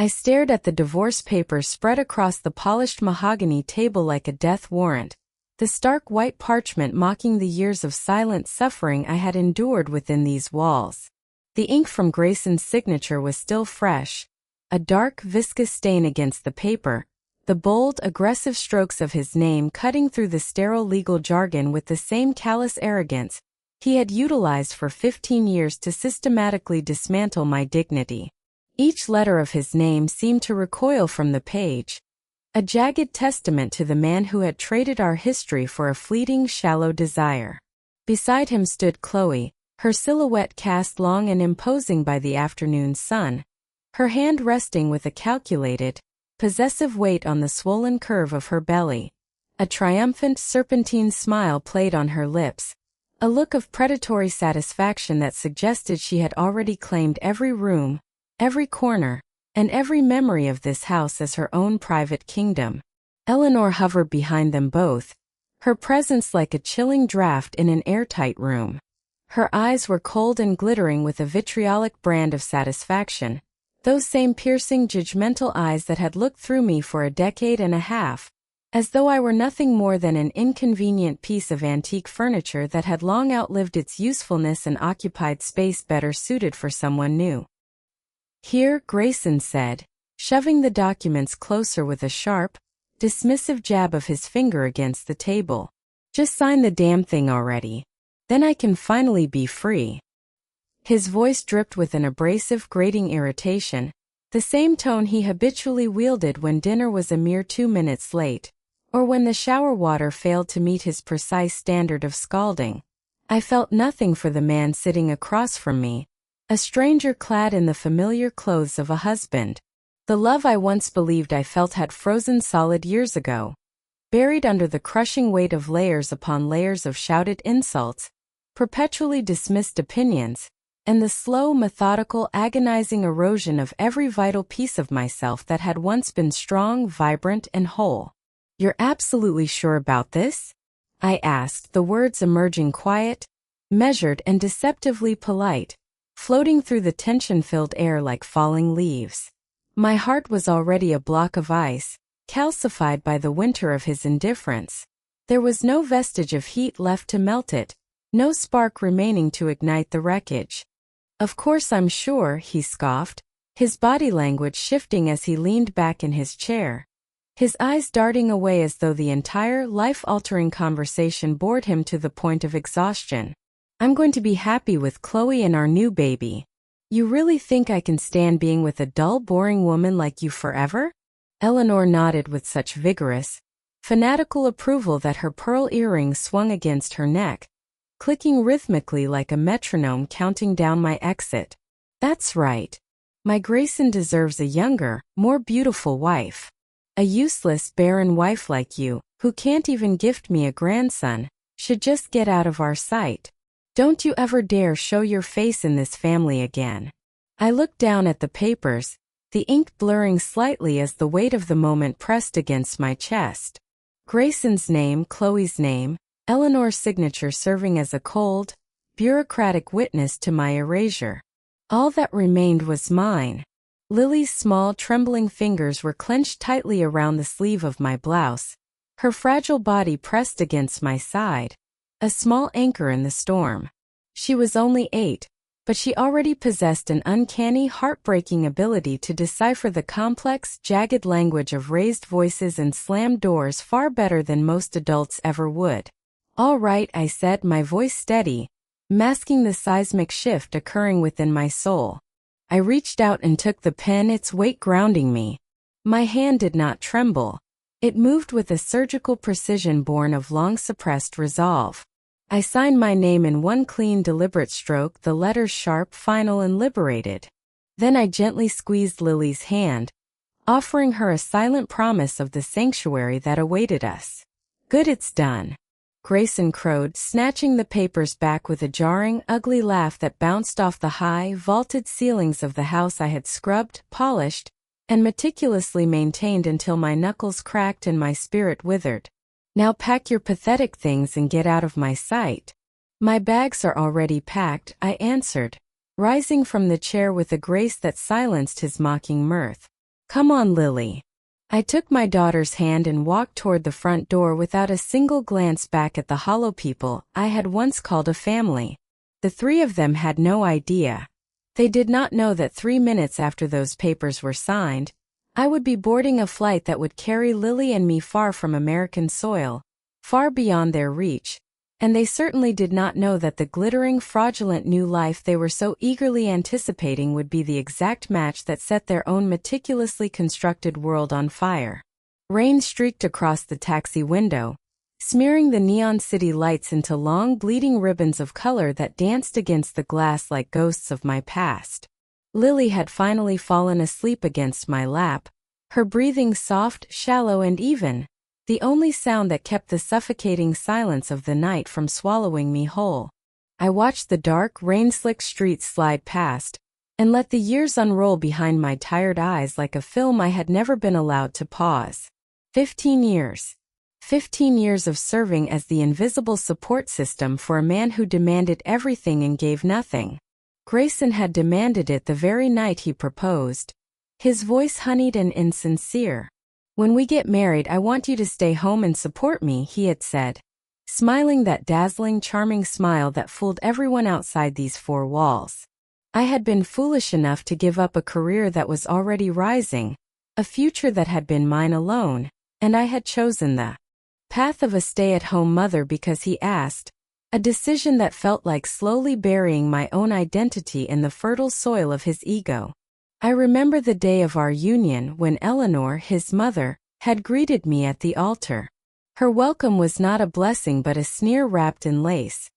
I stared at the divorce papers spread across the polished mahogany table like a death warrant, the stark white parchment mocking the years of silent suffering I had endured within these walls. The ink from Grayson's signature was still fresh, a dark, viscous stain against the paper, the bold, aggressive strokes of his name cutting through the sterile legal jargon with the same callous arrogance he had utilized for 15 years to systematically dismantle my dignity. Each letter of his name seemed to recoil from the page, a jagged testament to the man who had traded our history for a fleeting, shallow desire. Beside him stood Chloe, her silhouette cast long and imposing by the afternoon sun, her hand resting with a calculated, possessive weight on the swollen curve of her belly. A triumphant, serpentine smile played on her lips, a look of predatory satisfaction that suggested she had already claimed every room, every corner, and every memory of this house as her own private kingdom. Eleanor hovered behind them both, her presence like a chilling draft in an airtight room. Her eyes were cold and glittering with a vitriolic brand of satisfaction, those same piercing, judgmental eyes that had looked through me for a decade and a half, as though I were nothing more than an inconvenient piece of antique furniture that had long outlived its usefulness and occupied space better suited for someone new. "Here," Grayson said, shoving the documents closer with a sharp, dismissive jab of his finger against the table. "Just sign the damn thing already. Then I can finally be free." His voice dripped with an abrasive, grating irritation, the same tone he habitually wielded when dinner was a mere 2 minutes late, or when the shower water failed to meet his precise standard of scalding. I felt nothing for the man sitting across from me, a stranger clad in the familiar clothes of a husband. The love I once believed I felt had frozen solid years ago, buried under the crushing weight of layers upon layers of shouted insults, perpetually dismissed opinions, and the slow, methodical, agonizing erosion of every vital piece of myself that had once been strong, vibrant, and whole. "You're absolutely sure about this?" I asked, the words emerging quiet, measured, and deceptively polite, floating through the tension-filled air like falling leaves. My heart was already a block of ice, calcified by the winter of his indifference. There was no vestige of heat left to melt it, no spark remaining to ignite the wreckage. "Of course I'm sure," he scoffed, his body language shifting as he leaned back in his chair, his eyes darting away as though the entire life-altering conversation bored him to the point of exhaustion. "I'm going to be happy with Chloe and our new baby. You really think I can stand being with a dull, boring woman like you forever?" Eleanor nodded with such vigorous, fanatical approval that her pearl earrings swung against her neck, clicking rhythmically like a metronome counting down my exit. "That's right. My Grayson deserves a younger, more beautiful wife. A useless, barren wife like you, who can't even gift me a grandson, should just get out of our sight. Don't you ever dare show your face in this family again." I looked down at the papers, the ink blurring slightly as the weight of the moment pressed against my chest. Grayson's name, Chloe's name, Eleanor's signature serving as a cold, bureaucratic witness to my erasure. All that remained was mine. Lily's small, trembling fingers were clenched tightly around the sleeve of my blouse, her fragile body pressed against my side, a small anchor in the storm. She was only 8, but she already possessed an uncanny, heartbreaking ability to decipher the complex, jagged language of raised voices and slammed doors far better than most adults ever would. "All right," I said, my voice steady, masking the seismic shift occurring within my soul. I reached out and took the pen, its weight grounding me. My hand did not tremble. It moved with a surgical precision born of long-suppressed resolve. I signed my name in one clean, deliberate stroke, the letters sharp, final, and liberated. Then I gently squeezed Lily's hand, offering her a silent promise of the sanctuary that awaited us. "Good, it's done," Grayson crowed, snatching the papers back with a jarring, ugly laugh that bounced off the high, vaulted ceilings of the house I had scrubbed, polished, and meticulously maintained until my knuckles cracked and my spirit withered. "Now pack your pathetic things and get out of my sight." "My bags are already packed," I answered, rising from the chair with a grace that silenced his mocking mirth. Come on, Lily. I took my daughter's hand and walked toward the front door without a single glance back at the hollow people I had once called a family. The three of them had no idea. They did not know that 3 minutes after those papers were signed, I would be boarding a flight that would carry Lily and me far from American soil, far beyond their reach, and they certainly did not know that the glittering, fraudulent new life they were so eagerly anticipating would be the exact match that set their own meticulously constructed world on fire. Rain streaked across the taxi window, smearing the neon city lights into long bleeding ribbons of color that danced against the glass like ghosts of my past. Lily had finally fallen asleep against my lap, her breathing soft, shallow and even, the only sound that kept the suffocating silence of the night from swallowing me whole. I watched the dark, rain-slicked streets slide past, and let the years unroll behind my tired eyes like a film I had never been allowed to pause. 15 years. 15 years of serving as the invisible support system for a man who demanded everything and gave nothing. Grayson had demanded it the very night he proposed, his voice honeyed and insincere. When we get married, I want you to stay home and support me, he had said, smiling that dazzling, charming smile that fooled everyone outside these four walls. I had been foolish enough to give up a career that was already rising, a future that had been mine alone, and I had chosen the path of a stay-at-home mother because he asked, a decision that felt like slowly burying my own identity in the fertile soil of his ego. I remember the day of our union when Eleanor, his mother, had greeted me at the altar. Her welcome was not a blessing but a sneer wrapped in lace,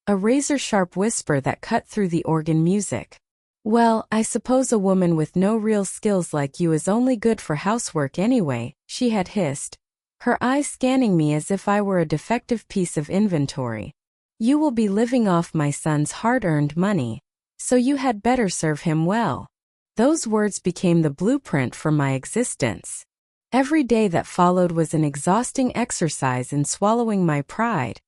a razor-sharp whisper that cut through the organ music. Well, I suppose a woman with no real skills like you is only good for housework anyway, she had hissed, her eyes scanning me as if I were a defective piece of inventory. You will be living off my son's hard-earned money, so you had better serve him well. Those words became the blueprint for my existence. Every day that followed was an exhausting exercise in swallowing my pride,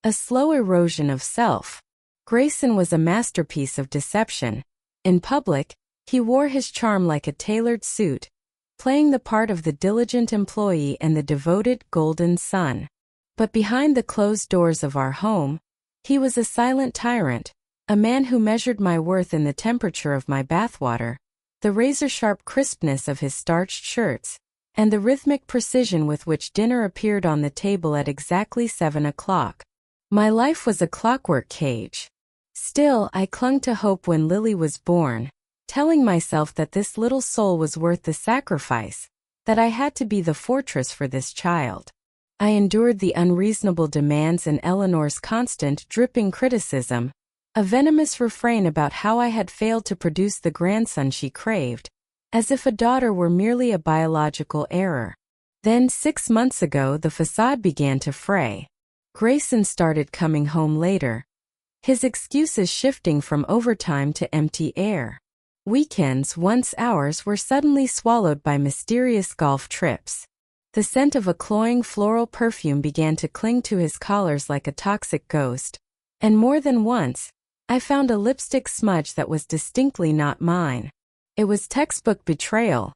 a slow erosion of self. Grayson was a masterpiece of deception. In public, he wore his charm like a tailored suit, playing the part of the diligent employee and the devoted golden son. But behind the closed doors of our home, he was a silent tyrant, a man who measured my worth in the temperature of my bathwater, the razor-sharp crispness of his starched shirts, and the rhythmic precision with which dinner appeared on the table at exactly 7 o'clock. My life was a clockwork cage. Still, I clung to hope when Lily was born, telling myself that this little soul was worth the sacrifice, that I had to be the fortress for this child. I endured the unreasonable demands and Eleanor's constant, dripping criticism, a venomous refrain about how I had failed to produce the grandson she craved, as if a daughter were merely a biological error. Then 6 months ago the facade began to fray. Grayson started coming home later, his excuses shifting from overtime to empty air. Weekends, once ours, were suddenly swallowed by mysterious golf trips. The scent of a cloying floral perfume began to cling to his collars like a toxic ghost, and more than once, I found a lipstick smudge that was distinctly not mine. It was textbook betrayal,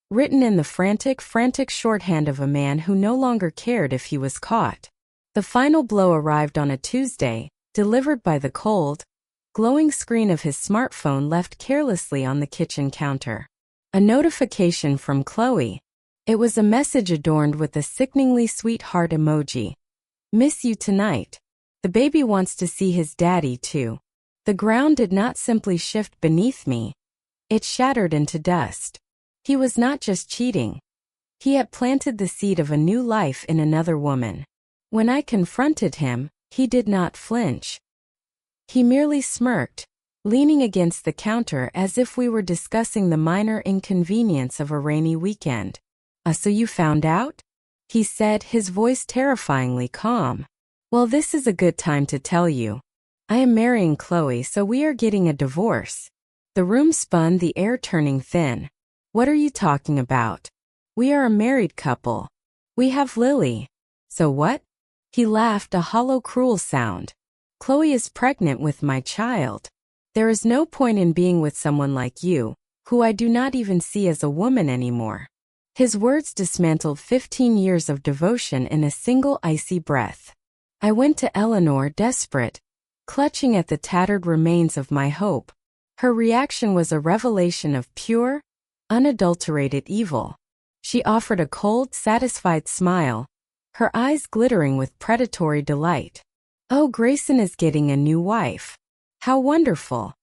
written in the frantic shorthand of a man who no longer cared if he was caught. The final blow arrived on a Tuesday, delivered by the cold, glowing screen of his smartphone left carelessly on the kitchen counter. A notification from Chloe. It was a message adorned with a sickeningly sweet heart emoji. Miss you tonight. The baby wants to see his daddy too. The ground did not simply shift beneath me. It shattered into dust. He was not just cheating. He had planted the seed of a new life in another woman. When I confronted him, he did not flinch. He merely smirked, leaning against the counter as if we were discussing the minor inconvenience of a rainy weekend. So you found out? He said, his voice terrifyingly calm. Well, this is a good time to tell you. I am marrying Chloe, so we are getting a divorce. The room spun, the air turning thin. What are you talking about? We are a married couple. We have Lily. So what? He laughed, a hollow, cruel sound. Chloe is pregnant with my child. There is no point in being with someone like you, who I do not even see as a woman anymore. His words dismantled 15 years of devotion in a single icy breath. I went to Eleanor, desperate, clutching at the tattered remains of my hope. Her reaction was a revelation of pure, unadulterated evil. She offered a cold, satisfied smile, her eyes glittering with predatory delight. "Oh, Grayson is getting a new wife. How wonderful.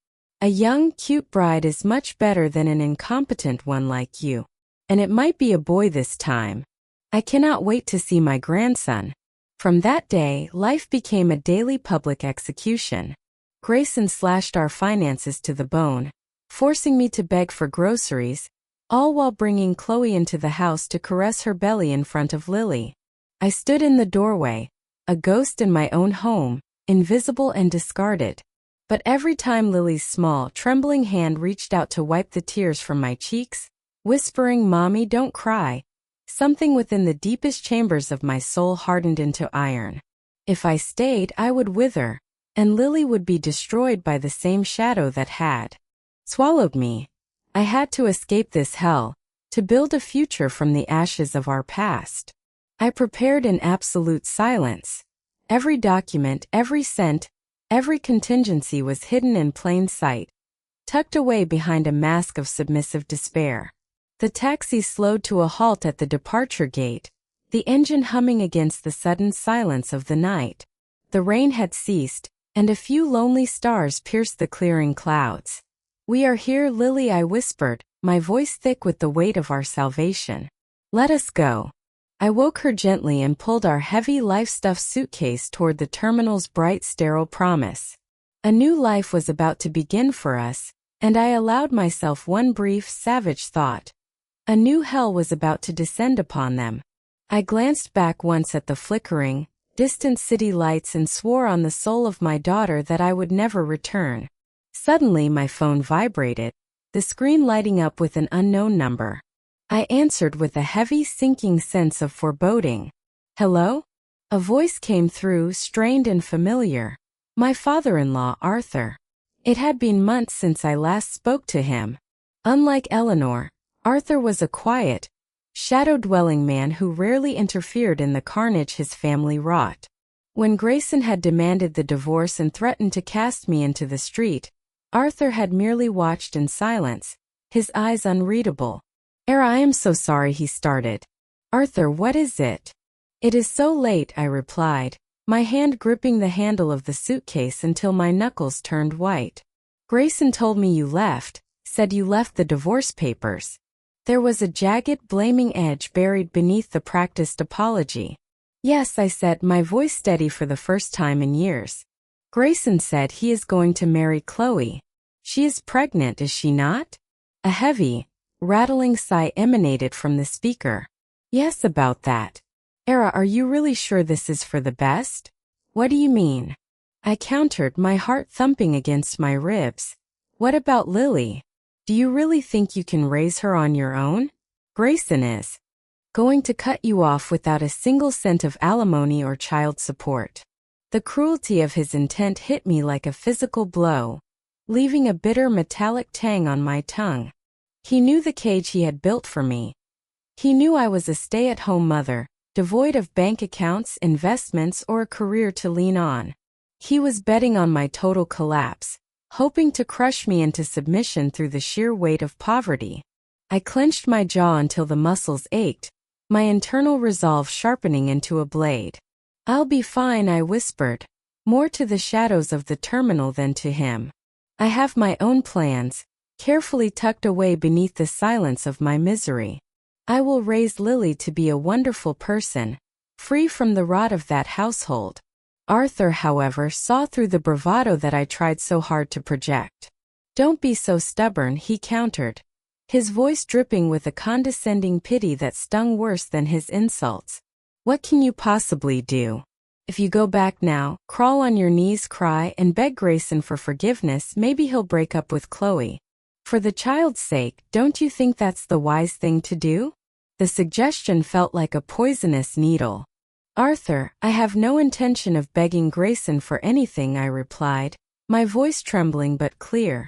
A young, cute bride is much better than an incompetent one like you. And it might be a boy this time. I cannot wait to see my grandson." From that day, life became a daily public execution. Grayson slashed our finances to the bone, forcing me to beg for groceries, all while bringing Chloe into the house to caress her belly in front of Lily. I stood in the doorway, a ghost in my own home, invisible and discarded. But every time Lily's small, trembling hand reached out to wipe the tears from my cheeks, whispering, "Mommy, don't cry," something within the deepest chambers of my soul hardened into iron. If I stayed, I would wither, and Lily would be destroyed by the same shadow that had swallowed me. I had to escape this hell, to build a future from the ashes of our past. I prepared in absolute silence. Every document, every cent, every contingency was hidden in plain sight, tucked away behind a mask of submissive despair. The taxi slowed to a halt at the departure gate, the engine humming against the sudden silence of the night. The rain had ceased, and a few lonely stars pierced the clearing clouds. "We are here, Lily," I whispered, my voice thick with the weight of our salvation. "Let us go." I woke her gently and pulled our heavy life-stuffed suitcase toward the terminal's bright, sterile promise. A new life was about to begin for us, and I allowed myself one brief, savage thought. A new hell was about to descend upon them. I glanced back once at the flickering, distant city lights and swore on the soul of my daughter that I would never return. Suddenly my phone vibrated, the screen lighting up with an unknown number. I answered with a heavy, sinking sense of foreboding. "Hello?" A voice came through, strained and familiar. My father-in-law, Arthur. It had been months since I last spoke to him. Unlike Eleanor, Arthur was a quiet, shadow-dwelling man who rarely interfered in the carnage his family wrought. When Grayson had demanded the divorce and threatened to cast me into the street, Arthur had merely watched in silence, his eyes unreadable. "I am so sorry," he started. "Arthur, what is it?" "It is so late," I replied, my hand gripping the handle of the suitcase until my knuckles turned white. "Grayson told me you left, said you left the divorce papers." There was a jagged, blaming edge buried beneath the practiced apology. "Yes," I said, my voice steady for the first time in years. "Grayson said he is going to marry Chloe. She is pregnant, is she not?" A heavy, rattling sigh emanated from the speaker. "Yes, about that." Are you really sure this is for the best?" "What do you mean?" I countered, my heart thumping against my ribs. "What about Lily? Do you really think you can raise her on your own? Grayson is going to cut you off without a single cent of alimony or child support." The cruelty of his intent hit me like a physical blow, leaving a bitter metallic tang on my tongue. He knew the cage he had built for me. He knew I was a stay-at-home mother, devoid of bank accounts, investments, or a career to lean on. He was betting on my total collapse, hoping to crush me into submission through the sheer weight of poverty. I clenched my jaw until the muscles ached, my internal resolve sharpening into a blade. "I'll be fine," I whispered, more to the shadows of the terminal than to him. "I have my own plans, carefully tucked away beneath the silence of my misery. I will raise Lily to be a wonderful person, free from the rot of that household." Arthur, however, saw through the bravado that I tried so hard to project. "Don't be so stubborn," he countered, his voice dripping with a condescending pity that stung worse than his insults. "What can you possibly do? If you go back now, crawl on your knees, cry, and beg Grayson for forgiveness, maybe he'll break up with Chloe. For the child's sake, don't you think that's the wise thing to do?" The suggestion felt like a poisonous needle. "Arthur, I have no intention of begging Grayson for anything," I replied, my voice trembling but clear.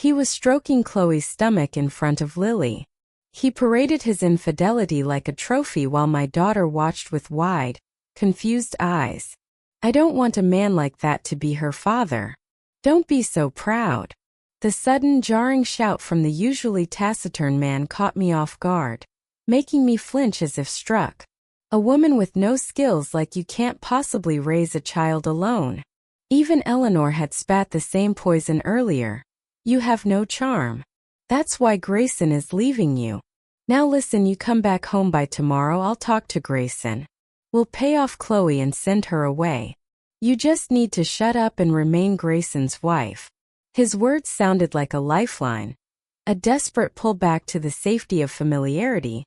He was stroking Chloe's stomach in front of Lily. He paraded his infidelity like a trophy while my daughter watched with wide, confused eyes. I don't want a man like that to be her father. Don't be so proud. The sudden, jarring shout from the usually taciturn man caught me off guard, making me flinch as if struck. A woman with no skills like you can't possibly raise a child alone. Even Eleanor had spat the same poison earlier. You have no charm. That's why Grayson is leaving you. Now listen, you come back home by tomorrow, I'll talk to Grayson. We'll pay off Chloe and send her away. You just need to shut up and remain Grayson's wife. His words sounded like a lifeline, a desperate pull back to the safety of familiarity,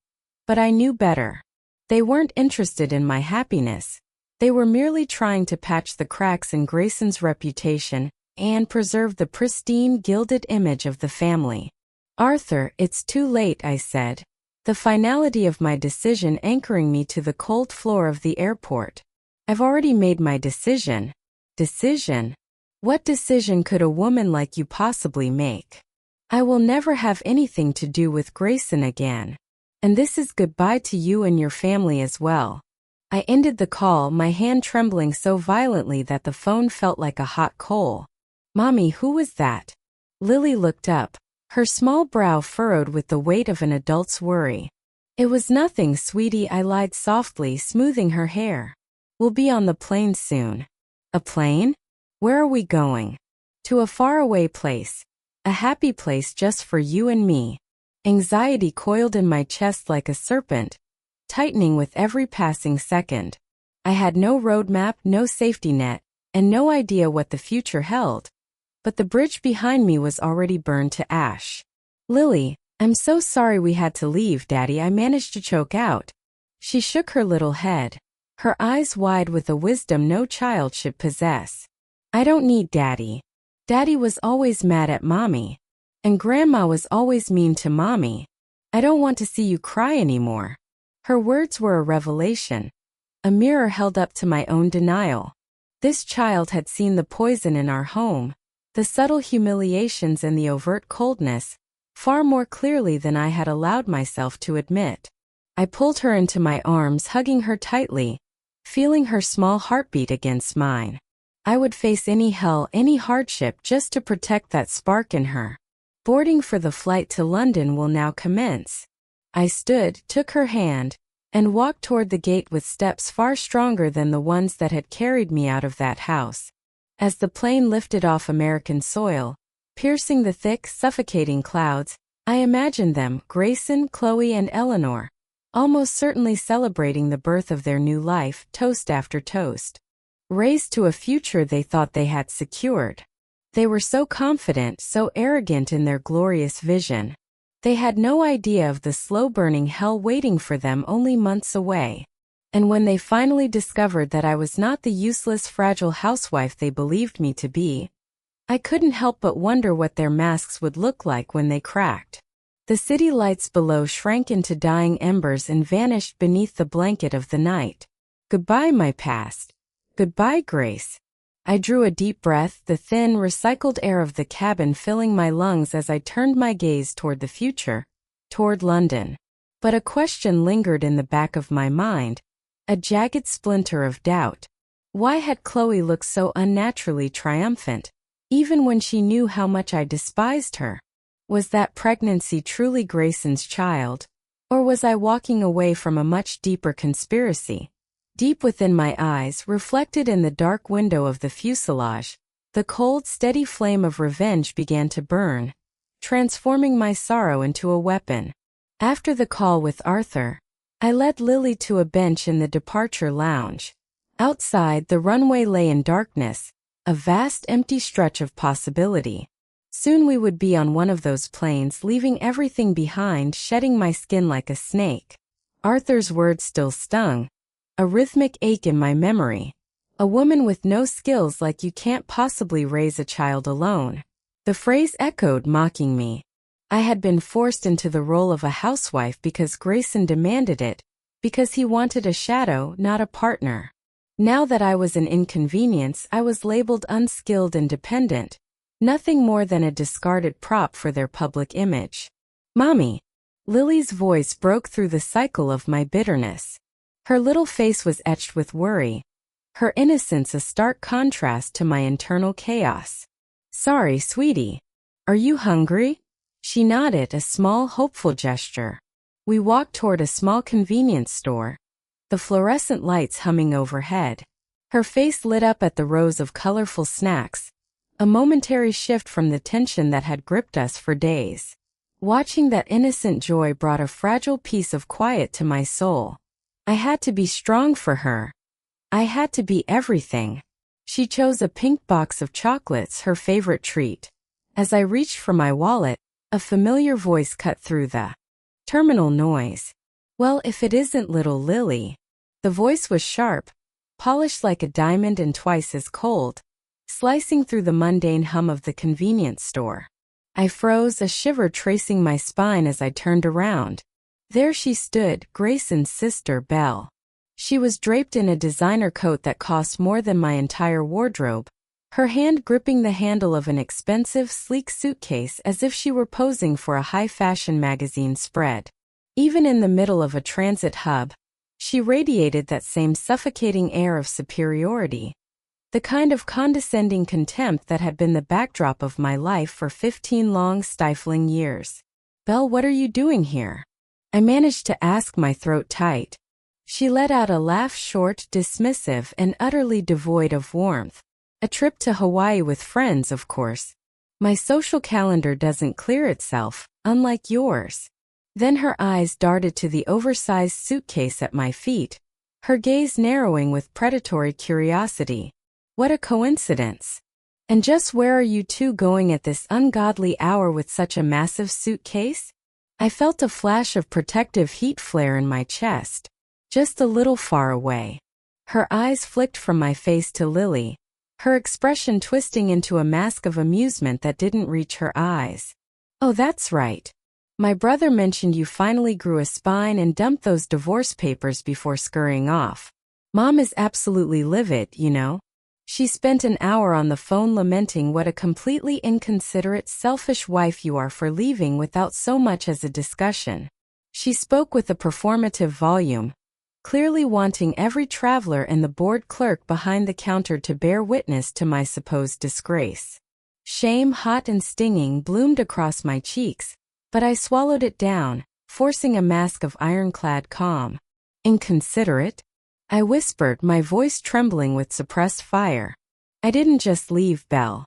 but I knew better. They weren't interested in my happiness. They were merely trying to patch the cracks in Grayson's reputation and preserve the pristine, gilded image of the family. Arthur, it's too late, I said, the finality of my decision anchoring me to the cold floor of the airport. I've already made my decision. Decision? What decision could a woman like you possibly make? I will never have anything to do with Grayson again. And this is goodbye to you and your family as well. I ended the call, my hand trembling so violently that the phone felt like a hot coal. Mommy, who was that? Lily looked up, her small brow furrowed with the weight of an adult's worry. It was nothing, sweetie, I lied softly, smoothing her hair. We'll be on the plane soon. A plane? Where are we going? To a faraway place. A happy place just for you and me. Anxiety coiled in my chest like a serpent, tightening with every passing second. I had no roadmap, no safety net, and no idea what the future held. But the bridge behind me was already burned to ash. Lily, I'm so sorry we had to leave, Daddy, I managed to choke out. She shook her little head, her eyes wide with a wisdom no child should possess. I don't need Daddy. Daddy was always mad at Mommy. And Grandma was always mean to Mommy. I don't want to see you cry anymore. Her words were a revelation, a mirror held up to my own denial. This child had seen the poison in our home, the subtle humiliations and the overt coldness, far more clearly than I had allowed myself to admit. I pulled her into my arms, hugging her tightly, feeling her small heartbeat against mine. I would face any hell, any hardship just to protect that spark in her. Boarding for the flight to London will now commence. I stood, took her hand, and walked toward the gate with steps far stronger than the ones that had carried me out of that house. As the plane lifted off American soil, piercing the thick, suffocating clouds, I imagined them, Grayson, Chloe, and Eleanor, almost certainly celebrating the birth of their new life, toast after toast. Raised to a future they thought they had secured. They were so confident, so arrogant in their glorious vision. They had no idea of the slow-burning hell waiting for them only months away. And when they finally discovered that I was not the useless, fragile housewife they believed me to be, I couldn't help but wonder what their masks would look like when they cracked. The city lights below shrank into dying embers and vanished beneath the blanket of the night. Goodbye, my past. Goodbye, Grace. I drew a deep breath, the thin, recycled air of the cabin filling my lungs as I turned my gaze toward the future, toward London. But a question lingered in the back of my mind, a jagged splinter of doubt. Why had Chloe looked so unnaturally triumphant, even when she knew how much I despised her? Was that pregnancy truly Grayson's child, or was I walking away from a much deeper conspiracy? Deep within my eyes, reflected in the dark window of the fuselage, the cold, steady flame of revenge began to burn, transforming my sorrow into a weapon. After the call with Arthur, I led Lily to a bench in the departure lounge. Outside, the runway lay in darkness, a vast empty stretch of possibility. Soon we would be on one of those planes, leaving everything behind, shedding my skin like a snake. Arthur's words still stung, a rhythmic ache in my memory. A woman with no skills like you can't possibly raise a child alone. The phrase echoed, mocking me. I had been forced into the role of a housewife because Grayson demanded it, because he wanted a shadow, not a partner. Now that I was an inconvenience, I was labeled unskilled and dependent, Nothing more than a discarded prop for their public image. Mommy. Lily's voice broke through the cycle of my bitterness. Her little face was etched with worry, her innocence a stark contrast to my internal chaos. Sorry, sweetie. Are you hungry? She nodded, a small, hopeful gesture. We walked toward a small convenience store, the fluorescent lights humming overhead. Her face lit up at the rows of colorful snacks, a momentary shift from the tension that had gripped us for days. Watching that innocent joy brought a fragile piece of quiet to my soul. I had to be strong for her. I had to be everything. She chose a pink box of chocolates, her favorite treat. As I reached for my wallet, a familiar voice cut through the terminal noise. Well, if it isn't little Lily. The voice was sharp, polished like a diamond and twice as cold, slicing through the mundane hum of the convenience store. I froze, a shiver tracing my spine as I turned around. There she stood, Grayson's sister, Belle. She was draped in a designer coat that cost more than my entire wardrobe, her hand gripping the handle of an expensive, sleek suitcase as if she were posing for a high-fashion magazine spread. Even in the middle of a transit hub, she radiated that same suffocating air of superiority, the kind of condescending contempt that had been the backdrop of my life for 15 long, stifling years. Belle, what are you doing here? I managed to ask, my throat tight. She let out a laugh, short, dismissive, and utterly devoid of warmth. A trip to Hawaii with friends, of course. My social calendar doesn't clear itself, unlike yours. Then her eyes darted to the oversized suitcase at my feet, her gaze narrowing with predatory curiosity. What a coincidence. And just where are you two going at this ungodly hour with such a massive suitcase? I felt a flash of protective heat flare in my chest. Just a little far away. Her eyes flicked from my face to Lily, her expression twisting into a mask of amusement that didn't reach her eyes. Oh, that's right. My brother mentioned you finally grew a spine and dumped those divorce papers before scurrying off. Mom is absolutely livid, you know. She spent an hour on the phone lamenting what a completely inconsiderate, selfish wife you are for leaving without so much as a discussion. She spoke with a performative volume, clearly wanting every traveler and the bored clerk behind the counter to bear witness to my supposed disgrace. Shame, hot and stinging, bloomed across my cheeks, but I swallowed it down, forcing a mask of ironclad calm. Inconsiderate? I whispered, my voice trembling with suppressed fire. I didn't just leave, Belle.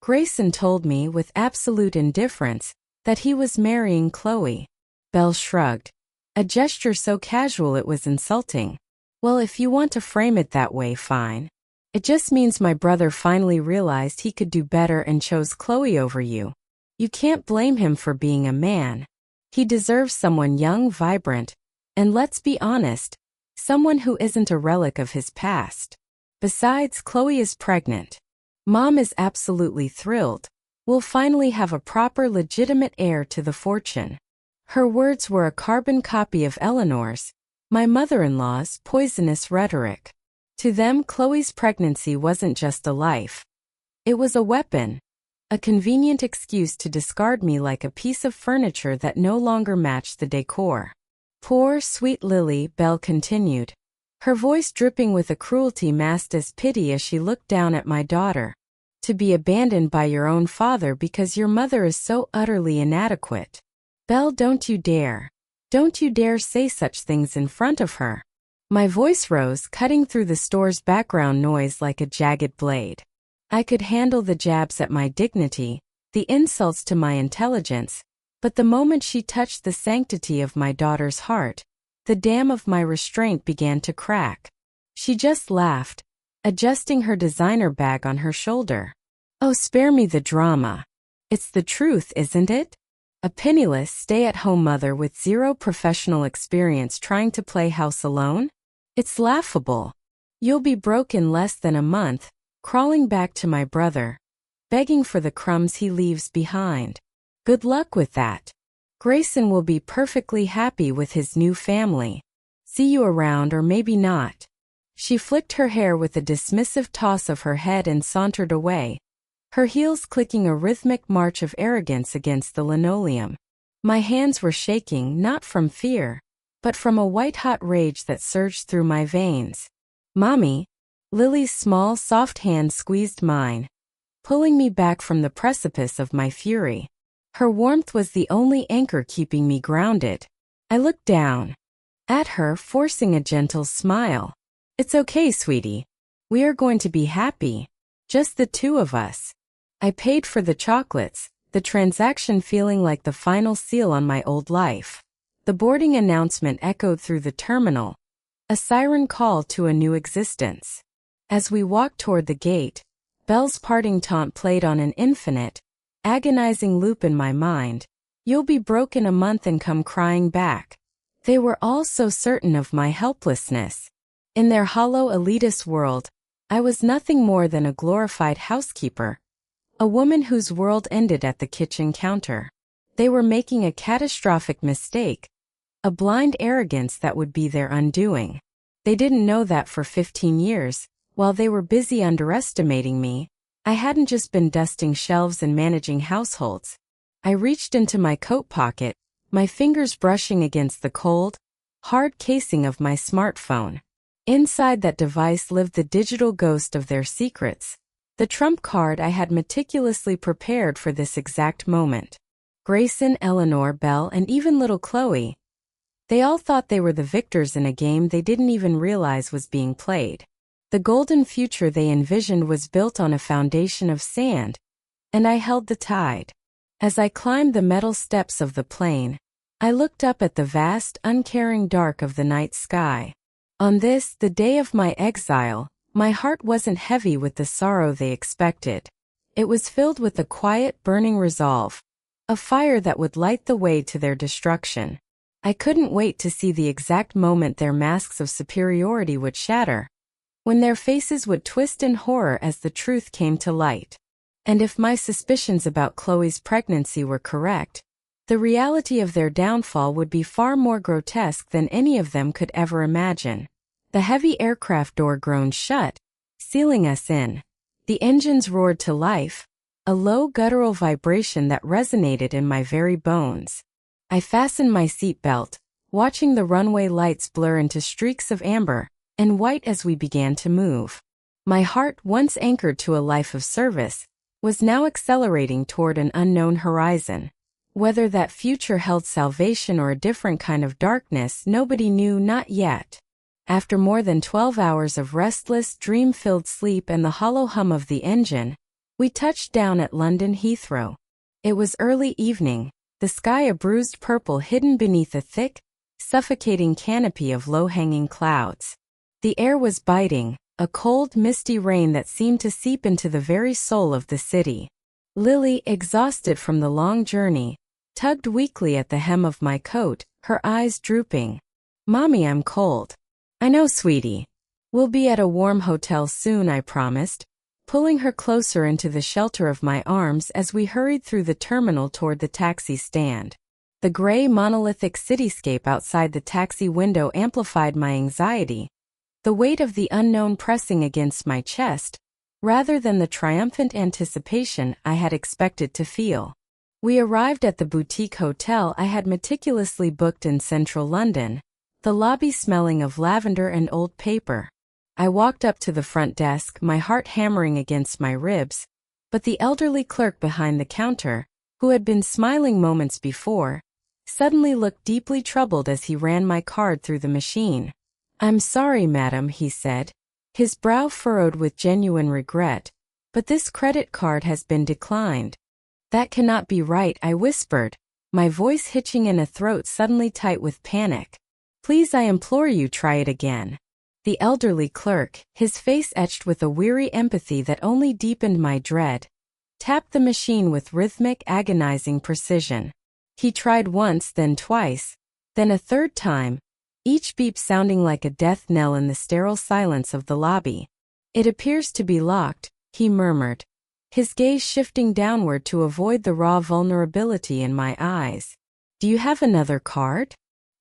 Grayson told me with absolute indifference that he was marrying Chloe. Belle shrugged. A gesture so casual it was insulting. Well, if you want to frame it that way, fine. It just means my brother finally realized he could do better and chose Chloe over you. You can't blame him for being a man. He deserves someone young, vibrant, and let's be honest, someone who isn't a relic of his past. Besides, Chloe is pregnant. Mom is absolutely thrilled. We'll finally have a proper, legitimate heir to the fortune. Her words were a carbon copy of Eleanor's, my mother-in-law's, poisonous rhetoric. To them, Chloe's pregnancy wasn't just a life. It was a weapon, a convenient excuse to discard me like a piece of furniture that no longer matched the decor. Poor, sweet Lily, Belle continued, her voice dripping with a cruelty masked as pity as she looked down at my daughter. To be abandoned by your own father because your mother is so utterly inadequate. Belle, don't you dare. Don't you dare say such things in front of her. My voice rose, cutting through the store's background noise like a jagged blade. I could handle the jabs at my dignity, the insults to my intelligence, but the moment she touched the sanctity of my daughter's heart, the dam of my restraint began to crack. She just laughed, adjusting her designer bag on her shoulder. Oh, spare me the drama. It's the truth, isn't it? A penniless, stay-at-home mother with zero professional experience trying to play house alone? It's laughable. You'll be broke in less than a month, crawling back to my brother, begging for the crumbs he leaves behind. Good luck with that. Grayson will be perfectly happy with his new family. See you around, or maybe not. She flicked her hair with a dismissive toss of her head and sauntered away, her heels clicking a rhythmic march of arrogance against the linoleum. My hands were shaking not from fear, but from a white-hot rage that surged through my veins. "Mommy!" Lily's small, soft hand squeezed mine, pulling me back from the precipice of my fury. Her warmth was the only anchor keeping me grounded. I looked down at her, forcing a gentle smile. "It's okay, sweetie. We are going to be happy. Just the two of us." I paid for the chocolates, the transaction feeling like the final seal on my old life. The boarding announcement echoed through the terminal, a siren call to a new existence. As we walked toward the gate, Belle's parting taunt played on an infinite, agonizing loop in my mind. "You'll be broke in a month and come crying back." They were all so certain of my helplessness. In their hollow elitist world, I was nothing more than a glorified housekeeper, a woman whose world ended at the kitchen counter. They were making a catastrophic mistake, a blind arrogance that would be their undoing. They didn't know that for 15 years, while they were busy underestimating me, I hadn't just been dusting shelves and managing households. I reached into my coat pocket, my fingers brushing against the cold, hard casing of my smartphone. Inside that device lived the digital ghost of their secrets, the trump card I had meticulously prepared for this exact moment. Grayson, Eleanor, Belle, and even little Chloe. They all thought they were the victors in a game they didn't even realize was being played. The golden future they envisioned was built on a foundation of sand, and I held the tide. As I climbed the metal steps of the plane, I looked up at the vast, uncaring dark of the night sky. On this, the day of my exile, my heart wasn't heavy with the sorrow they expected. It was filled with a quiet, burning resolve, a fire that would light the way to their destruction. I couldn't wait to see the exact moment their masks of superiority would shatter, when their faces would twist in horror as the truth came to light. And if my suspicions about Chloe's pregnancy were correct, the reality of their downfall would be far more grotesque than any of them could ever imagine. The heavy aircraft door groaned shut, sealing us in. The engines roared to life, a low guttural vibration that resonated in my very bones. I fastened my seatbelt, watching the runway lights blur into streaks of amber and white as we began to move. My heart, once anchored to a life of service, was now accelerating toward an unknown horizon. Whether that future held salvation or a different kind of darkness, nobody knew, not yet. After more than 12 hours of restless, dream-filled sleep and the hollow hum of the engine, we touched down at London Heathrow. It was early evening, the sky a bruised purple hidden beneath a thick, suffocating canopy of low-hanging clouds. The air was biting, a cold, misty rain that seemed to seep into the very soul of the city. Lily, exhausted from the long journey, tugged weakly at the hem of my coat, her eyes drooping. "Mommy, I'm cold." "I know, sweetie. We'll be at a warm hotel soon," I promised, pulling her closer into the shelter of my arms as we hurried through the terminal toward the taxi stand. The gray, monolithic cityscape outside the taxi window amplified my anxiety, the weight of the unknown pressing against my chest, rather than the triumphant anticipation I had expected to feel. We arrived at the boutique hotel I had meticulously booked in central London, the lobby smelling of lavender and old paper. I walked up to the front desk, my heart hammering against my ribs, but the elderly clerk behind the counter, who had been smiling moments before, suddenly looked deeply troubled as he ran my card through the machine. "I'm sorry, madam," he said, his brow furrowed with genuine regret, "but this credit card has been declined." "That cannot be right," I whispered, my voice hitching in a throat suddenly tight with panic. "Please, I implore you, try it again." The elderly clerk, his face etched with a weary empathy that only deepened my dread, tapped the machine with rhythmic, agonizing precision. He tried once, then twice, then a third time, each beep sounding like a death knell in the sterile silence of the lobby. "It appears to be locked," he murmured, his gaze shifting downward to avoid the raw vulnerability in my eyes. "Do you have another card?"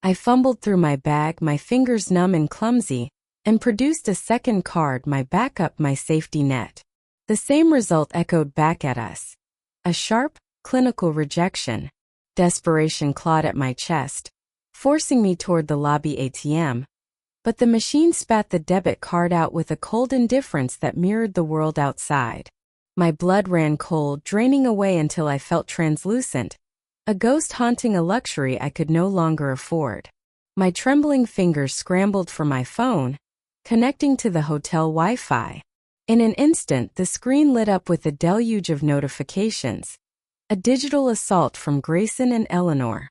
I fumbled through my bag, my fingers numb and clumsy, and produced a second card, my backup, my safety net. The same result echoed back at us. A sharp, clinical rejection. Desperation clawed at my chest, forcing me toward the lobby ATM. But the machine spat the debit card out with a cold indifference that mirrored the world outside. My blood ran cold, draining away until I felt translucent, a ghost haunting a luxury I could no longer afford. My trembling fingers scrambled for my phone, connecting to the hotel Wi-Fi. In an instant, the screen lit up with a deluge of notifications. A digital assault from Grayson and Eleanor.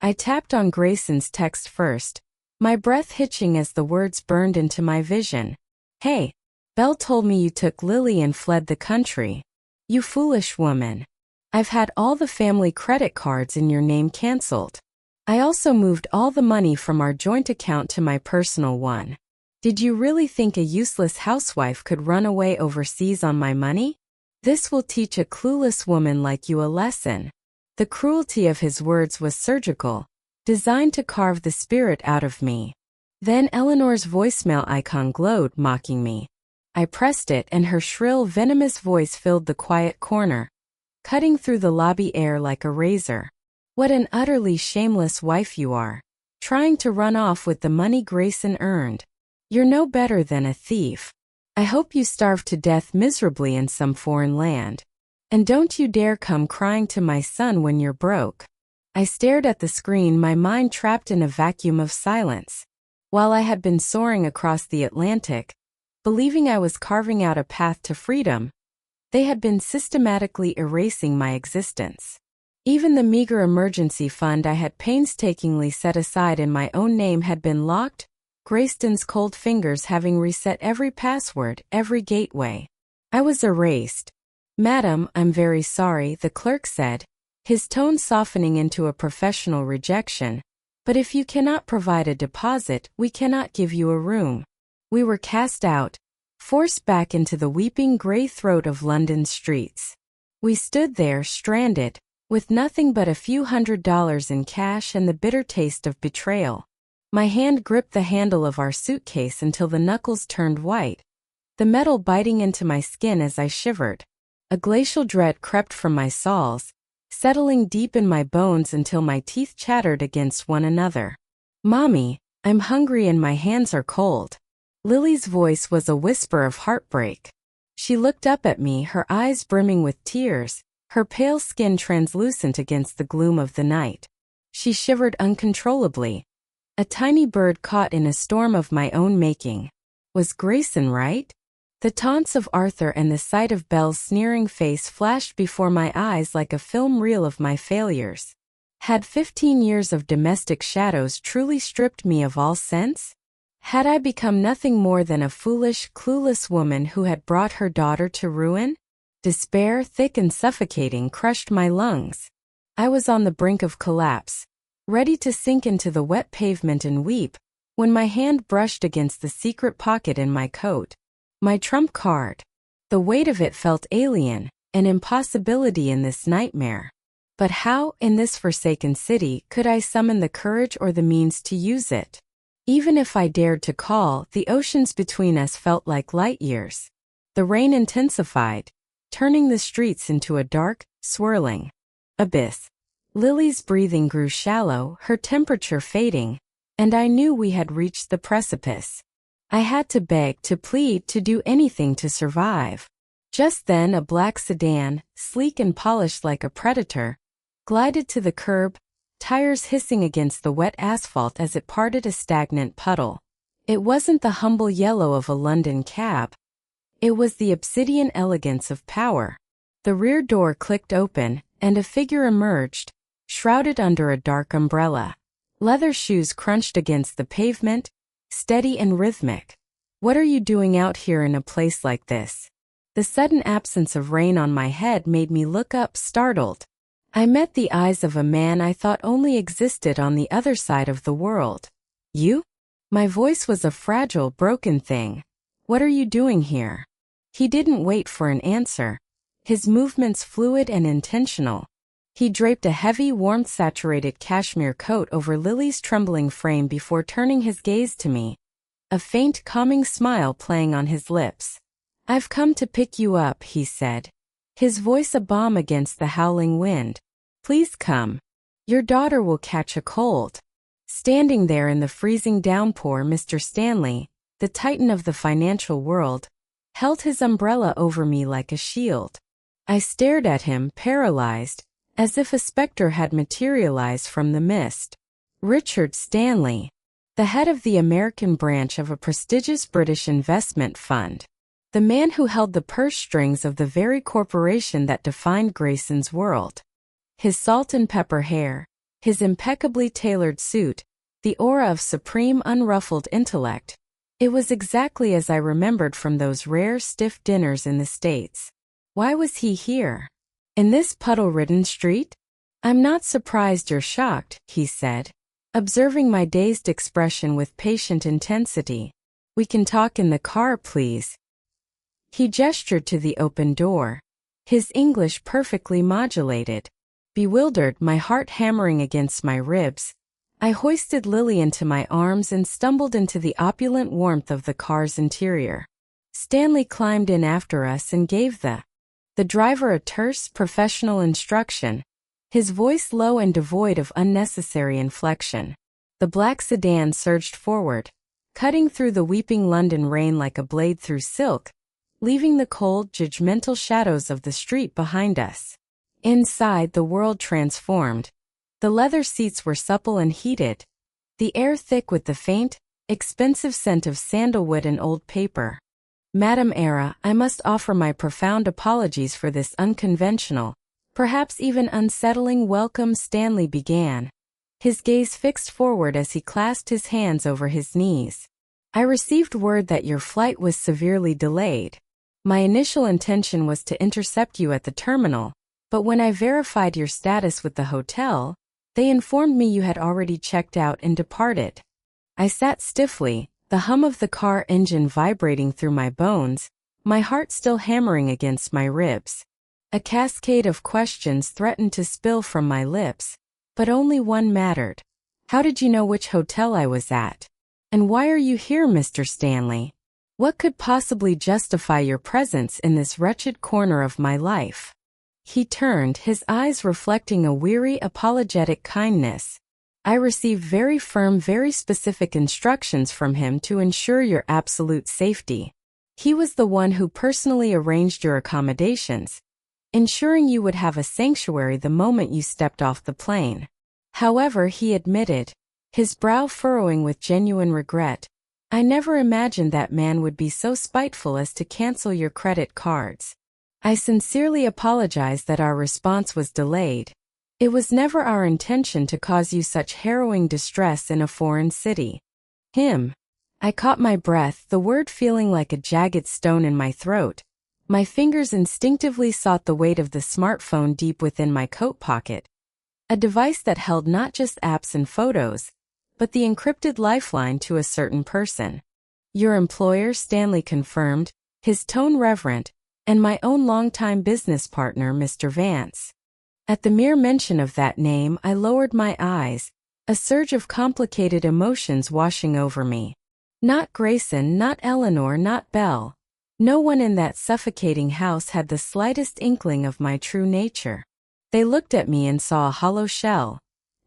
I tapped on Grayson's text first, my breath hitching as the words burned into my vision. Hey, Belle told me you took Lily and fled the country. You foolish woman. I've had all the family credit cards in your name canceled. I also moved all the money from our joint account to my personal one. Did you really think a useless housewife could run away overseas on my money? This will teach a clueless woman like you a lesson. The cruelty of his words was surgical, designed to carve the spirit out of me. Then Eleanor's voicemail icon glowed, mocking me. I pressed it and her shrill, venomous voice filled the quiet corner, cutting through the lobby air like a razor. What an utterly shameless wife you are, trying to run off with the money Grayson earned. You're no better than a thief. I hope you starve to death miserably in some foreign land. And don't you dare come crying to my son when you're broke. I stared at the screen, my mind trapped in a vacuum of silence. While I had been soaring across the Atlantic, believing I was carving out a path to freedom, they had been systematically erasing my existence. Even the meager emergency fund I had painstakingly set aside in my own name had been locked, Grayston's cold fingers having reset every password, every gateway. I was erased. Madam, I'm very sorry, the clerk said, his tone softening into a professional rejection. But if you cannot provide a deposit, we cannot give you a room. We were cast out, forced back into the weeping grey throat of London streets. We stood there, stranded, with nothing but a few $100s in cash and the bitter taste of betrayal. My hand gripped the handle of our suitcase until the knuckles turned white, the metal biting into my skin as I shivered. A glacial dread crept from my soles, settling deep in my bones until my teeth chattered against one another. Mommy, I'm hungry and my hands are cold. Lily's voice was a whisper of heartbreak. She looked up at me, her eyes brimming with tears, her pale skin translucent against the gloom of the night. She shivered uncontrollably. A tiny bird caught in a storm of my own making. Was Grayson right? The taunts of Arthur and the sight of Belle's sneering face flashed before my eyes like a film reel of my failures. Had 15 years of domestic shadows truly stripped me of all sense? Had I become nothing more than a foolish, clueless woman who had brought her daughter to ruin? Despair, thick and suffocating, crushed my lungs. I was on the brink of collapse, ready to sink into the wet pavement and weep, when my hand brushed against the secret pocket in my coat. My trump card. The weight of it felt alien, an impossibility in this nightmare. But how, in this forsaken city, could I summon the courage or the means to use it? Even if I dared to call, the oceans between us felt like light years. The rain intensified, turning the streets into a dark, swirling abyss. Lily's breathing grew shallow, her temperature fading, and I knew we had reached the precipice. I had to beg, to plead, to do anything to survive. Just then a black sedan, sleek and polished like a predator, glided to the curb, tires hissing against the wet asphalt as it parted a stagnant puddle. It wasn't the humble yellow of a London cab. It was the obsidian elegance of power. The rear door clicked open, and a figure emerged, shrouded under a dark umbrella. Leather shoes crunched against the pavement, steady and rhythmic. What are you doing out here in a place like this? The sudden absence of rain on my head made me look up, startled. I met the eyes of a man I thought only existed on the other side of the world. You? My voice was a fragile, broken thing. What are you doing here? He didn't wait for an answer. His movements fluid and intentional. He draped a heavy, warmth-saturated cashmere coat over Lily's trembling frame before turning his gaze to me, a faint, calming smile playing on his lips. "I've come to pick you up," he said, his voice a bomb against the howling wind. "Please come. Your daughter will catch a cold." Standing there in the freezing downpour, Mr. Stanley, the titan of the financial world, held his umbrella over me like a shield. I stared at him, paralyzed, as if a specter had materialized from the mist. Richard Stanley, the head of the American branch of a prestigious British investment fund. The man who held the purse strings of the very corporation that defined Grayson's world. His salt and pepper hair, his impeccably tailored suit, the aura of supreme unruffled intellect. It was exactly as I remembered from those rare stiff dinners in the States. Why was he here? In this puddle-ridden street? "I'm not surprised you're shocked," he said, observing my dazed expression with patient intensity. "We can talk in the car, please." He gestured to the open door, his English perfectly modulated. Bewildered, my heart hammering against my ribs, I hoisted Lily into my arms and stumbled into the opulent warmth of the car's interior. Stanley climbed in after us and gave the driver a terse, professional instruction, his voice low and devoid of unnecessary inflection. The black sedan surged forward, cutting through the weeping London rain like a blade through silk, leaving the cold, judgmental shadows of the street behind us. Inside, the world transformed. The leather seats were supple and heated, the air thick with the faint, expensive scent of sandalwood and old paper. "Madam Era, I must offer my profound apologies for this unconventional, perhaps even unsettling welcome," Stanley began, his gaze fixed forward as he clasped his hands over his knees. "I received word that your flight was severely delayed. My initial intention was to intercept you at the terminal, but when I verified your status with the hotel, they informed me you had already checked out and departed." I sat stiffly, the hum of the car engine vibrating through my bones, my heart still hammering against my ribs. A cascade of questions threatened to spill from my lips, but only one mattered. "How did you know which hotel I was at? And why are you here, Mr. Stanley? What could possibly justify your presence in this wretched corner of my life?" He turned, his eyes reflecting a weary, apologetic kindness. "I received very firm, very specific instructions from him to ensure your absolute safety. He was the one who personally arranged your accommodations, ensuring you would have a sanctuary the moment you stepped off the plane." However, he admitted, his brow furrowing with genuine regret, "I never imagined that man would be so spiteful as to cancel your credit cards. I sincerely apologize that our response was delayed. It was never our intention to cause you such harrowing distress in a foreign city." Him. I caught my breath, the word feeling like a jagged stone in my throat. My fingers instinctively sought the weight of the smartphone deep within my coat pocket. A device that held not just apps and photos, but the encrypted lifeline to a certain person. "Your employer," Stanley confirmed, his tone reverent, "and my own longtime business partner, Mr. Vance." At the mere mention of that name, I lowered my eyes, a surge of complicated emotions washing over me. Not Grayson, not Eleanor, not Belle. No one in that suffocating house had the slightest inkling of my true nature. They looked at me and saw a hollow shell,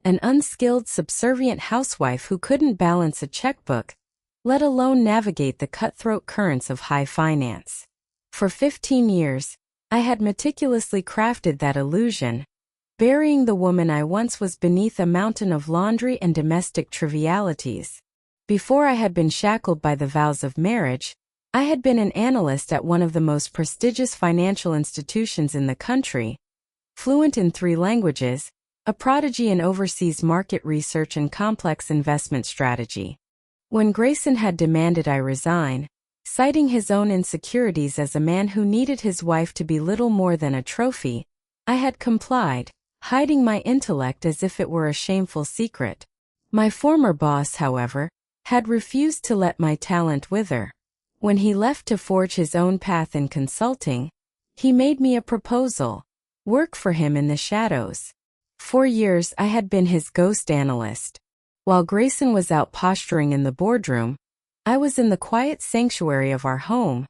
an unskilled, subservient housewife who couldn't balance a checkbook, let alone navigate the cutthroat currents of high finance. For 15 years, I had meticulously crafted that illusion, burying the woman I once was beneath a mountain of laundry and domestic trivialities. Before I had been shackled by the vows of marriage, I had been an analyst at one of the most prestigious financial institutions in the country, fluent in 3 languages, a prodigy in overseas market research and complex investment strategy. When Grayson had demanded I resign, citing his own insecurities as a man who needed his wife to be little more than a trophy, I had complied, hiding my intellect as if it were a shameful secret. My former boss, however, had refused to let my talent wither. When he left to forge his own path in consulting, he made me a proposal: work for him in the shadows. For years I had been his ghost analyst. While Grayson was out posturing in the boardroom, I was in the quiet sanctuary of our home,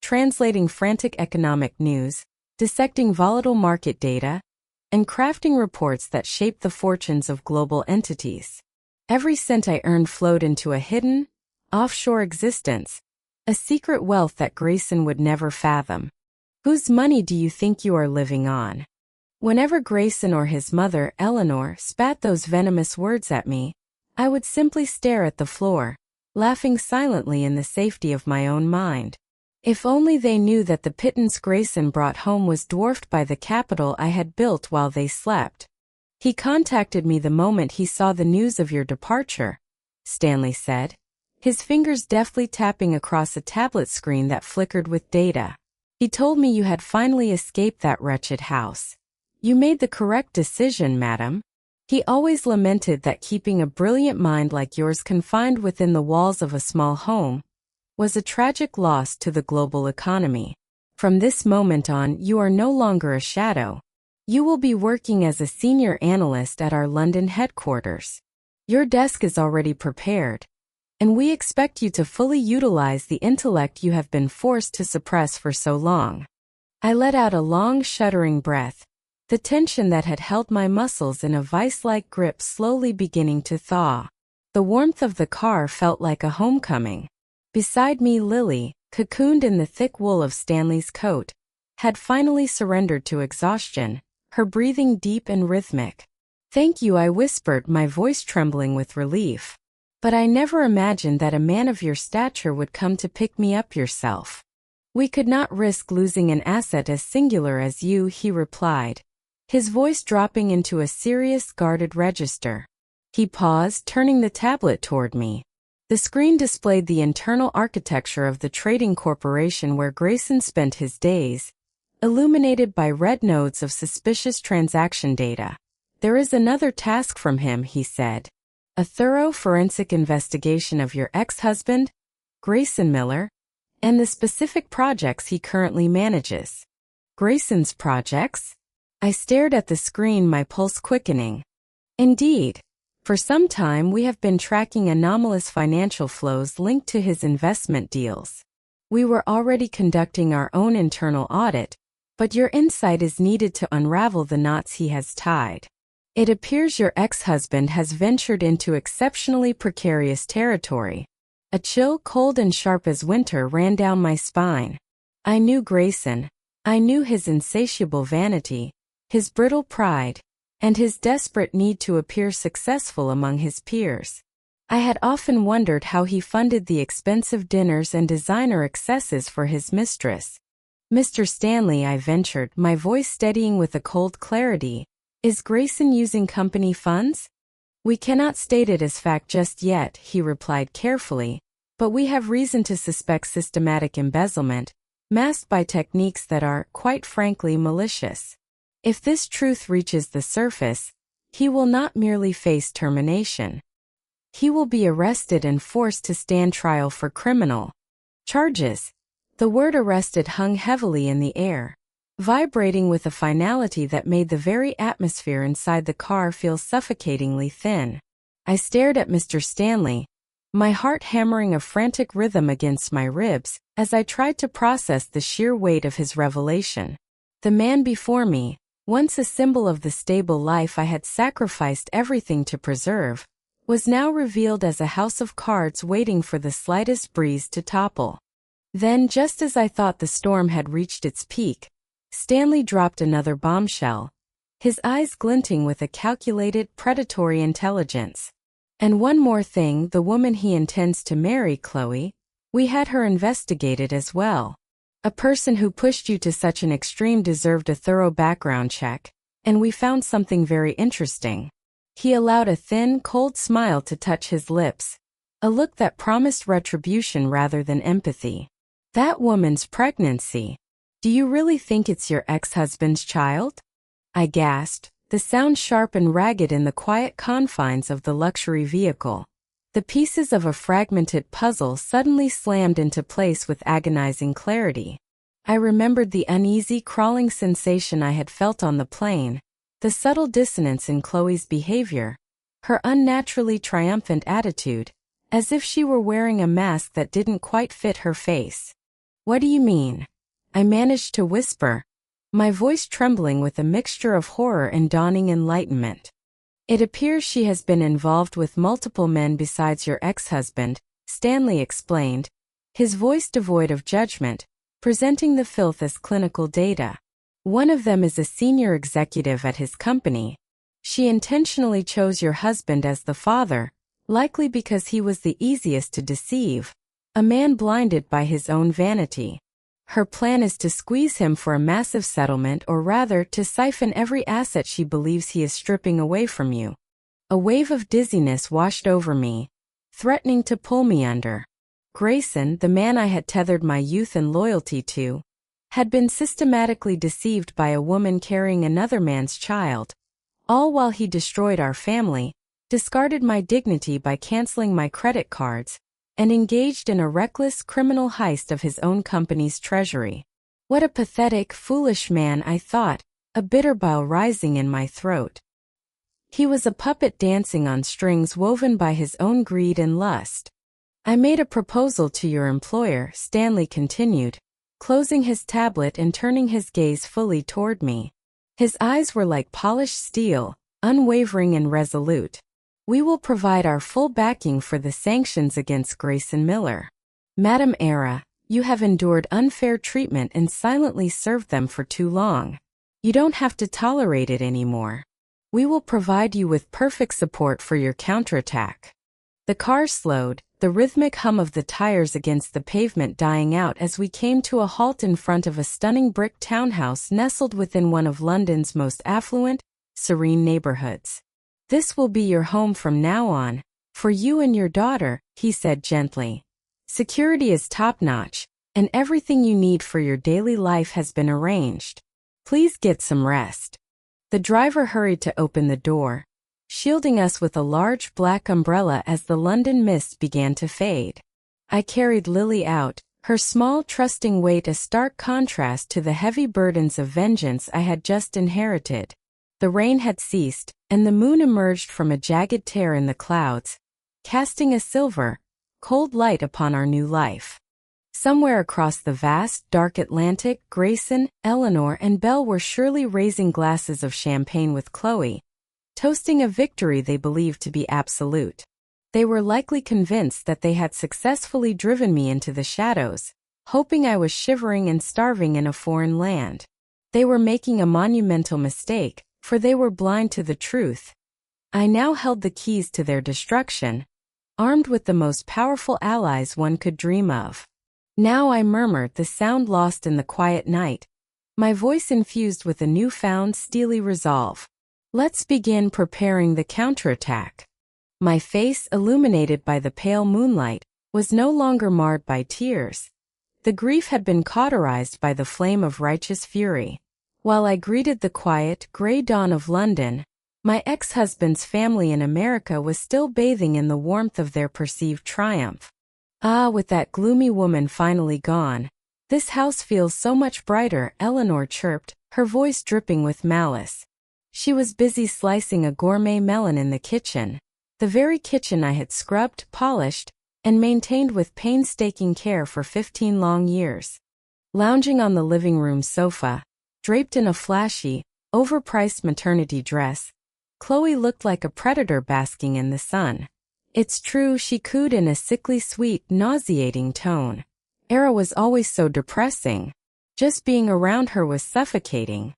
translating frantic economic news, dissecting volatile market data, and crafting reports that shape the fortunes of global entities. Every cent I earned flowed into a hidden, offshore existence, a secret wealth that Grayson would never fathom. Whose money do you think you are living on? Whenever Grayson or his mother, Eleanor, spat those venomous words at me, I would simply stare at the floor, laughing silently in the safety of my own mind. If only they knew that the pittance Grayson brought home was dwarfed by the capital I had built while they slept. He contacted me the moment he saw the news of your departure, Stanley said, his fingers deftly tapping across a tablet screen that flickered with data. He told me you had finally escaped that wretched house. You made the correct decision, madam. He always lamented that keeping a brilliant mind like yours confined within the walls of a small home was a tragic loss to the global economy. From this moment on, you are no longer a shadow. You will be working as a senior analyst at our London headquarters. Your desk is already prepared, and we expect you to fully utilize the intellect you have been forced to suppress for so long. I let out a long, shuddering breath, the tension that had held my muscles in a vice-like grip slowly beginning to thaw. The warmth of the car felt like a homecoming. Beside me, Lily, cocooned in the thick wool of Stanley's coat, had finally surrendered to exhaustion, her breathing deep and rhythmic. "Thank you," I whispered, my voice trembling with relief. "But I never imagined that a man of your stature would come to pick me up yourself." "We could not risk losing an asset as singular as you," he replied, his voice dropping into a serious, guarded register. He paused, turning the tablet toward me. The screen displayed the internal architecture of the trading corporation where Grayson spent his days, illuminated by red nodes of suspicious transaction data. "There is another task from him," he said. "A thorough forensic investigation of your ex-husband, Grayson Miller, and the specific projects he currently manages." Grayson's projects? I stared at the screen, my pulse quickening. Indeed. For some time we have been tracking anomalous financial flows linked to his investment deals. We were already conducting our own internal audit, but your insight is needed to unravel the knots he has tied. It appears your ex-husband has ventured into exceptionally precarious territory. A chill, cold and sharp as winter, ran down my spine. I knew Grayson. I knew his insatiable vanity, his brittle pride, and his desperate need to appear successful among his peers. I had often wondered how he funded the expensive dinners and designer excesses for his mistress. "Mr. Stanley," I ventured, my voice steadying with a cold clarity, "is Grayson using company funds?" "We cannot state it as fact just yet," he replied carefully, "but we have reason to suspect systematic embezzlement, masked by techniques that are, quite frankly, malicious. If this truth reaches the surface, he will not merely face termination. He will be arrested and forced to stand trial for criminal charges." The word arrested hung heavily in the air, vibrating with a finality that made the very atmosphere inside the car feel suffocatingly thin. I stared at Mr. Stanley, my heart hammering a frantic rhythm against my ribs as I tried to process the sheer weight of his revelation. The man before me, once a symbol of the stable life I had sacrificed everything to preserve, was now revealed as a house of cards waiting for the slightest breeze to topple. Then, just as I thought the storm had reached its peak, Stanley dropped another bombshell, his eyes glinting with a calculated, predatory intelligence. "And one more thing, the woman he intends to marry, Chloe, we had her investigated as well. A person who pushed you to such an extreme deserved a thorough background check, and we found something very interesting." He allowed a thin, cold smile to touch his lips, a look that promised retribution rather than empathy. "That woman's pregnancy. Do you really think it's your ex-husband's child?" I gasped, the sound sharp and ragged in the quiet confines of the luxury vehicle. The pieces of a fragmented puzzle suddenly slammed into place with agonizing clarity. I remembered the uneasy, crawling sensation I had felt on the plane, the subtle dissonance in Chloe's behavior, her unnaturally triumphant attitude, as if she were wearing a mask that didn't quite fit her face. What do you mean? I managed to whisper, my voice trembling with a mixture of horror and dawning enlightenment. It appears she has been involved with multiple men besides your ex-husband, Stanley explained, his voice devoid of judgment, presenting the filth as clinical data. One of them is a senior executive at his company. She intentionally chose your husband as the father, likely because he was the easiest to deceive, a man blinded by his own vanity. Her plan is to squeeze him for a massive settlement, or rather to siphon every asset she believes he is stripping away from you. A wave of dizziness washed over me, threatening to pull me under. Grayson, the man I had tethered my youth and loyalty to, had been systematically deceived by a woman carrying another man's child, all while he destroyed our family, discarded my dignity by canceling my credit cards, and engaged in a reckless criminal heist of his own company's treasury. What a pathetic, foolish man, I thought, a bitter bile rising in my throat. He was a puppet dancing on strings woven by his own greed and lust. I made a proposal to your employer, Stanley continued, closing his tablet and turning his gaze fully toward me. His eyes were like polished steel, unwavering and resolute. We will provide our full backing for the sanctions against Grayson Miller. Madam Era, you have endured unfair treatment and silently served them for too long. You don't have to tolerate it anymore. We will provide you with perfect support for your counterattack. The car slowed, the rhythmic hum of the tires against the pavement dying out as we came to a halt in front of a stunning brick townhouse nestled within one of London's most affluent, serene neighborhoods. This will be your home from now on, for you and your daughter, he said gently. Security is top-notch, and everything you need for your daily life has been arranged. Please get some rest. The driver hurried to open the door, shielding us with a large black umbrella as the London mist began to fade. I carried Lily out, her small trusting weight a stark contrast to the heavy burdens of vengeance I had just inherited. The rain had ceased, and the moon emerged from a jagged tear in the clouds, casting a silver, cold light upon our new life. Somewhere across the vast, dark Atlantic, Grayson, Eleanor, and Belle were surely raising glasses of champagne with Chloe, toasting a victory they believed to be absolute. They were likely convinced that they had successfully driven me into the shadows, hoping I was shivering and starving in a foreign land. They were making a monumental mistake, for they were blind to the truth. I now held the keys to their destruction, armed with the most powerful allies one could dream of. Now I murmured, the sound lost in the quiet night, my voice infused with a newfound steely resolve. Let's begin preparing the counterattack. My face, illuminated by the pale moonlight, was no longer marred by tears. The grief had been cauterized by the flame of righteous fury. While I greeted the quiet, gray dawn of London, my ex-husband's family in America was still bathing in the warmth of their perceived triumph. Ah, with that gloomy woman finally gone, this house feels so much brighter, Eleanor chirped, her voice dripping with malice. She was busy slicing a gourmet melon in the kitchen, the very kitchen I had scrubbed, polished, and maintained with painstaking care for 15 long years. Lounging on the living room sofa, draped in a flashy, overpriced maternity dress, Chloe looked like a predator basking in the sun. It's true, she cooed in a sickly sweet, nauseating tone. Era was always so depressing. Just being around her was suffocating.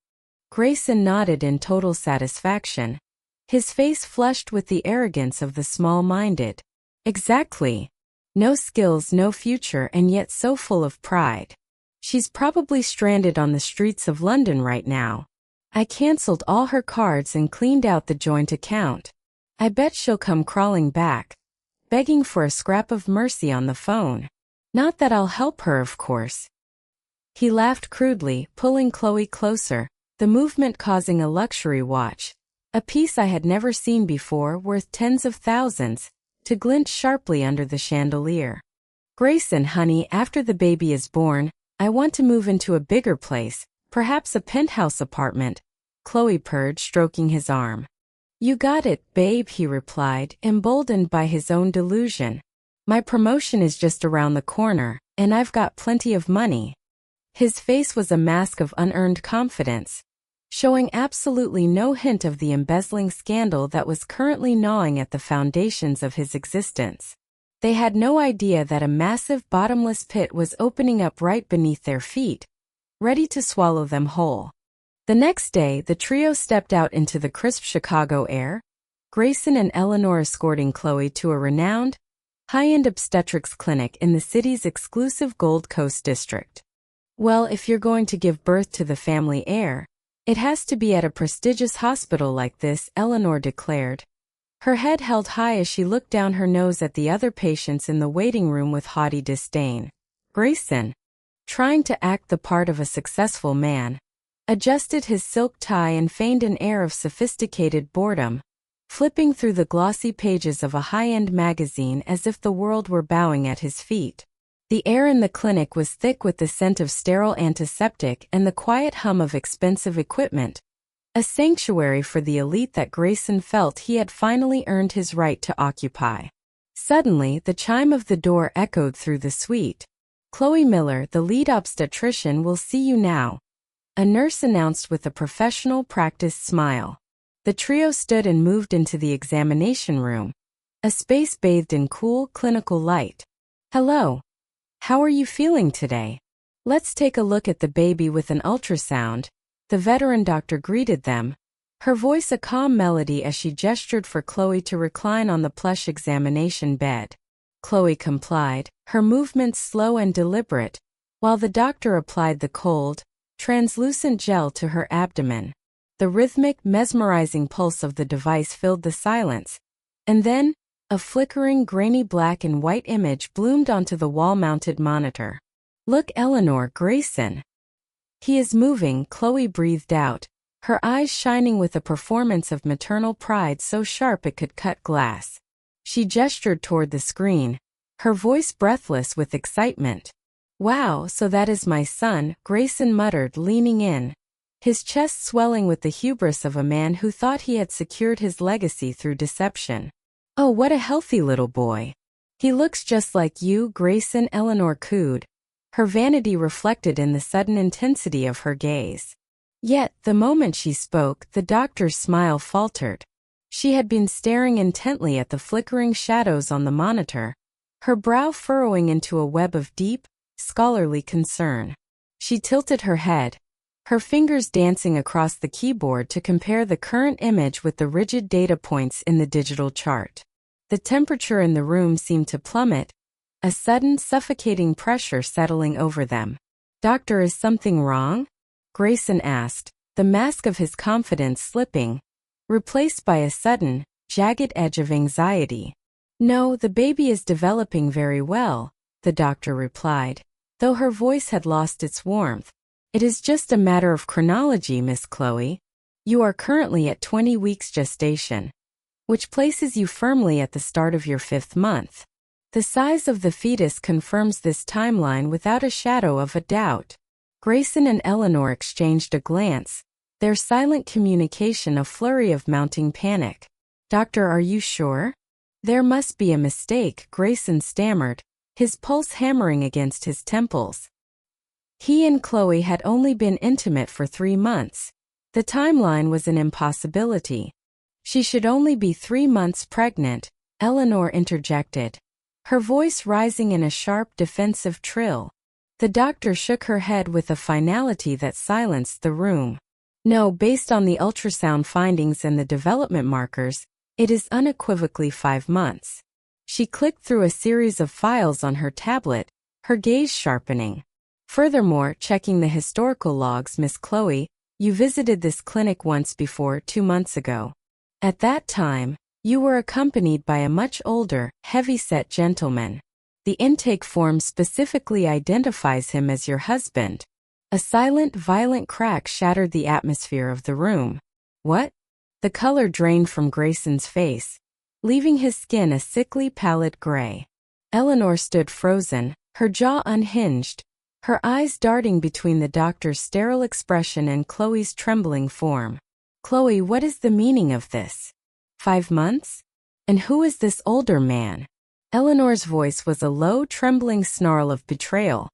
Grayson nodded in total satisfaction, his face flushed with the arrogance of the small-minded. Exactly. No skills, no future, and yet so full of pride. She's probably stranded on the streets of London right now. I cancelled all her cards and cleaned out the joint account. I bet she'll come crawling back, begging for a scrap of mercy on the phone. Not that I'll help her, of course. He laughed crudely, pulling Chloe closer, the movement causing a luxury watch, a piece I had never seen before worth tens of thousands, to glint sharply under the chandelier. Grayson, honey, after the baby is born, I want to move into a bigger place, perhaps a penthouse apartment, Chloe purred, stroking his arm. You got it, babe, he replied, emboldened by his own delusion. My promotion is just around the corner, And I've got plenty of money. His face was a mask of unearned confidence, showing absolutely no hint of the embezzling scandal that was currently gnawing at the foundations of his existence. They had no idea that a massive bottomless pit was opening up right beneath their feet, ready to swallow them whole. The next day, the trio stepped out into the crisp Chicago air, Grayson and Eleanor escorting Chloe to a renowned, high-end obstetrics clinic in the city's exclusive Gold Coast district. Well, if you're going to give birth to the family heir, it has to be at a prestigious hospital like this, Eleanor declared, her head held high as she looked down her nose at the other patients in the waiting room with haughty disdain. Grayson, trying to act the part of a successful man, adjusted his silk tie and feigned an air of sophisticated boredom, flipping through the glossy pages of a high-end magazine as if the world were bowing at his feet. The air in the clinic was thick with the scent of sterile antiseptic and the quiet hum of expensive equipment, a sanctuary for the elite that Grayson felt he had finally earned his right to occupy. Suddenly, the chime of the door echoed through the suite. Chloe Miller, the lead obstetrician, will see you now, a nurse announced with a professional, practiced smile. The trio stood and moved into the examination room, a space bathed in cool, clinical light. Hello. How are you feeling today? Let's take a look at the baby with an ultrasound, the veteran doctor greeted them, her voice a calm melody as she gestured for Chloe to recline on the plush examination bed. Chloe complied, her movements slow and deliberate, while the doctor applied the cold, translucent gel to her abdomen. The rhythmic, mesmerizing pulse of the device filled the silence, and then, a flickering, grainy black and white image bloomed onto the wall-mounted monitor. Look, Eleanor, Grayson. He is moving, Chloe breathed out, her eyes shining with a performance of maternal pride so sharp it could cut glass. She gestured toward the screen, her voice breathless with excitement. Wow, so that is my son, Grayson muttered, leaning in, his chest swelling with the hubris of a man who thought he had secured his legacy through deception. Oh, what a healthy little boy. He looks just like you, Grayson, Eleanor cooed, her vanity reflected in the sudden intensity of her gaze. Yet, the moment she spoke, the doctor's smile faltered. She had been staring intently at the flickering shadows on the monitor, her brow furrowing into a web of deep, scholarly concern. She tilted her head, her fingers dancing across the keyboard to compare the current image with the rigid data points in the digital chart. The temperature in the room seemed to plummet, a sudden suffocating pressure settling over them. Doctor, is something wrong? Grayson asked, the mask of his confidence slipping, replaced by a sudden, jagged edge of anxiety. No, the baby is developing very well, the doctor replied, though her voice had lost its warmth. It is just a matter of chronology, Miss Chloe. You are currently at 20 weeks gestation, which places you firmly at the start of your 5th month. The size of the fetus confirms this timeline without a shadow of a doubt. Grayson and Eleanor exchanged a glance, their silent communication a flurry of mounting panic. Doctor, are you sure? There must be a mistake, Grayson stammered, his pulse hammering against his temples. He and Chloe had only been intimate for 3 months. The timeline was an impossibility. She should only be 3 months pregnant, Eleanor interjected, her voice rising in a sharp defensive trill. The doctor shook her head with a finality that silenced the room. No, based on the ultrasound findings and the development markers, it is unequivocally 5 months. She clicked through a series of files on her tablet, her gaze sharpening. Furthermore, checking the historical logs, Miss Chloe, you visited this clinic once before 2 months ago. At that time, you were accompanied by a much older, heavy-set gentleman. The intake form specifically identifies him as your husband. A silent, violent crack shattered the atmosphere of the room. What? The color drained from Grayson's face, leaving his skin a sickly pallid gray. Eleanor stood frozen, her jaw unhinged, her eyes darting between the doctor's sterile expression and Chloe's trembling form. Chloe, what is the meaning of this? 5 months? And who is this older man? Eleanor's voice was a low, trembling snarl of betrayal.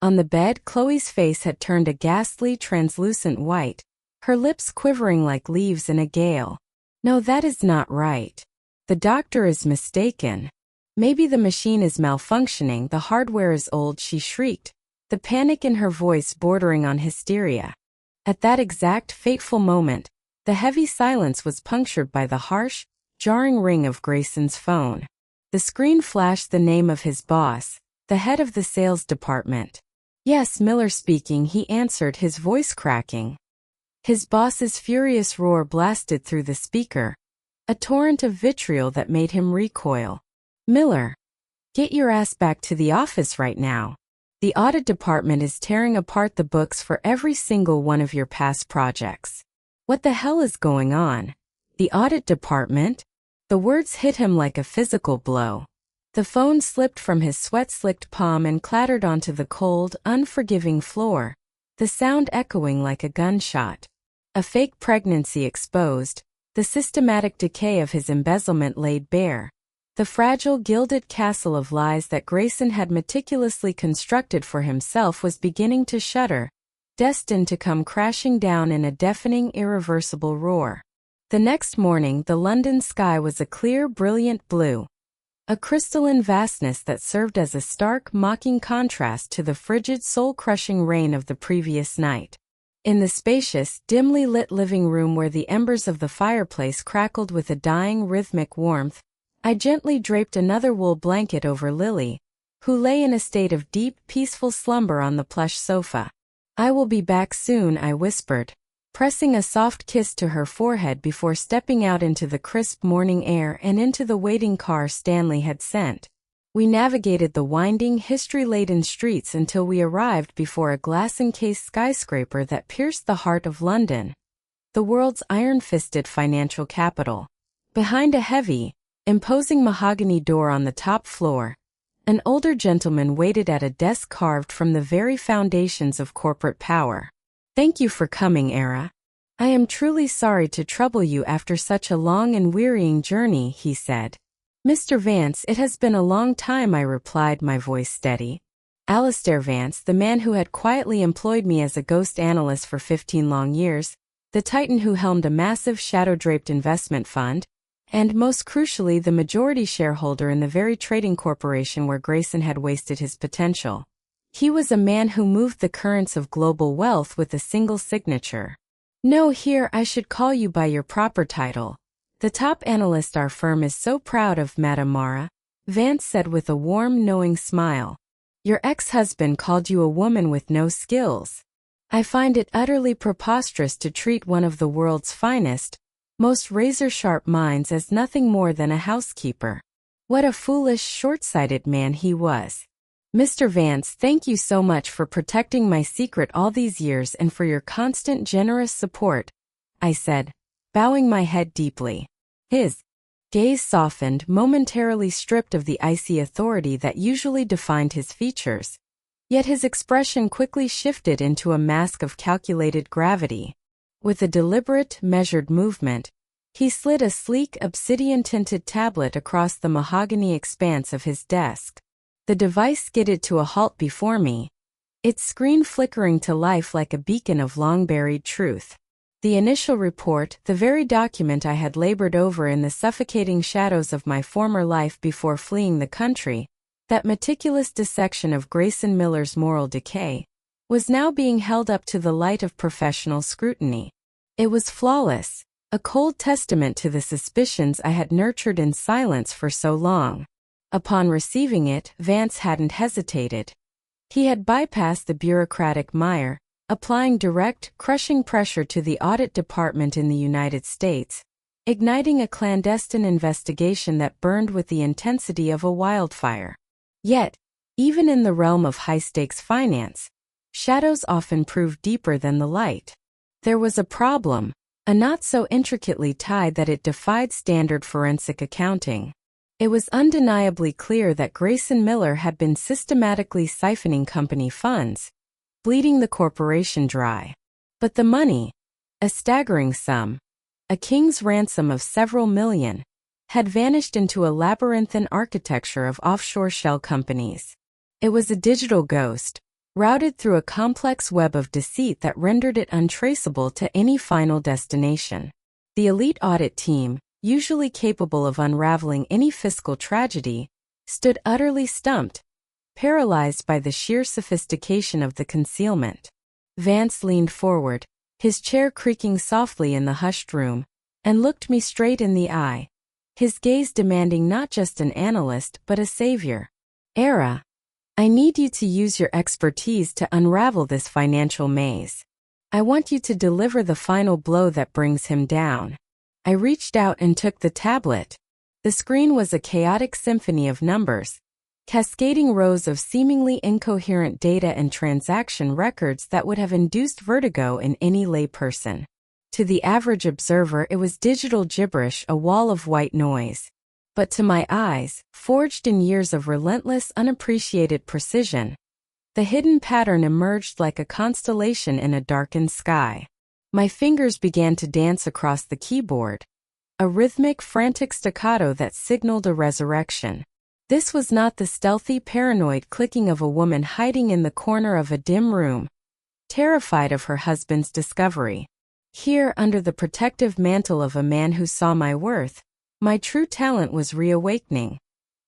On the bed, Chloe's face had turned a ghastly, translucent white, her lips quivering like leaves in a gale. No, that is not right. The doctor is mistaken. Maybe the machine is malfunctioning, the hardware is old, she shrieked, the panic in her voice bordering on hysteria. At that exact fateful moment, the heavy silence was punctured by the harsh, jarring ring of Grayson's phone. The screen flashed the name of his boss, the head of the sales department. Yes, Miller speaking, he answered, his voice cracking. His boss's furious roar blasted through the speaker, a torrent of vitriol that made him recoil. Miller, get your ass back to the office right now. The audit department is tearing apart the books for every single one of your past projects. What the hell is going on? The audit department? The words hit him like a physical blow. The phone slipped from his sweat-slicked palm and clattered onto the cold, unforgiving floor, the sound echoing like a gunshot. A fake pregnancy exposed, the systematic decay of his embezzlement laid bare. The fragile, gilded castle of lies that Grayson had meticulously constructed for himself was beginning to shudder, destined to come crashing down in a deafening, irreversible roar. The next morning, the London sky was a clear, brilliant blue, a crystalline vastness that served as a stark, mocking contrast to the frigid, soul-crushing rain of the previous night. In the spacious, dimly lit living room where the embers of the fireplace crackled with a dying, rhythmic warmth, I gently draped another wool blanket over Lily, who lay in a state of deep, peaceful slumber on the plush sofa. I will be back soon, I whispered, pressing a soft kiss to her forehead before stepping out into the crisp morning air and into the waiting car Stanley had sent. We navigated the winding, history-laden streets until we arrived before a glass-encased skyscraper that pierced the heart of London, the world's iron-fisted financial capital. Behind a heavy, imposing mahogany door on the top floor, an older gentleman waited at a desk carved from the very foundations of corporate power. Thank you for coming, Era. I am truly sorry to trouble you after such a long and wearying journey, he said. Mr. Vance, it has been a long time, I replied, my voice steady. Alistair Vance, the man who had quietly employed me as a ghost analyst for 15 long years, the titan who helmed a massive shadow-draped investment fund, and most crucially the majority shareholder in the very trading corporation where Grayson had wasted his potential. He was a man who moved the currents of global wealth with a single signature. No, here I should call you by your proper title. The top analyst our firm is so proud of, Madame Mara, Vance said with a warm, knowing smile. Your ex-husband called you a woman with no skills. I find it utterly preposterous to treat one of the world's finest, most razor-sharp minds as nothing more than a housekeeper. What a foolish, short-sighted man he was. Mr. Vance, thank you so much for protecting my secret all these years and for your constant generous support, I said, bowing my head deeply. His gaze softened, momentarily stripped of the icy authority that usually defined his features. Yet his expression quickly shifted into a mask of calculated gravity. With a deliberate, measured movement, he slid a sleek, obsidian-tinted tablet across the mahogany expanse of his desk. The device skidded to a halt before me, its screen flickering to life like a beacon of long-buried truth. The initial report, the very document I had labored over in the suffocating shadows of my former life before fleeing the country, that meticulous dissection of Grayson Miller's moral decay, was now being held up to the light of professional scrutiny. It was flawless, a cold testament to the suspicions I had nurtured in silence for so long. Upon receiving it, Vance hadn't hesitated. He had bypassed the bureaucratic mire, applying direct, crushing pressure to the audit department in the United States, igniting a clandestine investigation that burned with the intensity of a wildfire. Yet, even in the realm of high-stakes finance, shadows often prove deeper than the light. There was a problem, a knot so intricately tied that it defied standard forensic accounting. It was undeniably clear that Grayson Miller had been systematically siphoning company funds, bleeding the corporation dry. But the money, a staggering sum, a king's ransom of several million, had vanished into a labyrinthine architecture of offshore shell companies. It was a digital ghost, routed through a complex web of deceit that rendered it untraceable to any final destination. The elite audit team, usually capable of unraveling any fiscal tragedy, stood utterly stumped, paralyzed by the sheer sophistication of the concealment. Vance leaned forward, his chair creaking softly in the hushed room, and looked me straight in the eye, his gaze demanding not just an analyst but a savior. Era, I need you to use your expertise to unravel this financial maze. I want you to deliver the final blow that brings him down. I reached out and took the tablet. The screen was a chaotic symphony of numbers, cascading rows of seemingly incoherent data and transaction records that would have induced vertigo in any layperson. To the average observer, it was digital gibberish, a wall of white noise. But to my eyes, forged in years of relentless, unappreciated precision, the hidden pattern emerged like a constellation in a darkened sky. My fingers began to dance across the keyboard, a rhythmic, frantic staccato that signaled a resurrection. This was not the stealthy, paranoid clicking of a woman hiding in the corner of a dim room, terrified of her husband's discovery. Here, under the protective mantle of a man who saw my worth, my true talent was reawakening,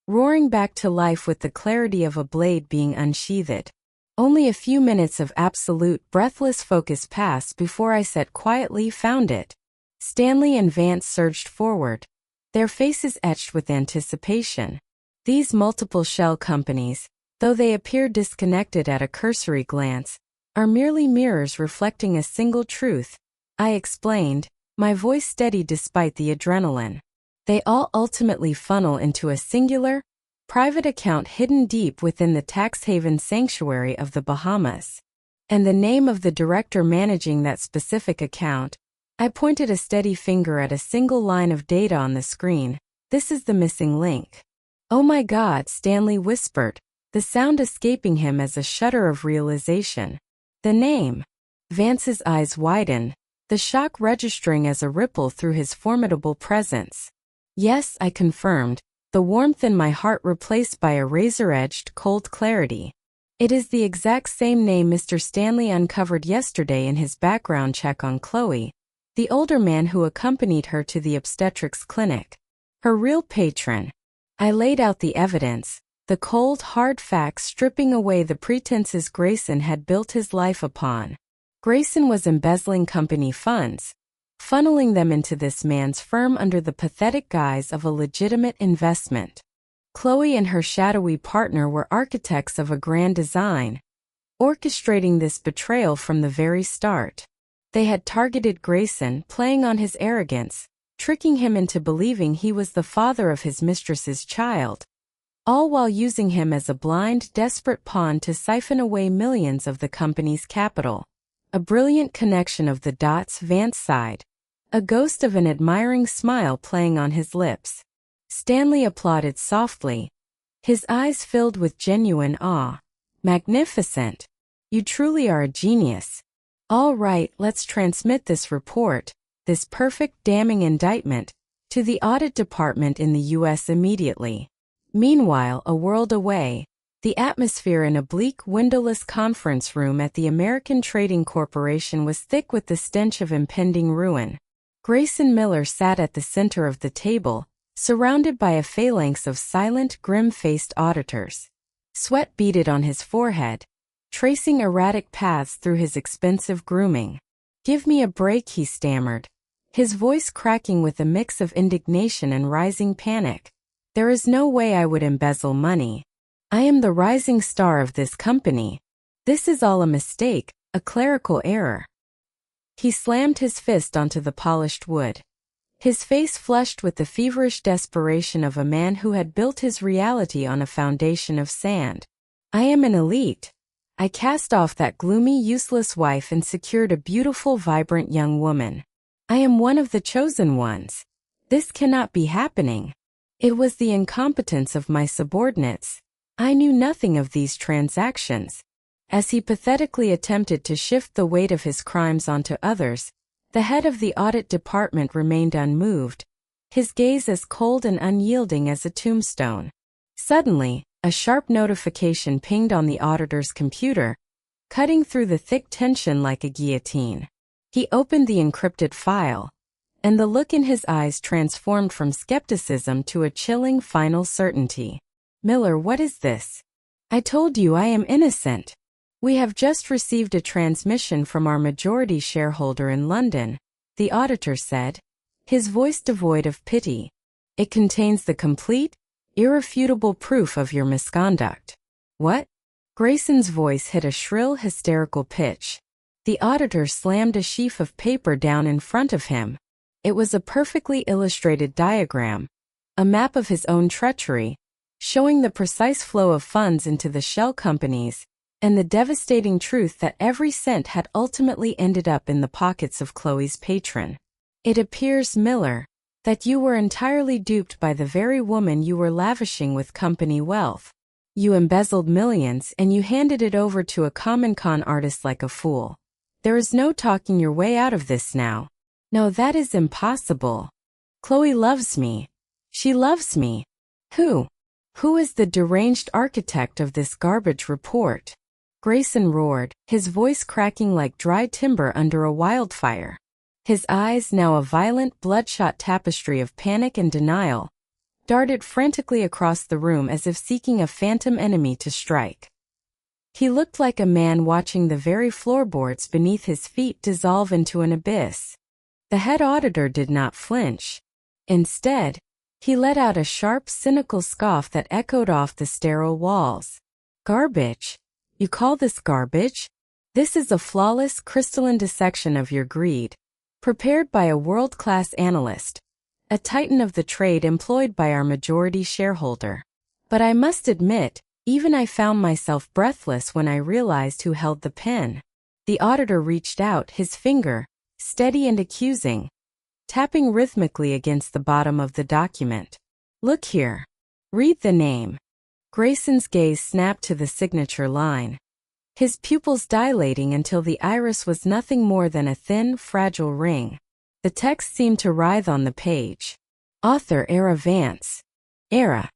roaring back to life with the clarity of a blade being unsheathed. Only a few minutes of absolute, breathless focus passed before I said quietly, "Found it." Stanley and Vance surged forward, their faces etched with anticipation. These multiple shell companies, though they appear disconnected at a cursory glance, are merely mirrors reflecting a single truth, I explained, my voice steady despite the adrenaline. They all ultimately funnel into a singular, private account hidden deep within the tax haven sanctuary of the Bahamas. And the name of the director managing that specific account, I pointed a steady finger at a single line of data on the screen. This is the missing link. Oh my God, Stanley whispered, the sound escaping him as a shudder of realization. The name. Vance's eyes widened, the shock registering as a ripple through his formidable presence. Yes, I confirmed, the warmth in my heart replaced by a razor-edged, cold clarity. It is the exact same name Mr. Stanley uncovered yesterday in his background check on Chloe, the older man who accompanied her to the obstetrics clinic. Her real patron. I laid out the evidence, the cold, hard facts stripping away the pretenses Grayson had built his life upon. Grayson was embezzling company funds, funneling them into this man's firm under the pathetic guise of a legitimate investment. Chloe and her shadowy partner were architects of a grand design, orchestrating this betrayal from the very start. They had targeted Grayson, playing on his arrogance, tricking him into believing he was the father of his mistress's child, all while using him as a blind, desperate pawn to siphon away millions of the company's capital. A brilliant connection of the dots, Vance sighed, a ghost of an admiring smile playing on his lips. Stanley applauded softly, his eyes filled with genuine awe. Magnificent. You truly are a genius. All right, let's transmit this report, this perfect damning indictment, to the audit department in the U.S. immediately. Meanwhile, a world away, the atmosphere in a bleak, windowless conference room at the American Trading Corporation was thick with the stench of impending ruin. Grayson Miller sat at the center of the table, surrounded by a phalanx of silent, grim-faced auditors. Sweat beaded on his forehead, tracing erratic paths through his expensive grooming. "Give me a break," he stammered, his voice cracking with a mix of indignation and rising panic. "There is no way I would embezzle money. I am the rising star of this company. This is all a mistake, a clerical error." He slammed his fist onto the polished wood, his face flushed with the feverish desperation of a man who had built his reality on a foundation of sand. "I am an elite. I cast off that gloomy, useless wife and secured a beautiful, vibrant young woman. I am one of the chosen ones. This cannot be happening. It was the incompetence of my subordinates. I knew nothing of these transactions." As he pathetically attempted to shift the weight of his crimes onto others, the head of the audit department remained unmoved, his gaze as cold and unyielding as a tombstone. Suddenly, a sharp notification pinged on the auditor's computer, cutting through the thick tension like a guillotine. He opened the encrypted file, and the look in his eyes transformed from skepticism to a chilling final certainty. "Miller, what is this? I told you I am innocent. We have just received a transmission from our majority shareholder in London," the auditor said, his voice devoid of pity. "It contains the complete, irrefutable proof of your misconduct." "What?" Grayson's voice hit a shrill, hysterical pitch. The auditor slammed a sheaf of paper down in front of him. It was a perfectly illustrated diagram, a map of his own treachery, showing the precise flow of funds into the shell companies, and the devastating truth that every cent had ultimately ended up in the pockets of Chloe's patron. "It appears, Miller, that you were entirely duped by the very woman you were lavishing with company wealth. You embezzled millions and you handed it over to a common con artist like a fool. There is no talking your way out of this now." "No, that is impossible. Chloe loves me. She loves me." "Who? Who is the deranged architect of this garbage report?" Grayson roared, his voice cracking like dry timber under a wildfire. His eyes, now a violent, bloodshot tapestry of panic and denial, darted frantically across the room as if seeking a phantom enemy to strike. He looked like a man watching the very floorboards beneath his feet dissolve into an abyss. The head auditor did not flinch. Instead, he let out a sharp, cynical scoff that echoed off the sterile walls. "Garbage? You call this garbage? This is a flawless, crystalline dissection of your greed, prepared by a world-class analyst, a titan of the trade employed by our majority shareholder. But I must admit, even I found myself breathless when I realized who held the pen." The auditor reached out, his finger, steady and accusing, tapping rhythmically against the bottom of the document. "Look here. Read the name." Grayson's gaze snapped to the signature line, his pupils dilating until the iris was nothing more than a thin, fragile ring. The text seemed to writhe on the page. "Author Era Vance. Era."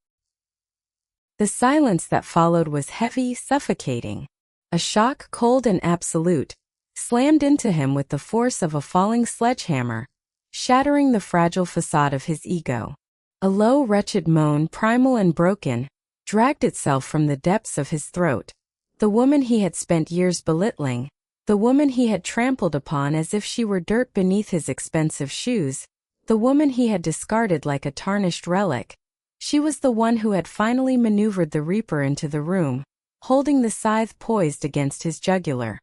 The silence that followed was heavy, suffocating. A shock, cold and absolute, slammed into him with the force of a falling sledgehammer, shattering the fragile facade of his ego. A low, wretched moan, primal and broken, dragged itself from the depths of his throat. The woman he had spent years belittling, the woman he had trampled upon as if she were dirt beneath his expensive shoes, the woman he had discarded like a tarnished relic. She was the one who had finally maneuvered the Reaper into the room, holding the scythe poised against his jugular.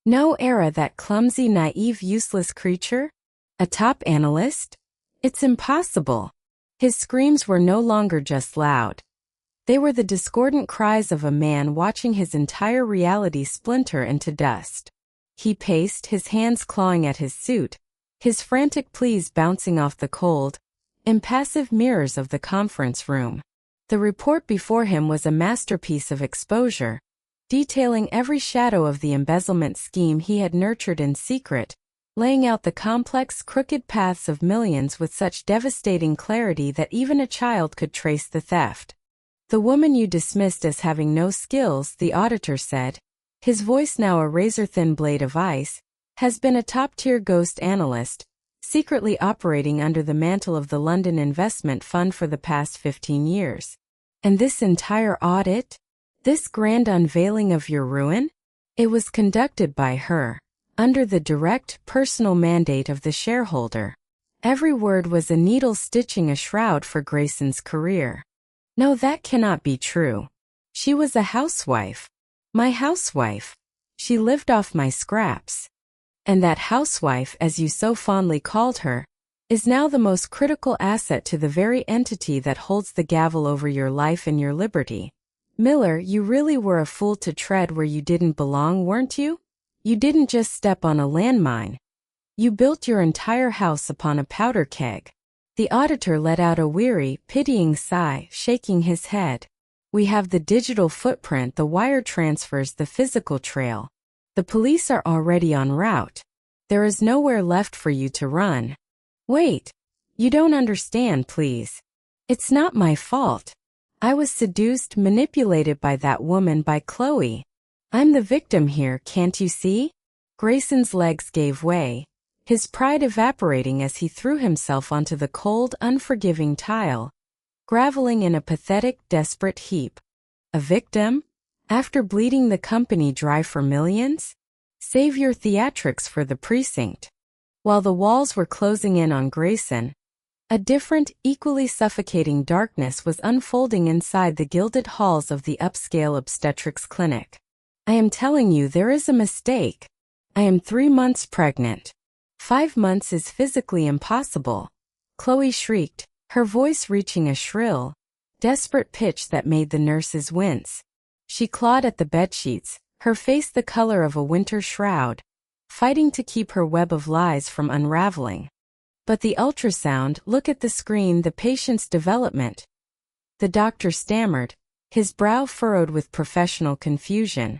No, Era, that clumsy, naive, useless creature? A top analyst? It's impossible. His screams were no longer just loud. They were the discordant cries of a man watching his entire reality splinter into dust. He paced, his hands clawing at his suit, his frantic pleas bouncing off the cold, impassive mirrors of the conference room. The report before him was a masterpiece of exposure, detailing every shadow of the embezzlement scheme he had nurtured in secret, laying out the complex, crooked paths of millions with such devastating clarity that even a child could trace the theft. "The woman you dismissed as having no skills," the auditor said, his voice now a razor-thin blade of ice, "has been a top-tier ghost analyst, secretly operating under the mantle of the London Investment Fund for the past 15 years. And this entire audit? This grand unveiling of your ruin? It was conducted by her, under the direct, personal mandate of the shareholder." Every word was a needle stitching a shroud for Grayson's career. "No, that cannot be true. She was a housewife. My housewife. She lived off my scraps. And that housewife, as you so fondly called her, is now the most critical asset to the very entity that holds the gavel over your life and your liberty. Miller, you really were a fool to tread where you didn't belong, weren't you? You didn't just step on a landmine. You built your entire house upon a powder keg." The auditor let out a weary, pitying sigh, shaking his head. "We have the digital footprint, the wire transfers, the physical trail. The police are already en route. There is nowhere left for you to run." "Wait. You don't understand, please. It's not my fault. I was seduced, manipulated by that woman, by Chloe. I'm the victim here, can't you see? Grayson's legs gave way, his pride evaporating as he threw himself onto the cold, unforgiving tile, groveling in a pathetic, desperate heap. A victim? After bleeding the company dry for millions? Save your theatrics for the precinct. While the walls were closing in on Grayson, a different, equally suffocating darkness was unfolding inside the gilded halls of the upscale obstetrics clinic. I am telling you, there is a mistake. I am 3 months pregnant. 5 months is physically impossible. Chloe shrieked, her voice reaching a shrill, desperate pitch that made the nurses wince. She clawed at the bedsheets, her face the color of a winter shroud, fighting to keep her web of lies from unraveling. But the ultrasound, look at the screen, the patient's development. The doctor stammered, his brow furrowed with professional confusion.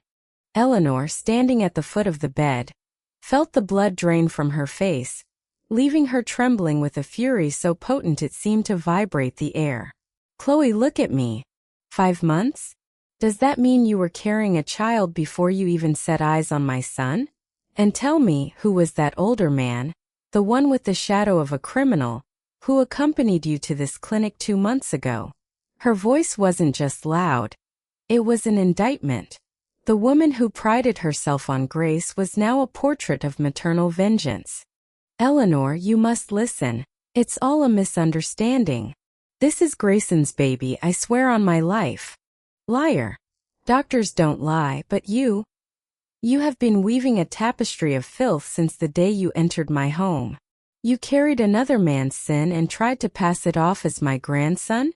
Eleanor, standing at the foot of the bed, felt the blood drain from her face, leaving her trembling with a fury so potent it seemed to vibrate the air. Chloe, look at me. 5 months? Does that mean you were carrying a child before you even set eyes on my son? And tell me, who was that older man, the one with the shadow of a criminal, who accompanied you to this clinic 2 months ago? Her voice wasn't just loud. It was an indictment. The woman who prided herself on grace was now a portrait of maternal vengeance. Eleanor, you must listen. It's all a misunderstanding. This is Grayson's baby, I swear on my life. Liar. Doctors don't lie, but you have been weaving a tapestry of filth since the day you entered my home. You carried another man's sin and tried to pass it off as my grandson?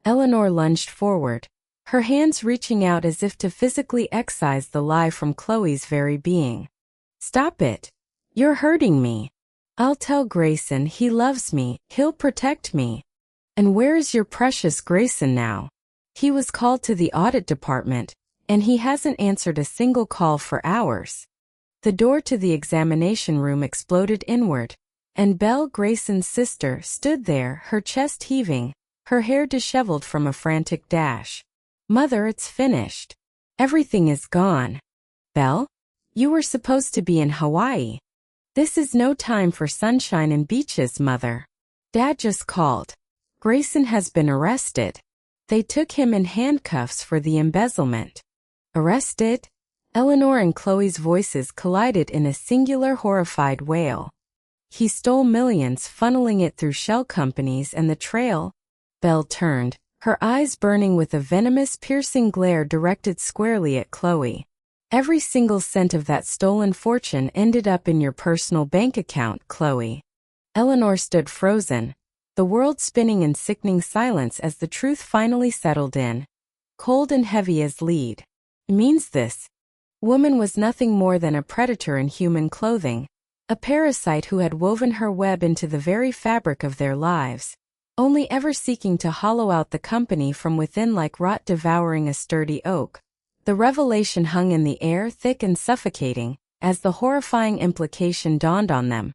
Eleanor lunged forward, her hands reaching out as if to physically excise the lie from Chloe's very being. Stop it. You're hurting me. I'll tell Grayson he loves me, he'll protect me. And where is your precious Grayson now? He was called to the audit department, and he hasn't answered a single call for hours. The door to the examination room exploded inward, and Belle, Grayson's sister, stood there, her chest heaving, her hair disheveled from a frantic dash. Mother, it's finished. Everything is gone. Belle? You were supposed to be in Hawaii. This is no time for sunshine and beaches, Mother. Dad just called. Grayson has been arrested. They took him in handcuffs for the embezzlement. Arrested? Eleanor and Chloe's voices collided in a singular horrified wail. He stole millions, funneling it through shell companies and the trail. Belle turned, her eyes burning with a venomous, piercing glare directed squarely at Chloe. Every single cent of that stolen fortune ended up in your personal bank account, Chloe. Eleanor stood frozen, the world spinning in sickening silence as the truth finally settled in. Cold and heavy as lead. Means this. Woman was nothing more than a predator in human clothing, a parasite who had woven her web into the very fabric of their lives, only ever seeking to hollow out the company from within like rot devouring a sturdy oak. The revelation hung in the air, thick and suffocating, as the horrifying implication dawned on them.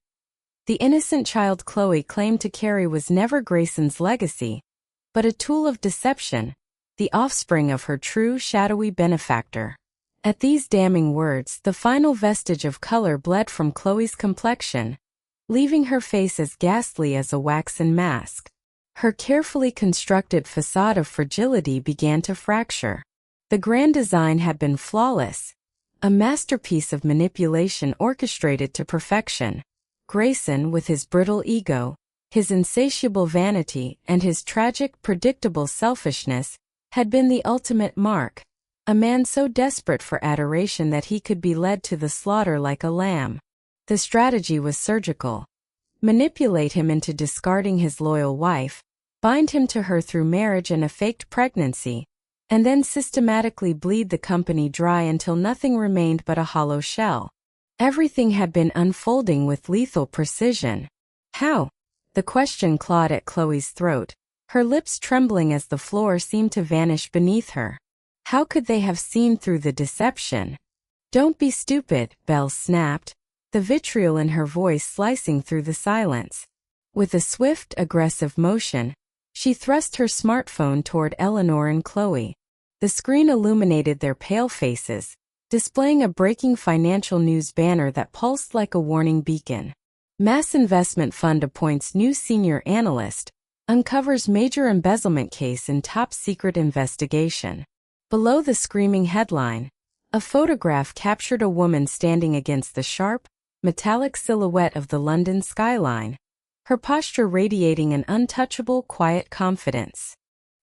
The innocent child Chloe claimed to carry was never Grayson's legacy, but a tool of deception, the offspring of her true, shadowy benefactor. At these damning words, the final vestige of color bled from Chloe's complexion, leaving her face as ghastly as a waxen mask. Her carefully constructed facade of fragility began to fracture. The grand design had been flawless, a masterpiece of manipulation orchestrated to perfection. Grayson, with his brittle ego, his insatiable vanity, and his tragic, predictable selfishness, had been the ultimate mark. A man so desperate for adoration that he could be led to the slaughter like a lamb. The strategy was surgical. Manipulate him into discarding his loyal wife, bind him to her through marriage and a faked pregnancy, and then systematically bleed the company dry until nothing remained but a hollow shell. Everything had been unfolding with lethal precision. How? The question clawed at Chloe's throat, her lips trembling as the floor seemed to vanish beneath her. How could they have seen through the deception? Don't be stupid, Belle snapped, the vitriol in her voice slicing through the silence. With a swift, aggressive motion, she thrust her smartphone toward Eleanor and Chloe. The screen illuminated their pale faces, displaying a breaking financial news banner that pulsed like a warning beacon. Mass investment fund appoints new senior analyst, uncovers major embezzlement case in top secret investigation. Below the screaming headline, a photograph captured a woman standing against the sharp, metallic silhouette of the London skyline, her posture radiating an untouchable, quiet confidence.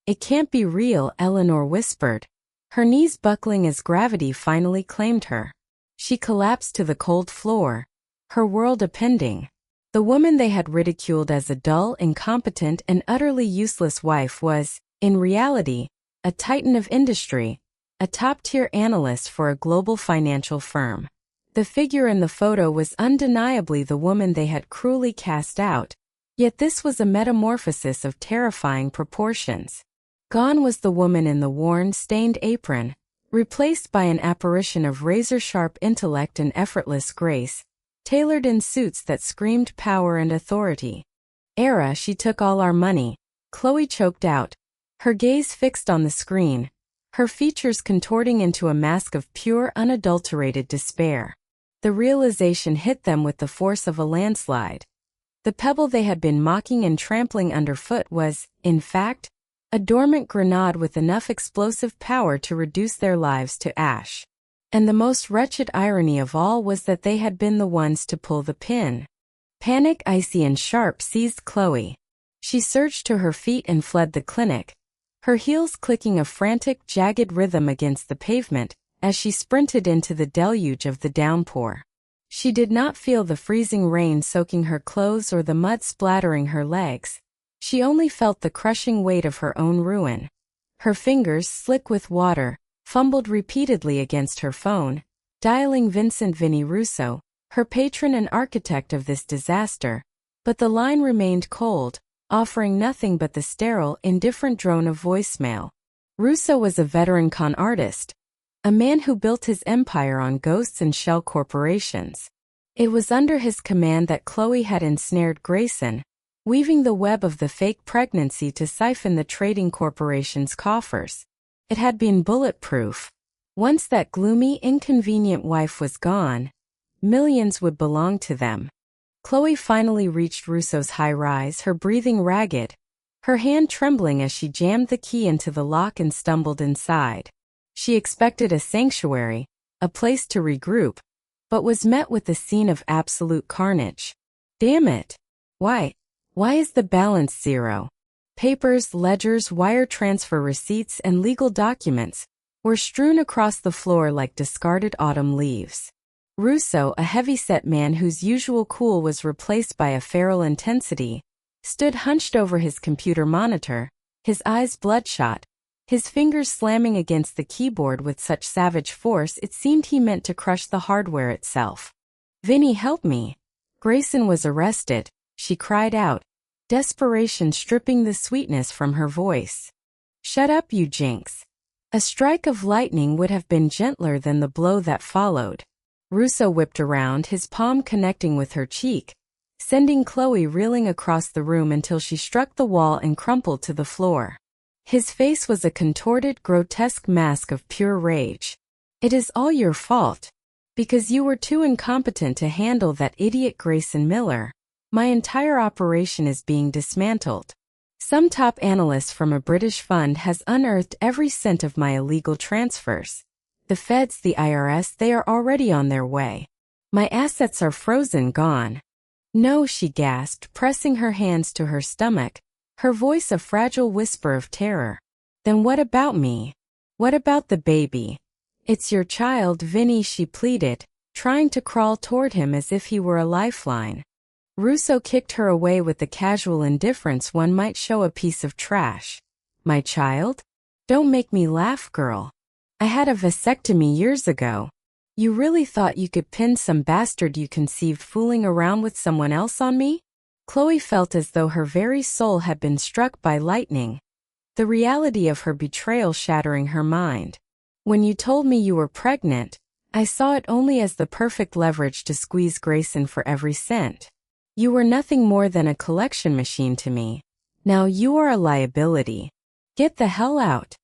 "It can't be real," Eleanor whispered, her knees buckling as gravity finally claimed her. She collapsed to the cold floor, her world upending. The woman they had ridiculed as a dull, incompetent, and utterly useless wife was, in reality, a titan of industry, a top-tier analyst for a global financial firm. The figure in the photo was undeniably the woman they had cruelly cast out, yet this was a metamorphosis of terrifying proportions. Gone was the woman in the worn, stained apron, replaced by an apparition of razor-sharp intellect and effortless grace, tailored in suits that screamed power and authority. "Era, she took all our money," Chloe choked out, her gaze fixed on the screen, her features contorting into a mask of pure, unadulterated despair. The realization hit them with the force of a landslide. The pebble they had been mocking and trampling underfoot was, in fact, a dormant grenade with enough explosive power to reduce their lives to ash. And the most wretched irony of all was that they had been the ones to pull the pin. Panic, icy and sharp, seized Chloe. She surged to her feet and fled the clinic, her heels clicking a frantic, jagged rhythm against the pavement as she sprinted into the deluge of the downpour. She did not feel the freezing rain soaking her clothes or the mud splattering her legs. She only felt the crushing weight of her own ruin. Her fingers, slick with water, fumbled repeatedly against her phone, dialing Vinny Russo, her patron and architect of this disaster, but the line remained cold, offering nothing but the sterile, indifferent drone of voicemail. Russo was a veteran con artist, a man who built his empire on ghosts and shell corporations. It was under his command that Chloe had ensnared Grayson, weaving the web of the fake pregnancy to siphon the trading corporation's coffers. It had been bulletproof. Once that gloomy, inconvenient wife was gone, millions would belong to them. Chloe finally reached Russo's high-rise, her breathing ragged, her hand trembling as she jammed the key into the lock and stumbled inside. She expected a sanctuary, a place to regroup, but was met with a scene of absolute carnage. Damn it! Why is the balance zero? Papers, ledgers, wire transfer receipts, and legal documents were strewn across the floor like discarded autumn leaves. Russo, a heavy-set man whose usual cool was replaced by a feral intensity, stood hunched over his computer monitor, his eyes bloodshot, his fingers slamming against the keyboard with such savage force it seemed he meant to crush the hardware itself. "Vinny, help me!" Grayson was arrested, she cried out, desperation stripping the sweetness from her voice. "Shut up, you jinx." A strike of lightning would have been gentler than the blow that followed. Russo whipped around, his palm connecting with her cheek, sending Chloe reeling across the room until she struck the wall and crumpled to the floor. His face was a contorted, grotesque mask of pure rage. "It is all your fault. Because you were too incompetent to handle that idiot Grayson Miller. My entire operation is being dismantled. Some top analyst from a British fund has unearthed every cent of my illegal transfers. The feds, the IRS, they are already on their way. My assets are frozen, gone." "No," she gasped, pressing her hands to her stomach, her voice a fragile whisper of terror. "Then what about me? What about the baby?" "It's your child, Vinny," she pleaded, trying to crawl toward him as if he were a lifeline. Russo kicked her away with the casual indifference one might show a piece of trash. "My child? Don't make me laugh, girl. I had a vasectomy years ago. You really thought you could pin some bastard you conceived fooling around with someone else on me?" Chloe felt as though her very soul had been struck by lightning, the reality of her betrayal shattering her mind. "When you told me you were pregnant, I saw it only as the perfect leverage to squeeze Grayson for every cent. You were nothing more than a collection machine to me. Now you are a liability. Get the hell out."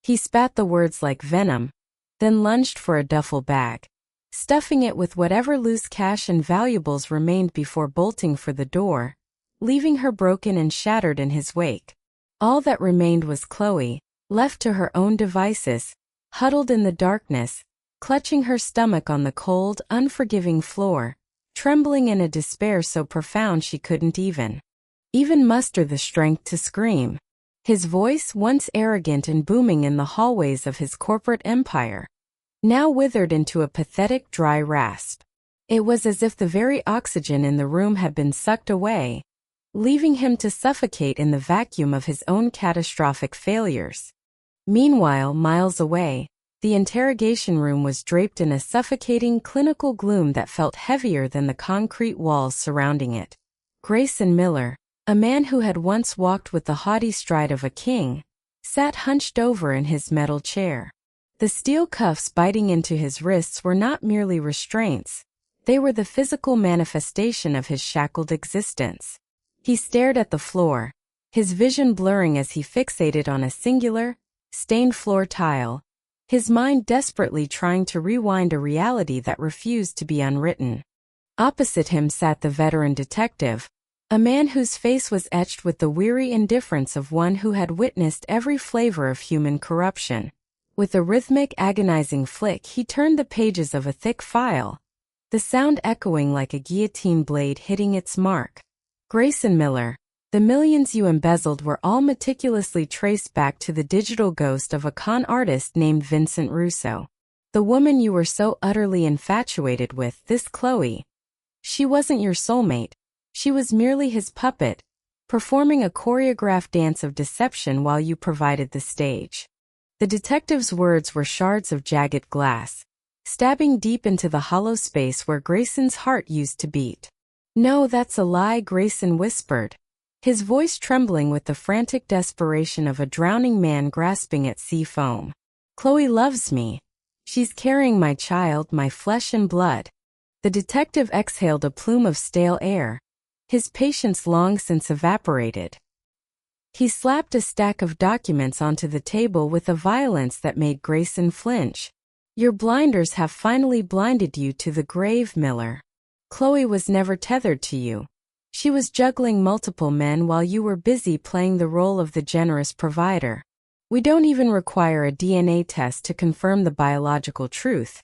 He spat the words like venom, then lunged for a duffel bag, stuffing it with whatever loose cash and valuables remained before bolting for the door, leaving her broken and shattered in his wake. All that remained was Chloe, left to her own devices, huddled in the darkness, clutching her stomach on the cold, unforgiving floor, trembling in a despair so profound she couldn't even muster the strength to scream. His voice, once arrogant and booming in the hallways of his corporate empire, now withered into a pathetic dry rasp. It was as if the very oxygen in the room had been sucked away, leaving him to suffocate in the vacuum of his own catastrophic failures. Meanwhile, miles away, the interrogation room was draped in a suffocating clinical gloom that felt heavier than the concrete walls surrounding it. Grayson Miller, a man who had once walked with the haughty stride of a king, sat hunched over in his metal chair. The steel cuffs biting into his wrists were not merely restraints, they were the physical manifestation of his shackled existence. He stared at the floor, his vision blurring as he fixated on a singular, stained floor tile, his mind desperately trying to rewind a reality that refused to be unwritten. Opposite him sat the veteran detective, a man whose face was etched with the weary indifference of one who had witnessed every flavor of human corruption. With a rhythmic, agonizing flick, he turned the pages of a thick file, the sound echoing like a guillotine blade hitting its mark. "Grayson Miller, the millions you embezzled were all meticulously traced back to the digital ghost of a con artist named Vincent Russo. The woman you were so utterly infatuated with, this Chloe. She wasn't your soulmate. She was merely his puppet, performing a choreographed dance of deception while you provided the stage." The detective's words were shards of jagged glass, stabbing deep into the hollow space where Grayson's heart used to beat. "No, that's a lie," Grayson whispered, his voice trembling with the frantic desperation of a drowning man grasping at sea foam. "Chloe loves me. She's carrying my child, my flesh and blood." The detective exhaled a plume of stale air, his patience long since evaporated. He slapped a stack of documents onto the table with a violence that made Grayson flinch. "Your blinders have finally blinded you to the grave, Miller. Chloe was never tethered to you. She was juggling multiple men while you were busy playing the role of the generous provider. We don't even require a DNA test to confirm the biological truth.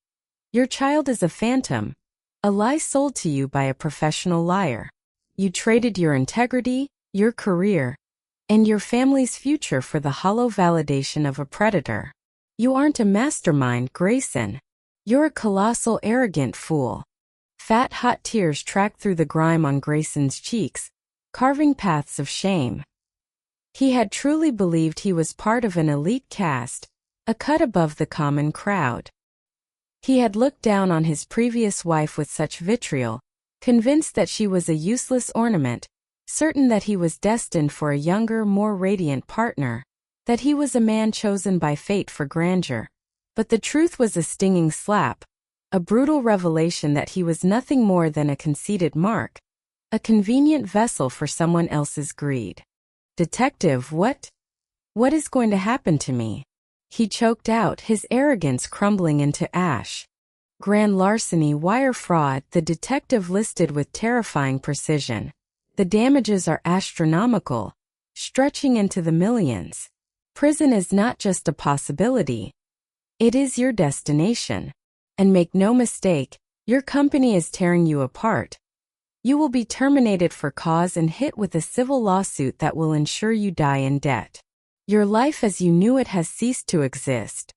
Your child is a phantom, a lie sold to you by a professional liar. You traded your integrity, your career, and your family's future for the hollow validation of a predator. You aren't a mastermind, Grayson. You're a colossal, arrogant fool." Fat, hot tears tracked through the grime on Grayson's cheeks, carving paths of shame. He had truly believed he was part of an elite caste, a cut above the common crowd. He had looked down on his previous wife with such vitriol, convinced that she was a useless ornament, certain that he was destined for a younger, more radiant partner, that he was a man chosen by fate for grandeur. But the truth was a stinging slap, a brutal revelation that he was nothing more than a conceited mark, a convenient vessel for someone else's greed. "Detective, what is going to happen to me?" he choked out, his arrogance crumbling into ash. "Grand larceny, wire fraud," the detective listed with terrifying precision. "The damages are astronomical, stretching into the millions. Prison is not just a possibility. It is your destination. And make no mistake, your company is tearing you apart. You will be terminated for cause and hit with a civil lawsuit that will ensure you die in debt. Your life as you knew it has ceased to exist."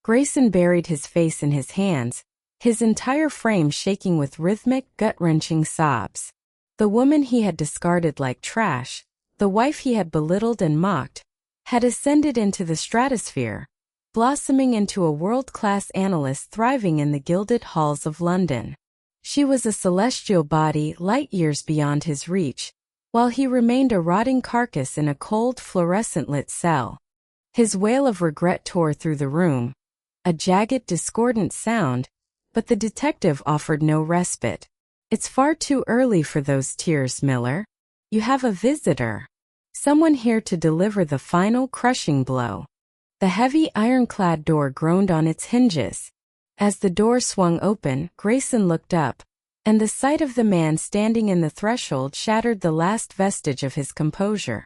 Grayson buried his face in his hands, his entire frame shaking with rhythmic, gut-wrenching sobs. The woman he had discarded like trash, the wife he had belittled and mocked, had ascended into the stratosphere, blossoming into a world-class analyst thriving in the gilded halls of London. She was a celestial body light years beyond his reach, while he remained a rotting carcass in a cold, fluorescent-lit cell. His wail of regret tore through the room, a jagged, discordant sound, but the detective offered no respite. It's far too early for those tears, Miller. You have a visitor. Someone here to deliver the final crushing blow. The heavy ironclad door groaned on its hinges. As the door swung open, Grayson looked up, and the sight of the man standing in the threshold shattered the last vestige of his composure.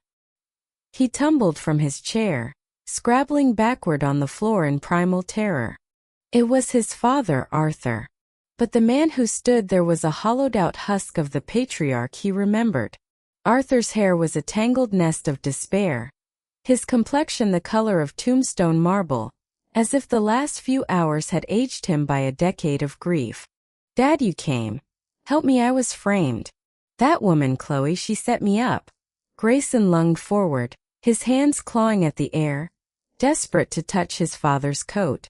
He tumbled from his chair, scrabbling backward on the floor in primal terror. It was his father, Arthur. But the man who stood there was a hollowed-out husk of the patriarch he remembered. Arthur's hair was a tangled nest of despair, his complexion the color of tombstone marble, as if the last few hours had aged him by a decade of grief. "Dad, you came. Help me, I was framed. That woman, Chloe, she set me up." Grayson lunged forward, his hands clawing at the air, desperate to touch his father's coat.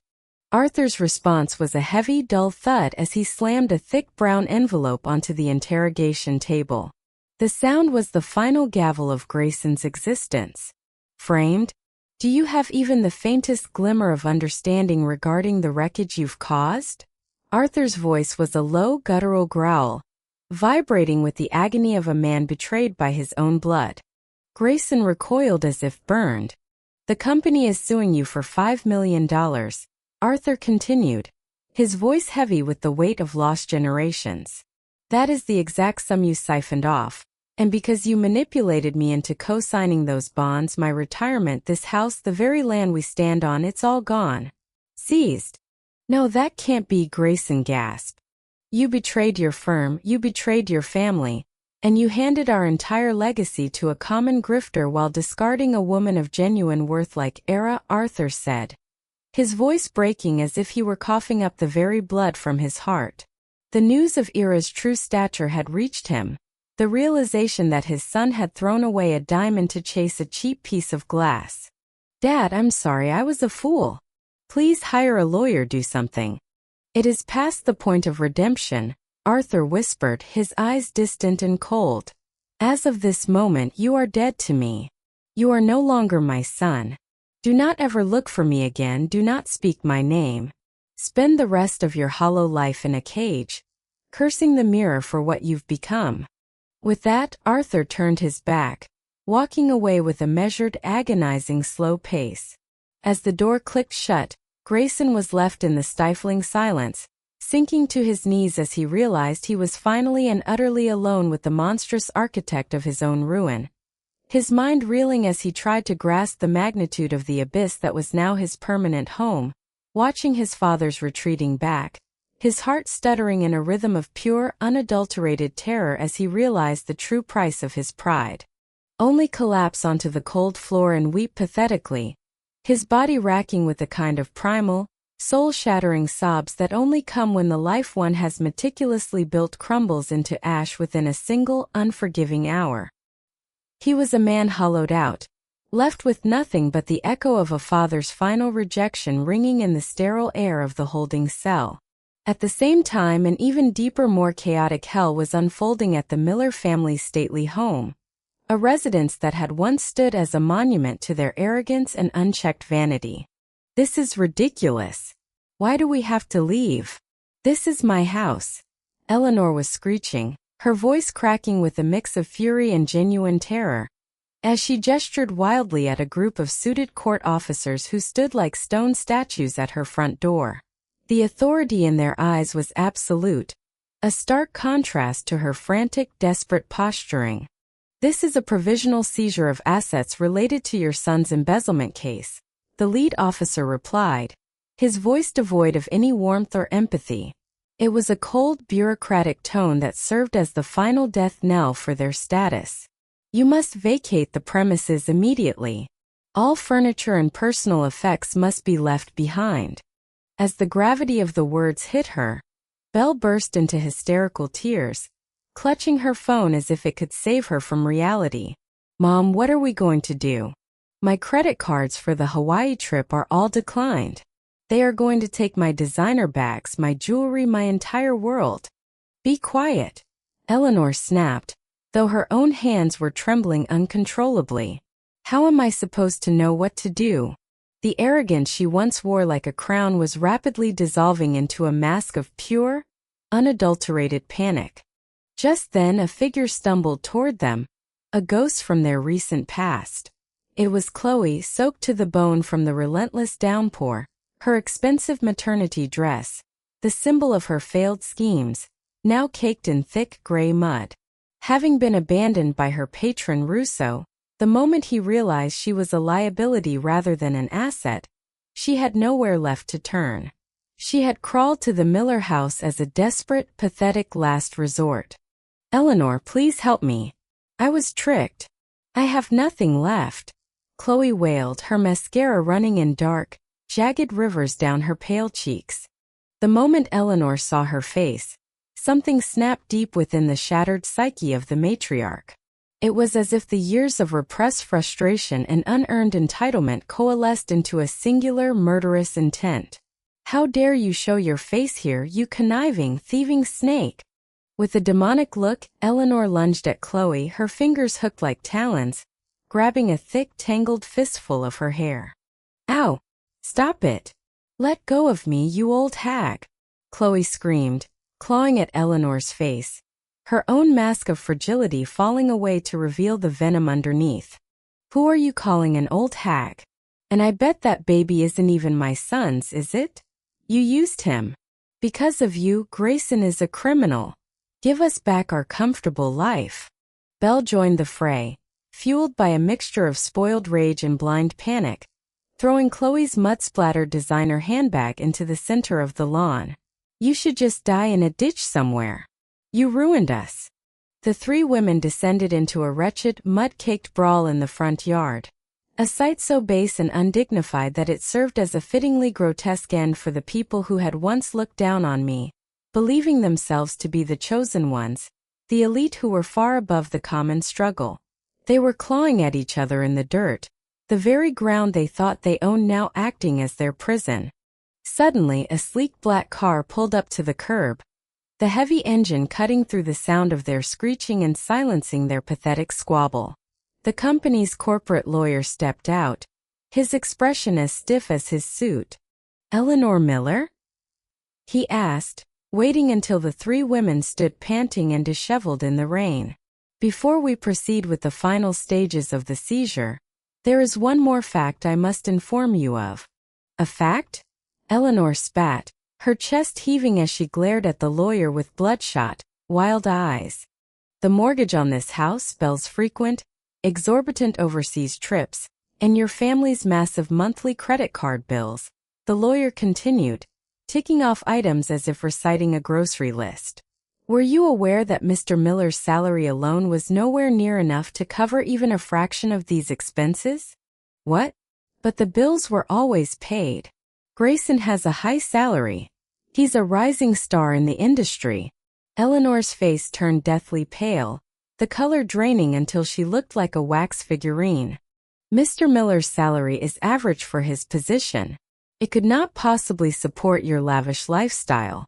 Arthur's response was a heavy, dull thud as he slammed a thick brown envelope onto the interrogation table. The sound was the final gavel of Grayson's existence. "Framed? Do you have even the faintest glimmer of understanding regarding the wreckage you've caused?" Arthur's voice was a low, guttural growl, vibrating with the agony of a man betrayed by his own blood. Grayson recoiled as if burned. "The company is suing you for $5 million, Arthur continued, his voice heavy with the weight of lost generations. "That is the exact sum you siphoned off, and because you manipulated me into co-signing those bonds, my retirement, this house, the very land we stand on, it's all gone. Seized." "No, that can't be," Grayson gasped. "You betrayed your firm, you betrayed your family, and you handed our entire legacy to a common grifter while discarding a woman of genuine worth like Era," Arthur said, his voice breaking as if he were coughing up the very blood from his heart. The news of Era's true stature had reached him, the realization that his son had thrown away a diamond to chase a cheap piece of glass. "Dad, I'm sorry, I was a fool. Please hire a lawyer, do something." "It is past the point of redemption," Arthur whispered, his eyes distant and cold. "As of this moment, you are dead to me. You are no longer my son. Do not ever look for me again, do not speak my name. Spend the rest of your hollow life in a cage, cursing the mirror for what you've become." With that, Arthur turned his back, walking away with a measured, agonizing, slow pace. As the door clicked shut, Grayson was left in the stifling silence, sinking to his knees as he realized he was finally and utterly alone with the monstrous architect of his own ruin. His mind reeling as he tried to grasp the magnitude of the abyss that was now his permanent home, watching his father's retreating back, his heart stuttering in a rhythm of pure, unadulterated terror as he realized the true price of his pride. Only collapse onto the cold floor and weep pathetically, his body racking with the kind of primal, soul-shattering sobs that only come when the life one has meticulously built crumbles into ash within a single, unforgiving hour. He was a man hollowed out, left with nothing but the echo of a father's final rejection ringing in the sterile air of the holding cell. At the same time, an even deeper, more chaotic hell was unfolding at the Miller family's stately home, a residence that had once stood as a monument to their arrogance and unchecked vanity. "This is ridiculous. Why do we have to leave? This is my house," Eleanor was screeching, her voice cracking with a mix of fury and genuine terror, as she gestured wildly at a group of suited court officers who stood like stone statues at her front door. The authority in their eyes was absolute, a stark contrast to her frantic, desperate posturing. "This is a provisional seizure of assets related to your son's embezzlement case," the lead officer replied, his voice devoid of any warmth or empathy. It was a cold, bureaucratic tone that served as the final death knell for their status. "You must vacate the premises immediately. All furniture and personal effects must be left behind." As the gravity of the words hit her, Belle burst into hysterical tears, clutching her phone as if it could save her from reality. "Mom, what are we going to do? My credit cards for the Hawaii trip are all declined. They are going to take my designer bags, my jewelry, my entire world." "Be quiet," Eleanor snapped, though her own hands were trembling uncontrollably. "How am I supposed to know what to do?" The arrogance she once wore like a crown was rapidly dissolving into a mask of pure, unadulterated panic. Just then a figure stumbled toward them, a ghost from their recent past. It was Chloe, soaked to the bone from the relentless downpour, her expensive maternity dress, the symbol of her failed schemes, now caked in thick gray mud. Having been abandoned by her patron Russo, the moment he realized she was a liability rather than an asset, she had nowhere left to turn. She had crawled to the Miller house as a desperate, pathetic last resort. "Eleanor, please help me. I was tricked. I have nothing left," Chloe wailed, her mascara running in dark, jagged rivers down her pale cheeks. The moment Eleanor saw her face, something snapped deep within the shattered psyche of the matriarch. It was as if the years of repressed frustration and unearned entitlement coalesced into a singular, murderous intent. "How dare you show your face here, you conniving, thieving snake!" With a demonic look, Eleanor lunged at Chloe, her fingers hooked like talons, grabbing a thick, tangled fistful of her hair. "Ow! Stop it! Let go of me, you old hag!" Chloe screamed, clawing at Eleanor's face, her own mask of fragility falling away to reveal the venom underneath. "Who are you calling an old hag? And I bet that baby isn't even my son's, is it? You used him. Because of you, Grayson is a criminal. Give us back our comfortable life." Belle joined the fray, fueled by a mixture of spoiled rage and blind panic, throwing Chloe's mud-splattered designer handbag into the center of the lawn. "You should just die in a ditch somewhere. You ruined us." The three women descended into a wretched, mud-caked brawl in the front yard, a sight so base and undignified that it served as a fittingly grotesque end for the people who had once looked down on me, believing themselves to be the chosen ones, the elite who were far above the common struggle. They were clawing at each other in the dirt, the very ground they thought they owned now acting as their prison. Suddenly, a sleek black car pulled up to the curb, the heavy engine cutting through the sound of their screeching and silencing their pathetic squabble. The company's corporate lawyer stepped out, his expression as stiff as his suit. "Eleanor Miller?" he asked, waiting until the three women stood panting and disheveled in the rain. "Before we proceed with the final stages of the seizure, there is one more fact I must inform you of." "A fact?" Eleanor spat, her chest heaving as she glared at the lawyer with bloodshot, wild eyes. "The mortgage on this house spells frequent, exorbitant overseas trips, and your family's massive monthly credit card bills," the lawyer continued, ticking off items as if reciting a grocery list. "Were you aware that Mr. Miller's salary alone was nowhere near enough to cover even a fraction of these expenses?" "What? But the bills were always paid. Grayson has a high salary. He's a rising star in the industry." Eleanor's face turned deathly pale, the color draining until she looked like a wax figurine. "Mr. Miller's salary is average for his position. It could not possibly support your lavish lifestyle.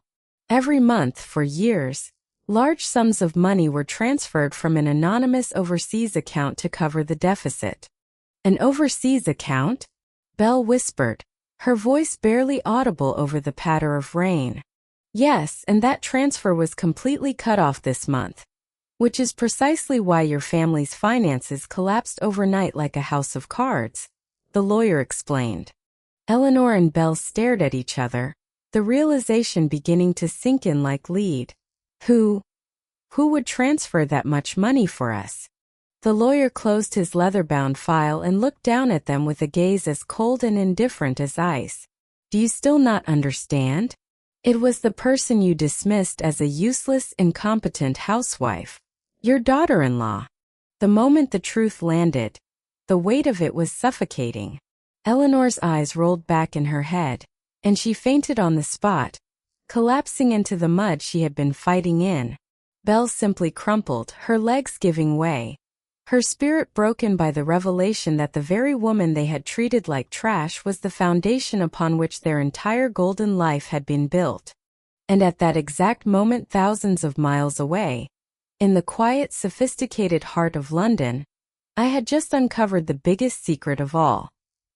Every month, for years, large sums of money were transferred from an anonymous overseas account to cover the deficit." "An overseas account?" Belle whispered, her voice barely audible over the patter of rain. "Yes, and that transfer was completely cut off this month. Which is precisely why your family's finances collapsed overnight like a house of cards," the lawyer explained. Eleanor and Belle stared at each other, the realization beginning to sink in like lead. Who would transfer that much money for us?" The lawyer closed his leather-bound file and looked down at them with a gaze as cold and indifferent as ice. "Do you still not understand? It was the person you dismissed as a useless, incompetent housewife. Your daughter-in-law." The moment the truth landed, the weight of it was suffocating. Eleanor's eyes rolled back in her head, and she fainted on the spot, collapsing into the mud she had been fighting in. Belle simply crumpled, her legs giving way, her spirit broken by the revelation that the very woman they had treated like trash was the foundation upon which their entire golden life had been built. And at that exact moment, thousands of miles away, in the quiet, sophisticated heart of London, I had just uncovered the biggest secret of all.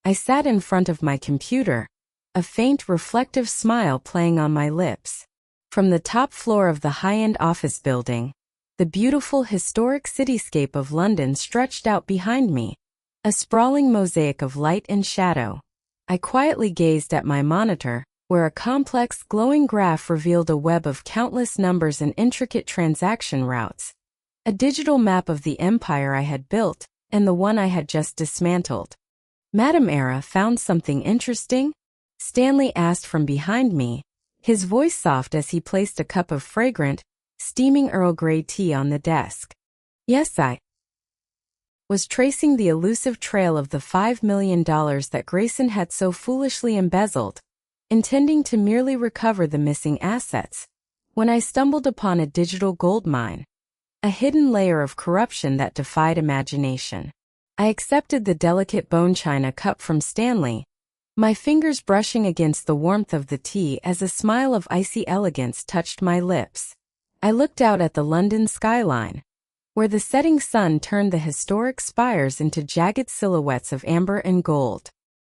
I sat in front of my computer, a faint, reflective smile playing on my lips. From the top floor of the high-end office building, The beautiful historic cityscape of London stretched out behind me, a sprawling mosaic of light and shadow. I quietly gazed at my monitor, where a complex, glowing graph revealed a web of countless numbers and intricate transaction routes. A digital map of the empire I had built, and the one I had just dismantled. Madam Era found something interesting? Stanley asked from behind me, his voice soft as he placed a cup of fragrant, steaming Earl Grey tea on the desk. Yes, I was tracing the elusive trail of the $5 million that Grayson had so foolishly embezzled, intending to merely recover the missing assets, when I stumbled upon a digital gold mine, a hidden layer of corruption that defied imagination. I accepted the delicate bone china cup from Stanley, my fingers brushing against the warmth of the tea as a smile of icy elegance touched my lips. I looked out at the London skyline, where the setting sun turned the historic spires into jagged silhouettes of amber and gold.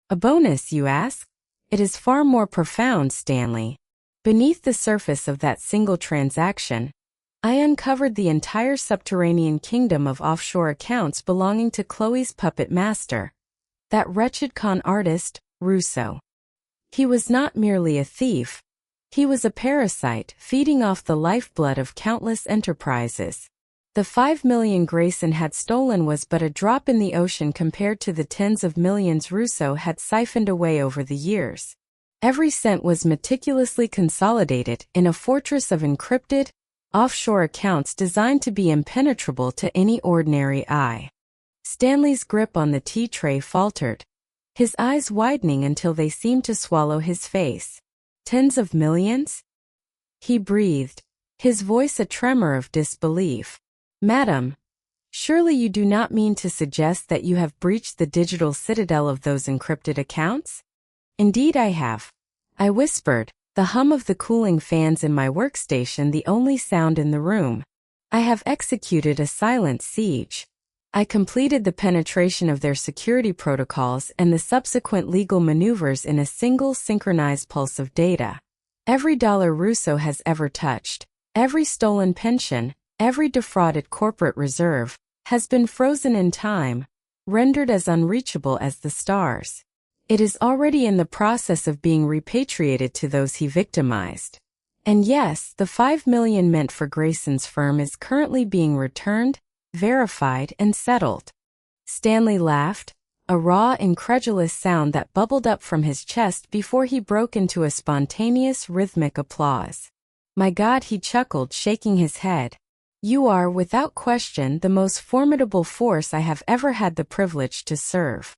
A bonus, you ask? It is far more profound, Stanley. Beneath the surface of that single transaction, I uncovered the entire subterranean kingdom of offshore accounts belonging to Chloe's puppet master, that wretched con artist, Russo. He was not merely a thief. He was a parasite feeding off the lifeblood of countless enterprises. The $5 million Grayson had stolen was but a drop in the ocean compared to the tens of millions Russo had siphoned away over the years. Every cent was meticulously consolidated in a fortress of encrypted, offshore accounts designed to be impenetrable to any ordinary eye. Stanley's grip on the tea tray faltered, his eyes widening until they seemed to swallow his face. Tens of millions? He breathed, his voice a tremor of disbelief. Madam, surely you do not mean to suggest that you have breached the digital citadel of those encrypted accounts? Indeed I have, I whispered, the hum of the cooling fans in my workstation the only sound in the room. I have executed a silent siege. I completed the penetration of their security protocols and the subsequent legal maneuvers in a single synchronized pulse of data. Every dollar Russo has ever touched, every stolen pension, every defrauded corporate reserve, has been frozen in time, rendered as unreachable as the stars. It is already in the process of being repatriated to those he victimized. And yes, the $5 million meant for Grayson's firm is currently being returned, verified, and settled. Stanley laughed, a raw, incredulous sound that bubbled up from his chest before he broke into a spontaneous, rhythmic applause. My God, he chuckled, shaking his head. You are, without question, the most formidable force I have ever had the privilege to serve.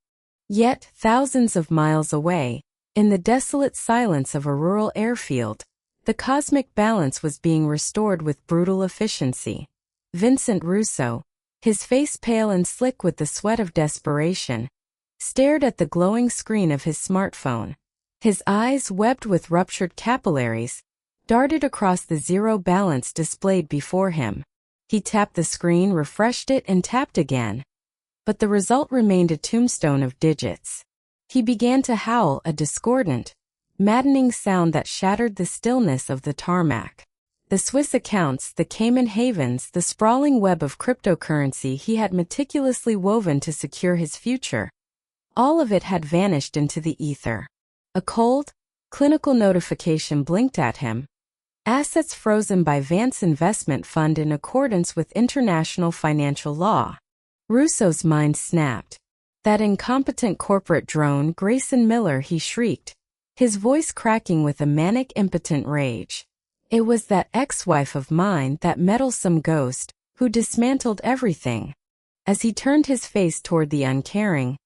Yet, thousands of miles away, in the desolate silence of a rural airfield, the cosmic balance was being restored with brutal efficiency. Vincent Russo, his face pale and slick with the sweat of desperation, stared at the glowing screen of his smartphone. His eyes, webbed with ruptured capillaries, darted across the zero balance displayed before him. He tapped the screen, refreshed it, and tapped again. But the result remained a tombstone of digits. He began to howl, a discordant, maddening sound that shattered the stillness of the tarmac. The Swiss accounts, the Cayman havens, the sprawling web of cryptocurrency he had meticulously woven to secure his future. All of it had vanished into the ether. A cold, clinical notification blinked at him. Assets frozen by Vance Investment Fund in accordance with international financial law. Russo's mind snapped. That incompetent corporate drone, Grayson Miller, he shrieked, his voice cracking with a manic, impotent rage. It was that ex-wife of mine, that meddlesome ghost, who dismantled everything. As he turned his face toward the uncaring,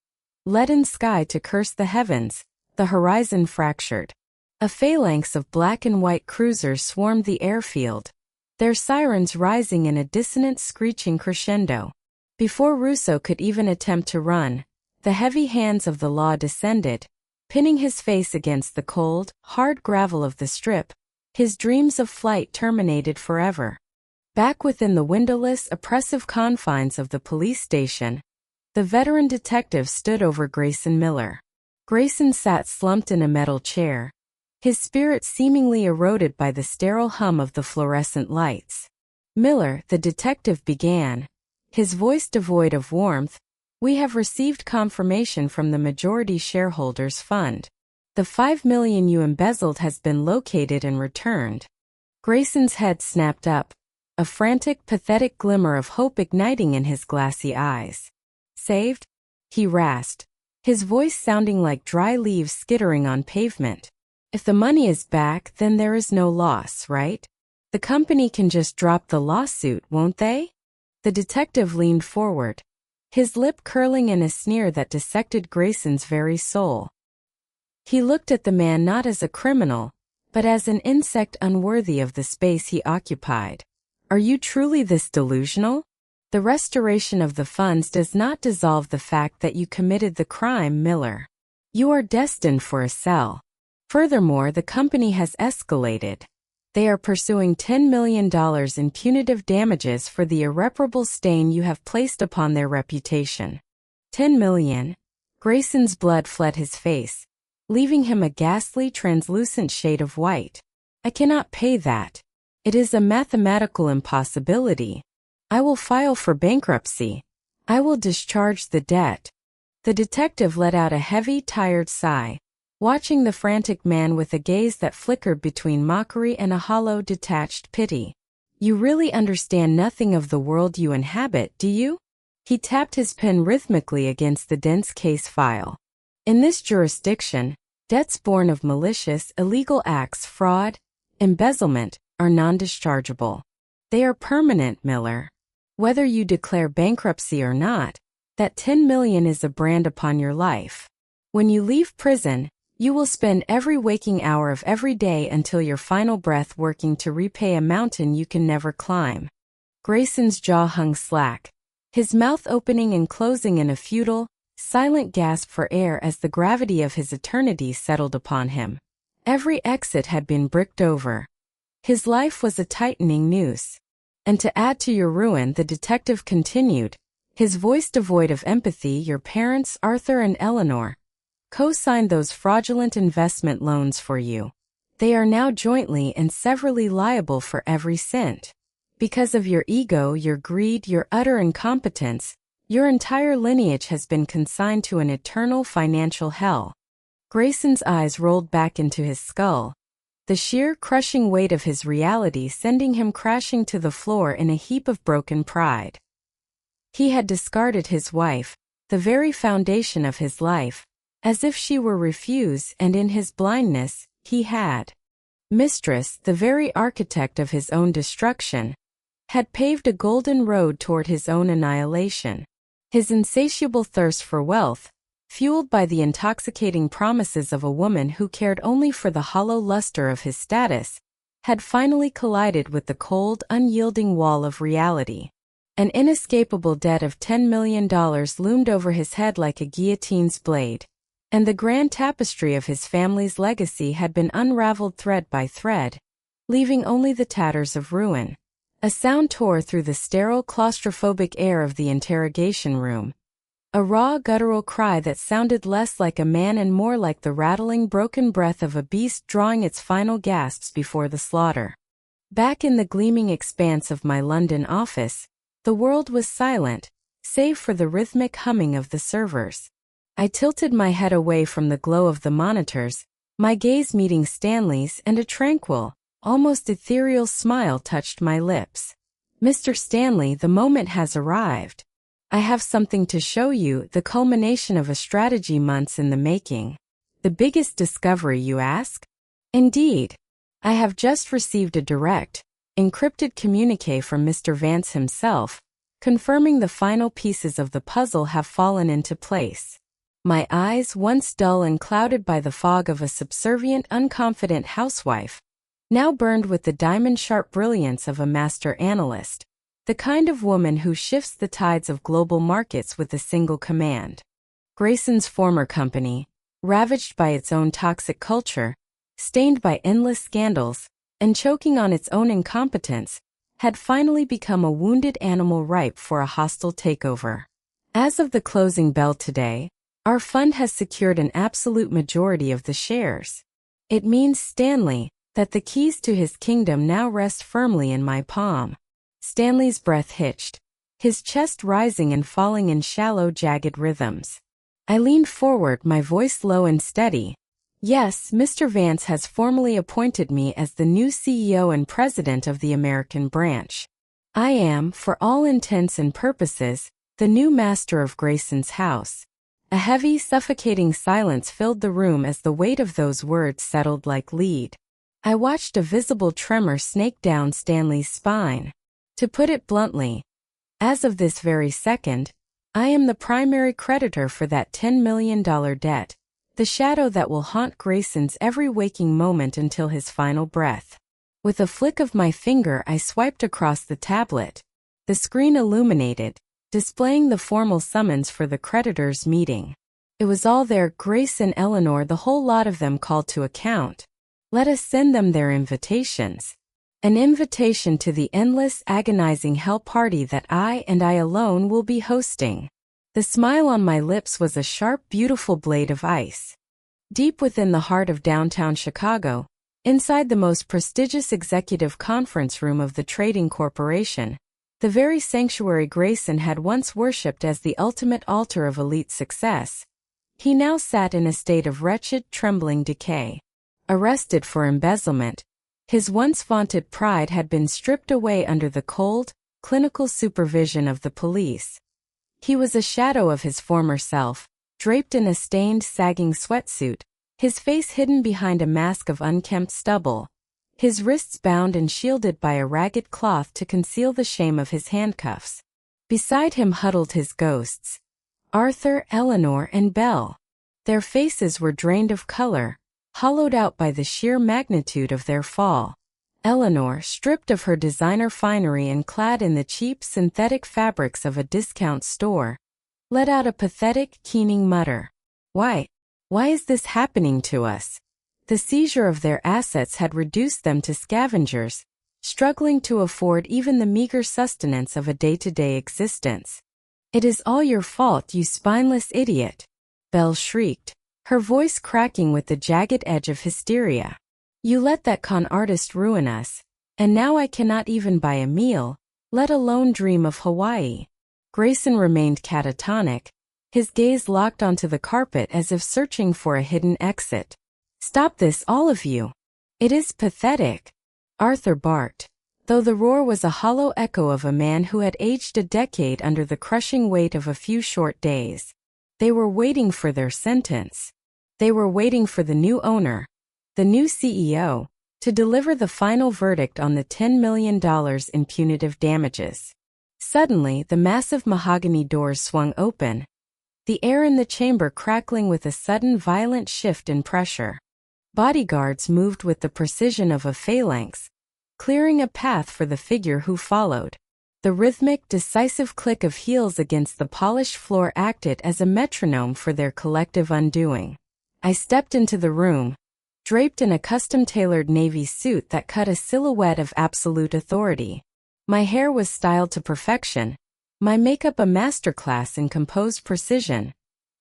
leaden sky to curse the heavens, the horizon fractured. A phalanx of black and white cruisers swarmed the airfield, their sirens rising in a dissonant screeching crescendo. Before Russo could even attempt to run, the heavy hands of the law descended, pinning his face against the cold, hard gravel of the strip. His dreams of flight terminated forever. Back within the windowless, oppressive confines of the police station, the veteran detective stood over Grayson Miller. Grayson sat slumped in a metal chair, his spirit seemingly eroded by the sterile hum of the fluorescent lights. Miller, the detective began, his voice devoid of warmth, we have received confirmation from the majority shareholders fund. The $5 million you embezzled has been located and returned. Grayson's head snapped up, a frantic, pathetic glimmer of hope igniting in his glassy eyes. Saved? He rasped, his voice sounding like dry leaves skittering on pavement. If the money is back, then there is no loss, right? The company can just drop the lawsuit, won't they? The detective leaned forward, his lip curling in a sneer that dissected Grayson's very soul. He looked at the man not as a criminal, but as an insect unworthy of the space he occupied. Are you truly this delusional? The restoration of the funds does not dissolve the fact that you committed the crime, Miller. You are destined for a cell. Furthermore, the company has escalated. They are pursuing $10 million in punitive damages for the irreparable stain you have placed upon their reputation. $10 million? Grayson's blood fled his face, leaving him a ghastly, translucent shade of white. I cannot pay that. It is a mathematical impossibility. I will file for bankruptcy. I will discharge the debt. The detective let out a heavy, tired sigh, watching the frantic man with a gaze that flickered between mockery and a hollow, detached pity. You really understand nothing of the world you inhabit, do you? He tapped his pen rhythmically against the dense case file. In this jurisdiction, debts born of malicious, illegal acts, fraud, embezzlement, are non-dischargeable. They are permanent, Miller. Whether you declare bankruptcy or not, that $10 million is a brand upon your life. When you leave prison, you will spend every waking hour of every day until your final breath working to repay a mountain you can never climb. Grayson's jaw hung slack, his mouth opening and closing in a futile, silent gasp for air as the gravity of his eternity settled upon him. Every exit had been bricked over. His life was a tightening noose. And to add to your ruin, the detective continued, his voice devoid of empathy, your parents, Arthur and Eleanor, co-signed those fraudulent investment loans for you. They are now jointly and severally liable for every cent. Because of your ego, your greed, your utter incompetence, your entire lineage has been consigned to an eternal financial hell. Grayson's eyes rolled back into his skull, the sheer crushing weight of his reality sending him crashing to the floor in a heap of broken pride. He had discarded his wife, the very foundation of his life, as if she were refuse, and in his blindness, he had. Mistress, the very architect of his own destruction, had paved a golden road toward his own annihilation. His insatiable thirst for wealth, fueled by the intoxicating promises of a woman who cared only for the hollow luster of his status, had finally collided with the cold, unyielding wall of reality. An inescapable debt of $10 million loomed over his head like a guillotine's blade, and the grand tapestry of his family's legacy had been unraveled thread by thread, leaving only the tatters of ruin. A sound tore through the sterile, claustrophobic air of the interrogation room. A raw, guttural cry that sounded less like a man and more like the rattling, broken breath of a beast drawing its final gasps before the slaughter. Back in the gleaming expanse of my London office, the world was silent, save for the rhythmic humming of the servers. I tilted my head away from the glow of the monitors, my gaze meeting Stanley's, and a tranquil, almost ethereal smile touched my lips. Mr. Stanley, the moment has arrived. I have something to show you, the culmination of a strategy months in the making. The biggest discovery, you ask? Indeed. I have just received a direct, encrypted communique from Mr. Vance himself, confirming the final pieces of the puzzle have fallen into place. My eyes, once dull and clouded by the fog of a subservient, unconfident housewife, now burned with the diamond-sharp brilliance of a master analyst. The kind of woman who shifts the tides of global markets with a single command. Grayson's former company, ravaged by its own toxic culture, stained by endless scandals, and choking on its own incompetence, had finally become a wounded animal ripe for a hostile takeover. As of the closing bell today, our fund has secured an absolute majority of the shares. It means, Stanley, that the keys to his kingdom now rest firmly in my palm. Stanley's breath hitched, his chest rising and falling in shallow, jagged rhythms. I leaned forward, my voice low and steady. Yes, Mr. Vance has formally appointed me as the new CEO and president of the American branch. I am, for all intents and purposes, the new master of Grayson's house. A heavy, suffocating silence filled the room as the weight of those words settled like lead. I watched a visible tremor snake down Stanley's spine. To put it bluntly, as of this very second, I am the primary creditor for that $10 million debt, the shadow that will haunt Grayson's every waking moment until his final breath. With a flick of my finger, I swiped across the tablet. The screen illuminated, displaying the formal summons for the creditors' meeting. It was all there, Grace and Eleanor, the whole lot of them called to account. Let us send them their invitations. An invitation to the endless, agonizing hell party that I and I alone will be hosting. The smile on my lips was a sharp, beautiful blade of ice. Deep within the heart of downtown Chicago, inside the most prestigious executive conference room of the trading corporation, the very sanctuary Grayson had once worshipped as the ultimate altar of elite success, he now sat in a state of wretched, trembling decay. Arrested for embezzlement, his once vaunted pride had been stripped away under the cold, clinical supervision of the police. He was a shadow of his former self, draped in a stained, sagging sweatsuit, his face hidden behind a mask of unkempt stubble, his wrists bound and shielded by a ragged cloth to conceal the shame of his handcuffs. Beside him huddled his ghosts, Arthur, Eleanor, and Belle. Their faces were drained of color, hollowed out by the sheer magnitude of their fall. Eleanor, stripped of her designer finery and clad in the cheap synthetic fabrics of a discount store, let out a pathetic, keening mutter. Why is this happening to us? The seizure of their assets had reduced them to scavengers, struggling to afford even the meager sustenance of a day-to-day existence. It is all your fault, you spineless idiot, Belle shrieked, her voice cracking with the jagged edge of hysteria. You let that con artist ruin us, and now I cannot even buy a meal, let alone dream of Hawaii. Grayson remained catatonic, his gaze locked onto the carpet as if searching for a hidden exit. Stop this, all of you. It is pathetic, Arthur barked, though the roar was a hollow echo of a man who had aged a decade under the crushing weight of a few short days. They were waiting for their sentence. They were waiting for the new owner, the new CEO, to deliver the final verdict on the $10 million in punitive damages. Suddenly, the massive mahogany doors swung open, the air in the chamber crackling with a sudden violent shift in pressure. Bodyguards moved with the precision of a phalanx, clearing a path for the figure who followed. The rhythmic, decisive click of heels against the polished floor acted as a metronome for their collective undoing. I stepped into the room, draped in a custom-tailored navy suit that cut a silhouette of absolute authority. My hair was styled to perfection, my makeup a masterclass in composed precision,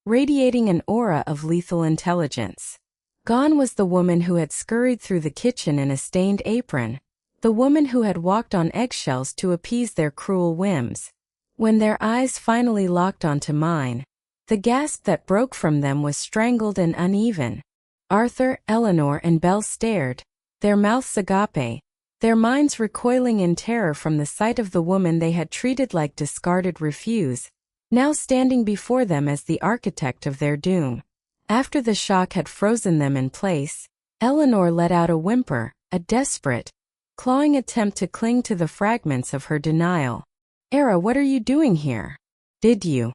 radiating an aura of lethal intelligence. Gone was the woman who had scurried through the kitchen in a stained apron, the woman who had walked on eggshells to appease their cruel whims. When their eyes finally locked onto mine, the gasp that broke from them was strangled and uneven. Arthur, Eleanor, and Belle stared, their mouths agape, their minds recoiling in terror from the sight of the woman they had treated like discarded refuse, now standing before them as the architect of their doom. After the shock had frozen them in place, Eleanor let out a whimper, a desperate, clawing attempt to cling to the fragments of her denial. Era, what are you doing here? Did you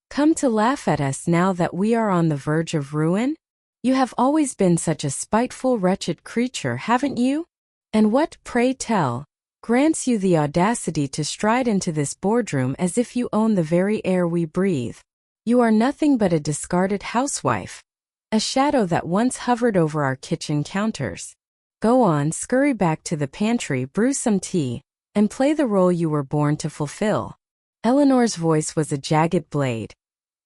come to laugh at us now that we are on the verge of ruin? You have always been such a spiteful, wretched creature, haven't you? And what, pray tell, grants you the audacity to stride into this boardroom as if you own the very air we breathe? You are nothing but a discarded housewife, a shadow that once hovered over our kitchen counters. Go on, scurry back to the pantry, brew some tea, and play the role you were born to fulfill. Eleanor's voice was a jagged blade,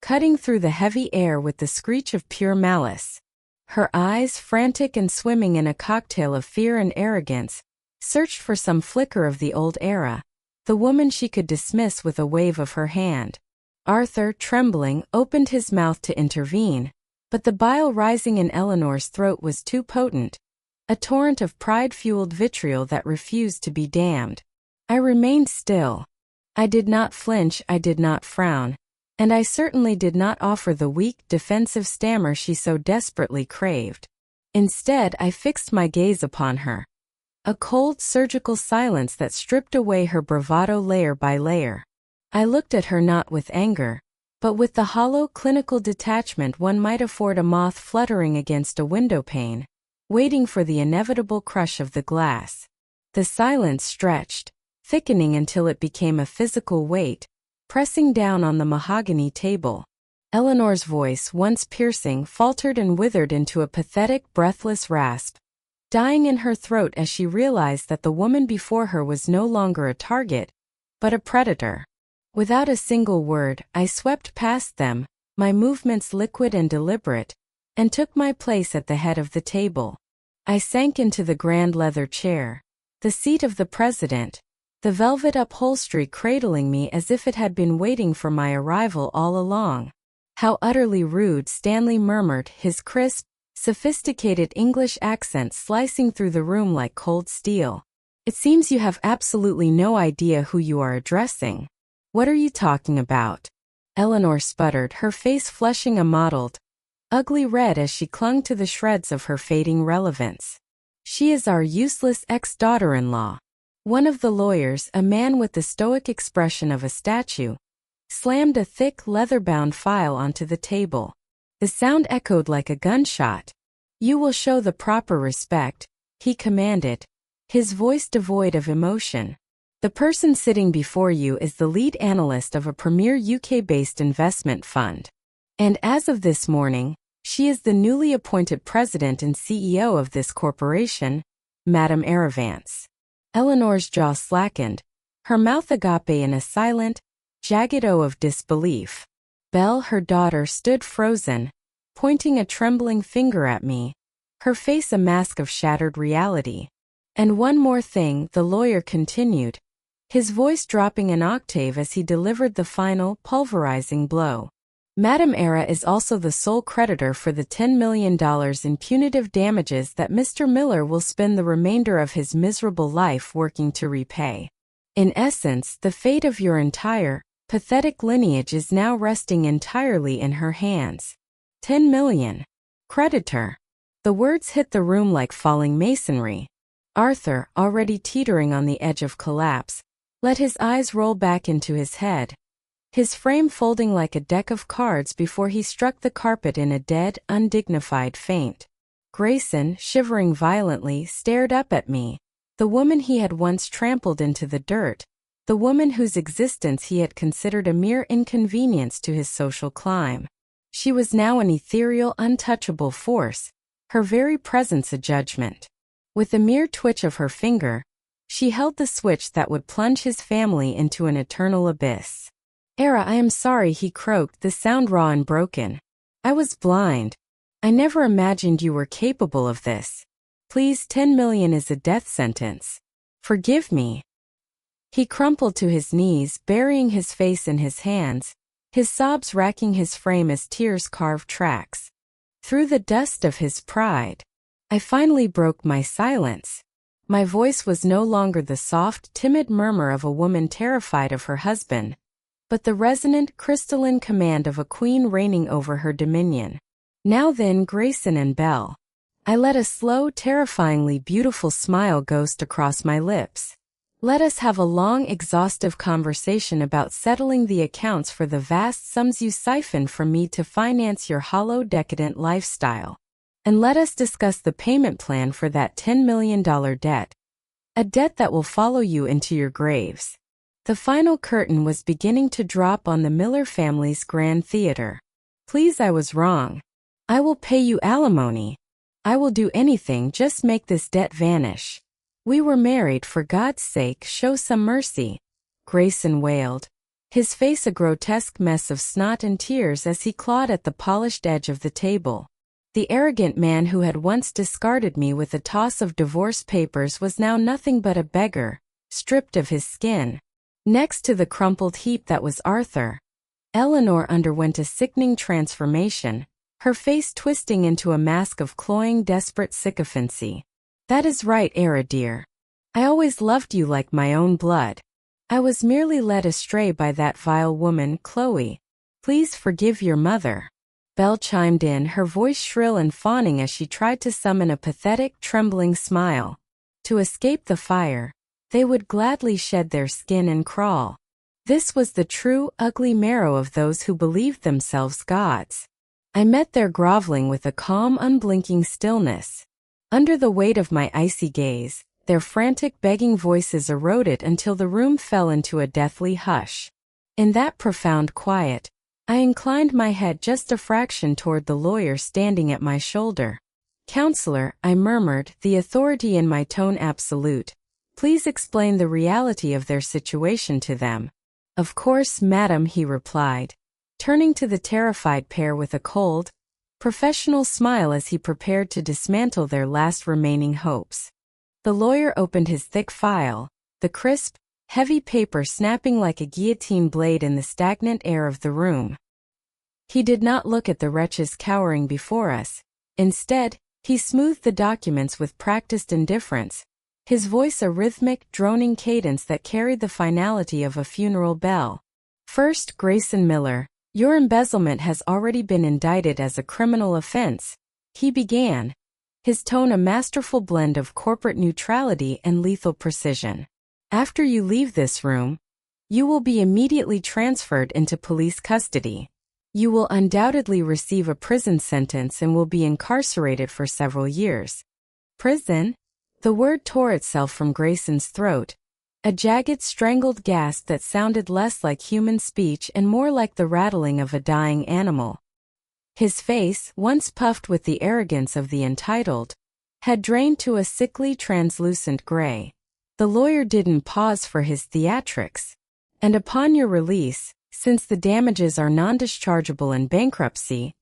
cutting through the heavy air with the screech of pure malice. Her eyes, frantic and swimming in a cocktail of fear and arrogance, searched for some flicker of the old era, the woman she could dismiss with a wave of her hand. Arthur, trembling, opened his mouth to intervene, but the bile rising in Eleanor's throat was too potent, a torrent of pride-fueled vitriol that refused to be dammed. I remained still. I did not flinch, I did not frown, and I certainly did not offer the weak, defensive stammer she so desperately craved. Instead, I fixed my gaze upon her. A cold, surgical silence that stripped away her bravado layer by layer. I looked at her not with anger, but with the hollow, clinical detachment one might afford a moth fluttering against a windowpane, waiting for the inevitable crush of the glass. The silence stretched, thickening until it became a physical weight, pressing down on the mahogany table. Eleanor's voice, once piercing, faltered and withered into a pathetic, breathless rasp, dying in her throat as she realized that the woman before her was no longer a target, but a predator. Without a single word, I swept past them, my movements liquid and deliberate, and took my place at the head of the table. I sank into the grand leather chair, the seat of the president, the velvet upholstery cradling me as if it had been waiting for my arrival all along. How utterly rude, Stanley murmured, his crisp, sophisticated English accent slicing through the room like cold steel. It seems you have absolutely no idea who you are addressing. What are you talking about? Eleanor sputtered, her face flushing a mottled, ugly red as she clung to the shreds of her fading relevance. She is our useless ex-daughter-in-law. One of the lawyers, a man with the stoic expression of a statue, slammed a thick, leather-bound file onto the table. The sound echoed like a gunshot. You will show the proper respect, he commanded, his voice devoid of emotion. The person sitting before you is the lead analyst of a premier UK-based investment fund. And as of this morning, she is the newly appointed president and CEO of this corporation, Madame Aravance. Eleanor's jaw slackened, her mouth agape in a silent, jagged O of disbelief. Belle, her daughter, stood frozen, pointing a trembling finger at me, her face a mask of shattered reality. And one more thing, the lawyer continued, his voice dropping an octave as he delivered the final, pulverizing blow. Madame Era is also the sole creditor for the $10 million in punitive damages that Mr. Miller will spend the remainder of his miserable life working to repay. In essence, the fate of your entire, pathetic lineage is now resting entirely in her hands. 10 million. Creditor. The words hit the room like falling masonry. Arthur, already teetering on the edge of collapse, let his eyes roll back into his head, his frame folding like a deck of cards before he struck the carpet in a dead, undignified faint. Grayson, shivering violently, stared up at me, the woman he had once trampled into the dirt, the woman whose existence he had considered a mere inconvenience to his social climb. She was now an ethereal, untouchable force, her very presence a judgment. With a mere twitch of her finger, she held the switch that would plunge his family into an eternal abyss. Era, I am sorry, he croaked, the sound raw and broken. I was blind. I never imagined you were capable of this. Please, 10 million is a death sentence. Forgive me. He crumpled to his knees, burying his face in his hands, his sobs racking his frame as tears carved tracks through the dust of his pride. I finally broke my silence. My voice was no longer the soft, timid murmur of a woman terrified of her husband, but the resonant, crystalline command of a queen reigning over her dominion. Now then, Grayson and Belle. I let a slow, terrifyingly beautiful smile ghost across my lips. Let us have a long, exhaustive conversation about settling the accounts for the vast sums you siphoned from me to finance your hollow, decadent lifestyle. And let us discuss the payment plan for that $10 million debt. A debt that will follow you into your graves. The final curtain was beginning to drop on the Miller family's grand theater. Please, I was wrong. I will pay you alimony. I will do anything, just make this debt vanish. We were married, for God's sake, show some mercy. Grayson wailed, his face a grotesque mess of snot and tears as he clawed at the polished edge of the table. The arrogant man who had once discarded me with a toss of divorce papers was now nothing but a beggar, stripped of his skin. Next to the crumpled heap that was Arthur, Eleanor underwent a sickening transformation, her face twisting into a mask of cloying, desperate sycophancy. "That is right, Era dear. I always loved you like my own blood. I was merely led astray by that vile woman, Chloe. Please forgive your mother." Belle chimed in, her voice shrill and fawning as she tried to summon a pathetic, trembling smile. To escape the fire, they would gladly shed their skin and crawl. This was the true, ugly marrow of those who believed themselves gods. I met their groveling with a calm, unblinking stillness. Under the weight of my icy gaze, their frantic, begging voices eroded until the room fell into a deathly hush. In that profound quiet, I inclined my head just a fraction toward the lawyer standing at my shoulder. "Counselor," I murmured, the authority in my tone absolute, "please explain the reality of their situation to them." "Of course, madam," he replied, turning to the terrified pair with a cold, professional smile as he prepared to dismantle their last remaining hopes. The lawyer opened his thick file, the crisp, heavy paper snapping like a guillotine blade in the stagnant air of the room. He did not look at the wretches cowering before us. Instead, he smoothed the documents with practiced indifference, his voice a rhythmic, droning cadence that carried the finality of a funeral bell. "First, Grayson Miller, your embezzlement has already been indicted as a criminal offense," he began, his tone a masterful blend of corporate neutrality and lethal precision. "After you leave this room, you will be immediately transferred into police custody. You will undoubtedly receive a prison sentence and will be incarcerated for several years." "Prison?" The word tore itself from Grayson's throat, a jagged, strangled gasp that sounded less like human speech and more like the rattling of a dying animal. His face, once puffed with the arrogance of the entitled, had drained to a sickly, translucent gray. The lawyer didn't pause for his theatrics. "And upon your release, since the damages are non-dischargeable in bankruptcy,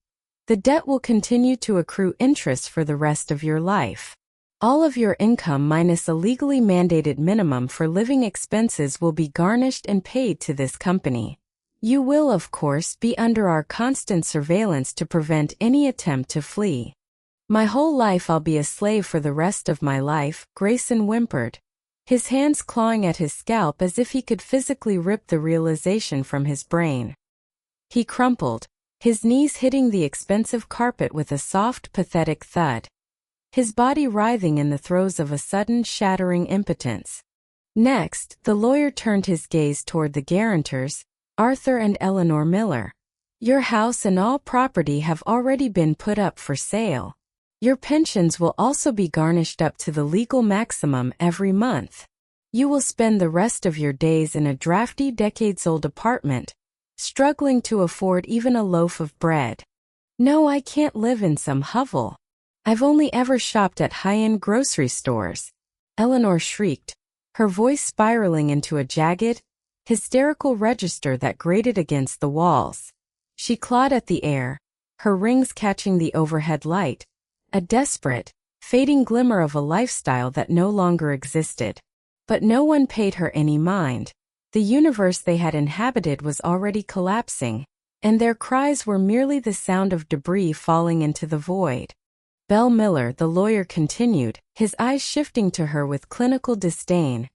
the debt will continue to accrue interest for the rest of your life. All of your income minus a legally mandated minimum for living expenses will be garnished and paid to this company. You will, of course, be under our constant surveillance to prevent any attempt to flee." "My whole life I'll be a slave for the rest of my life," Grayson whimpered, his hands clawing at his scalp as if he could physically rip the realization from his brain. He crumpled, his knees hitting the expensive carpet with a soft, pathetic thud, his body writhing in the throes of a sudden, shattering impotence. Next, the lawyer turned his gaze toward the guarantors, Arthur and Eleanor Miller. "Your house and all property have already been put up for sale. Your pensions will also be garnished up to the legal maximum every month. You will spend the rest of your days in a drafty, decades-old apartment, struggling to afford even a loaf of bread." "No, I can't live in some hovel. I've only ever shopped at high-end grocery stores," Eleanor shrieked, her voice spiraling into a jagged, hysterical register that grated against the walls. She clawed at the air, her rings catching the overhead light, a desperate, fading glimmer of a lifestyle that no longer existed. But no one paid her any mind. The universe they had inhabited was already collapsing, and their cries were merely the sound of debris falling into the void. "Belle Miller," the lawyer continued, his eyes shifting to her with clinical disdain,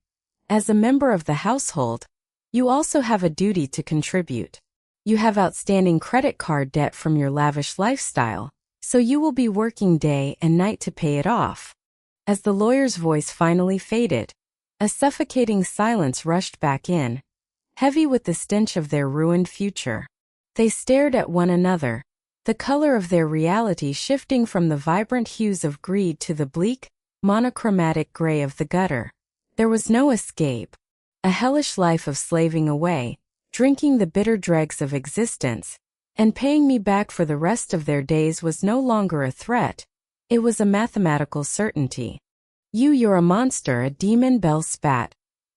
"as a member of the household, you also have a duty to contribute. You have outstanding credit card debt from your lavish lifestyle, so you will be working day and night to pay it off." As the lawyer's voice finally faded, a suffocating silence rushed back in, heavy with the stench of their ruined future. They stared at one another, the color of their reality shifting from the vibrant hues of greed to the bleak, monochromatic gray of the gutter. There was no escape. A hellish life of slaving away, drinking the bitter dregs of existence, and paying me back for the rest of their days was no longer a threat. It was a mathematical certainty. You're a monster," a demon," Belle spat,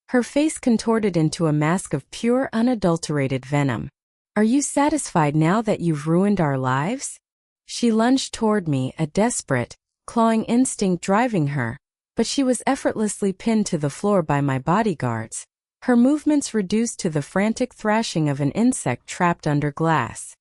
her face contorted into a mask of pure, unadulterated venom. "Are you satisfied now that you've ruined our lives?" She lunged toward me, a desperate, clawing instinct driving her, but she was effortlessly pinned to the floor by my bodyguards. her movements reduced to the frantic thrashing of an insect trapped under glass.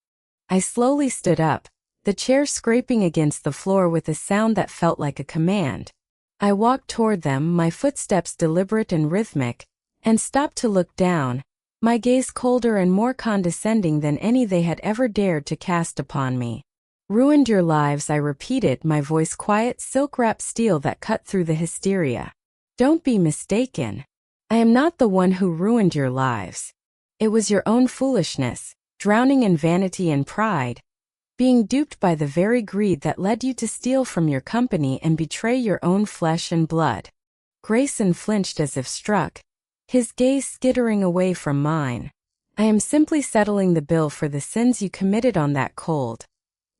I slowly stood up, the chair scraping against the floor with a sound that felt like a command. I walked toward them, my footsteps deliberate and rhythmic, and stopped to look down, my gaze colder and more condescending than any they had ever dared to cast upon me. "Ruined your lives," I repeated, my voice quiet, silk-wrapped steel that cut through the hysteria. "Don't be mistaken. I am not the one who ruined your lives. It was your own foolishness, drowning in vanity and pride, being duped by the very greed that led you to steal from your company and betray your own flesh and blood." Grayson flinched as if struck, his gaze skittering away from mine. "I am simply settling the bill for the sins you committed on that cold,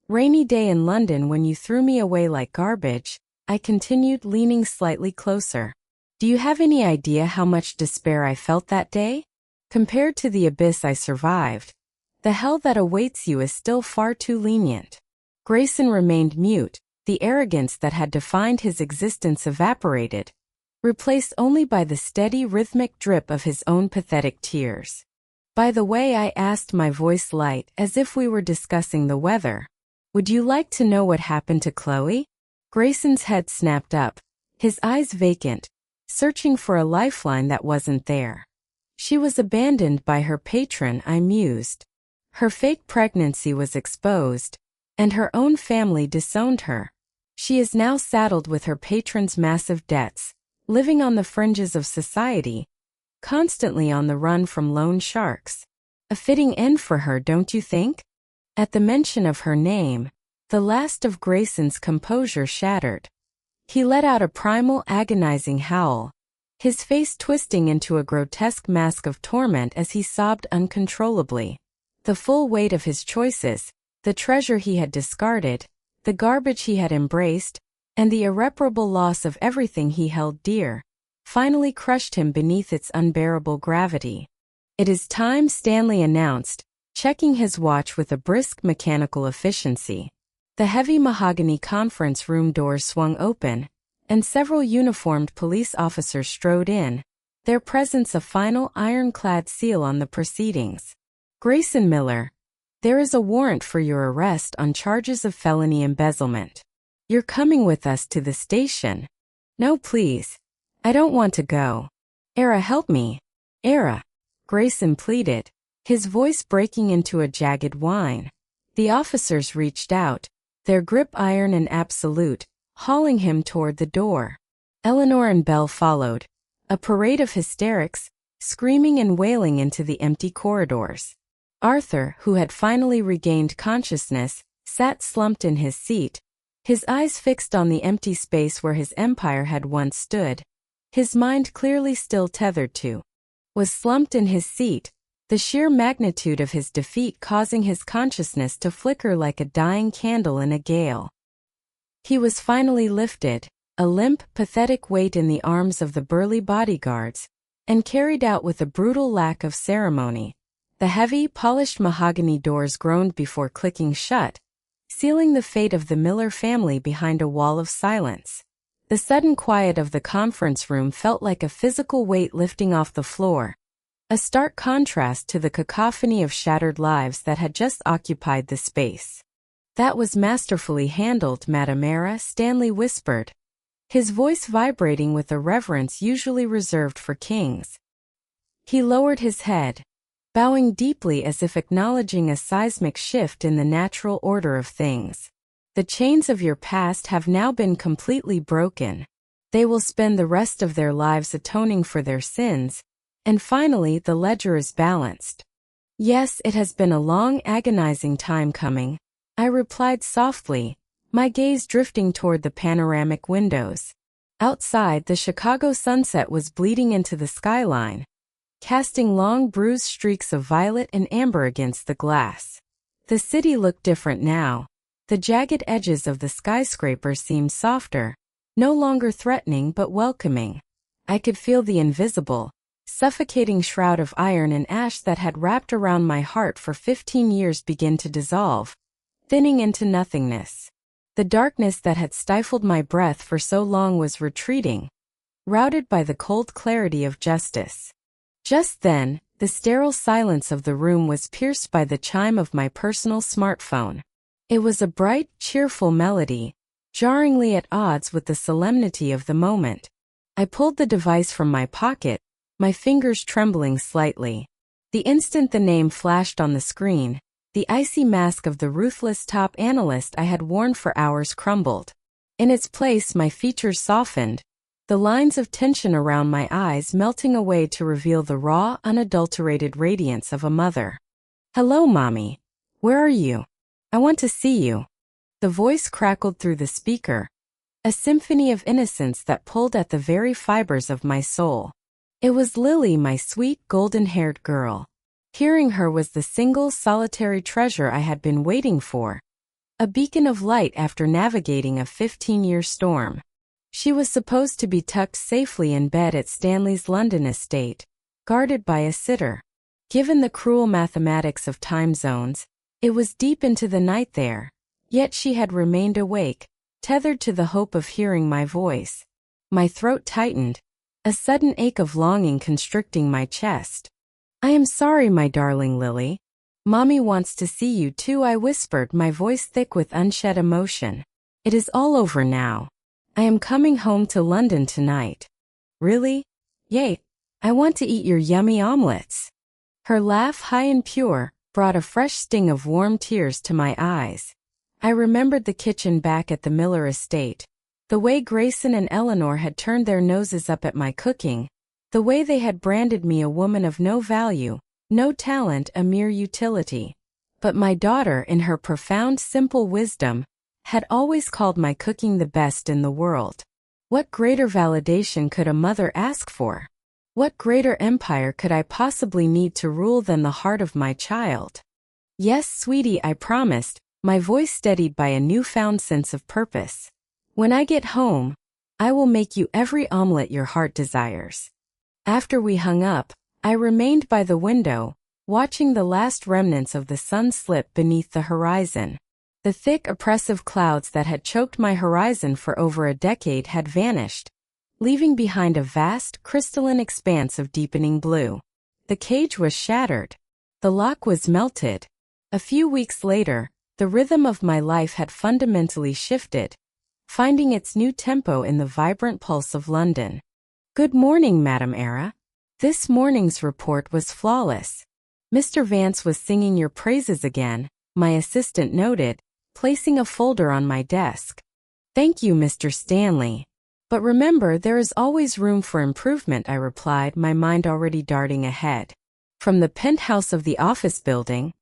rainy day in London when you threw me away like garbage," I continued, leaning slightly closer. "Do you have any idea how much despair I felt that day? Compared to the abyss I survived, the hell that awaits you is still far too lenient." Grayson remained mute, the arrogance that had defined his existence evaporated, replaced only by the steady rhythmic drip of his own pathetic tears. "By the way," I asked, my voice light, as if we were discussing the weather, "would you like to know what happened to Chloe?" Grayson's head snapped up, his eyes vacant, searching for a lifeline that wasn't there. "She was abandoned by her patron," I mused. "Her fake pregnancy was exposed, and her own family disowned her. She is now saddled with her patron's massive debts, living on the fringes of society, constantly on the run from loan sharks. A fitting end for her, don't you think?" At the mention of her name, the last of Grayson's composure shattered. He let out a primal, agonizing howl, his face twisting into a grotesque mask of torment as he sobbed uncontrollably. The full weight of his choices, the treasure he had discarded, the garbage he had embraced, and the irreparable loss of everything he held dear, finally crushed him beneath its unbearable gravity. "It is time," Stanley announced, checking his watch with a brisk mechanical efficiency. The heavy mahogany conference room doors swung open, and several uniformed police officers strode in, their presence a final ironclad seal on the proceedings. "Grayson Miller, there is a warrant for your arrest on charges of felony embezzlement. You're coming with us to the station." "No, please. I don't want to go. Era, help me. Era," Grayson pleaded, his voice breaking into a jagged whine. The officers reached out, their grip iron and absolute, hauling him toward the door. Eleanor and Belle followed, a parade of hysterics, screaming and wailing into the empty corridors. Arthur, who had finally regained consciousness, sat slumped in his seat, his eyes fixed on the empty space where his empire had once stood, his mind clearly still tethered to. Was slumped in his seat, the sheer magnitude of his defeat causing his consciousness to flicker like a dying candle in a gale. He was finally lifted, a limp, pathetic weight in the arms of the burly bodyguards, and carried out with a brutal lack of ceremony. The heavy, polished mahogany doors groaned before clicking shut, sealing the fate of the Miller family behind a wall of silence. The sudden quiet of the conference room felt like a physical weight lifting off the floor, a stark contrast to the cacophony of shattered lives that had just occupied the space. "That was masterfully handled, Madame Era," Stanley whispered, his voice vibrating with a reverence usually reserved for kings. He lowered his head, bowing deeply as if acknowledging a seismic shift in the natural order of things. "The chains of your past have now been completely broken. They will spend the rest of their lives atoning for their sins, and finally the ledger is balanced." "Yes, it has been a long, agonizing time coming," I replied softly, my gaze drifting toward the panoramic windows. Outside, the Chicago sunset was bleeding into the skyline, casting long bruised streaks of violet and amber against the glass. The city looked different now. The jagged edges of the skyscrapers seemed softer, no longer threatening but welcoming. I could feel the invisible, suffocating shroud of iron and ash that had wrapped around my heart for 15 years begin to dissolve, thinning into nothingness. The darkness that had stifled my breath for so long was retreating, routed by the cold clarity of justice. Just then, the sterile silence of the room was pierced by the chime of my personal smartphone. It was a bright, cheerful melody, jarringly at odds with the solemnity of the moment. I pulled the device from my pocket, my fingers trembling slightly. The instant the name flashed on the screen, the icy mask of the ruthless top analyst I had worn for hours crumbled. In its place, my features softened, the lines of tension around my eyes melting away to reveal the raw, unadulterated radiance of a mother. "Hello, Mommy. Where are you? I want to see you." The voice crackled through the speaker, a symphony of innocence that pulled at the very fibers of my soul. It was Lily, my sweet, golden-haired girl. Hearing her was the single, solitary treasure I had been waiting for, a beacon of light after navigating a 15-year storm. She was supposed to be tucked safely in bed at Stanley's London estate, guarded by a sitter. Given the cruel mathematics of time zones, it was deep into the night there, yet she had remained awake, tethered to the hope of hearing my voice. My throat tightened, a sudden ache of longing constricting my chest. "I am sorry, my darling Lily. Mommy wants to see you too," I whispered, my voice thick with unshed emotion. "It is all over now. I am coming home to London tonight." "Really? Yay, I want to eat your yummy omelets." Her laugh, high and pure, brought a fresh sting of warm tears to my eyes. I remembered the kitchen back at the Miller estate, the way Grayson and Eleanor had turned their noses up at my cooking, the way they had branded me a woman of no value, no talent, a mere utility. But my daughter, in her profound, simple wisdom, had always called my cooking the best in the world. What greater validation could a mother ask for? What greater empire could I possibly need to rule than the heart of my child? "Yes, sweetie," I promised, my voice steadied by a newfound sense of purpose. "When I get home, I will make you every omelet your heart desires." After we hung up, I remained by the window, watching the last remnants of the sun slip beneath the horizon. The thick, oppressive clouds that had choked my horizon for over a decade had vanished, leaving behind a vast, crystalline expanse of deepening blue. The cage was shattered. The lock was melted. A few weeks later, the rhythm of my life had fundamentally shifted, finding its new tempo in the vibrant pulse of London. "Good morning, Madam Era. This morning's report was flawless. Mr. Vance was singing your praises again," my assistant noted, placing a folder on my desk. "Thank you, Mr. Stanley. But remember, there is always room for improvement," I replied, my mind already darting ahead. From the penthouse of the office building,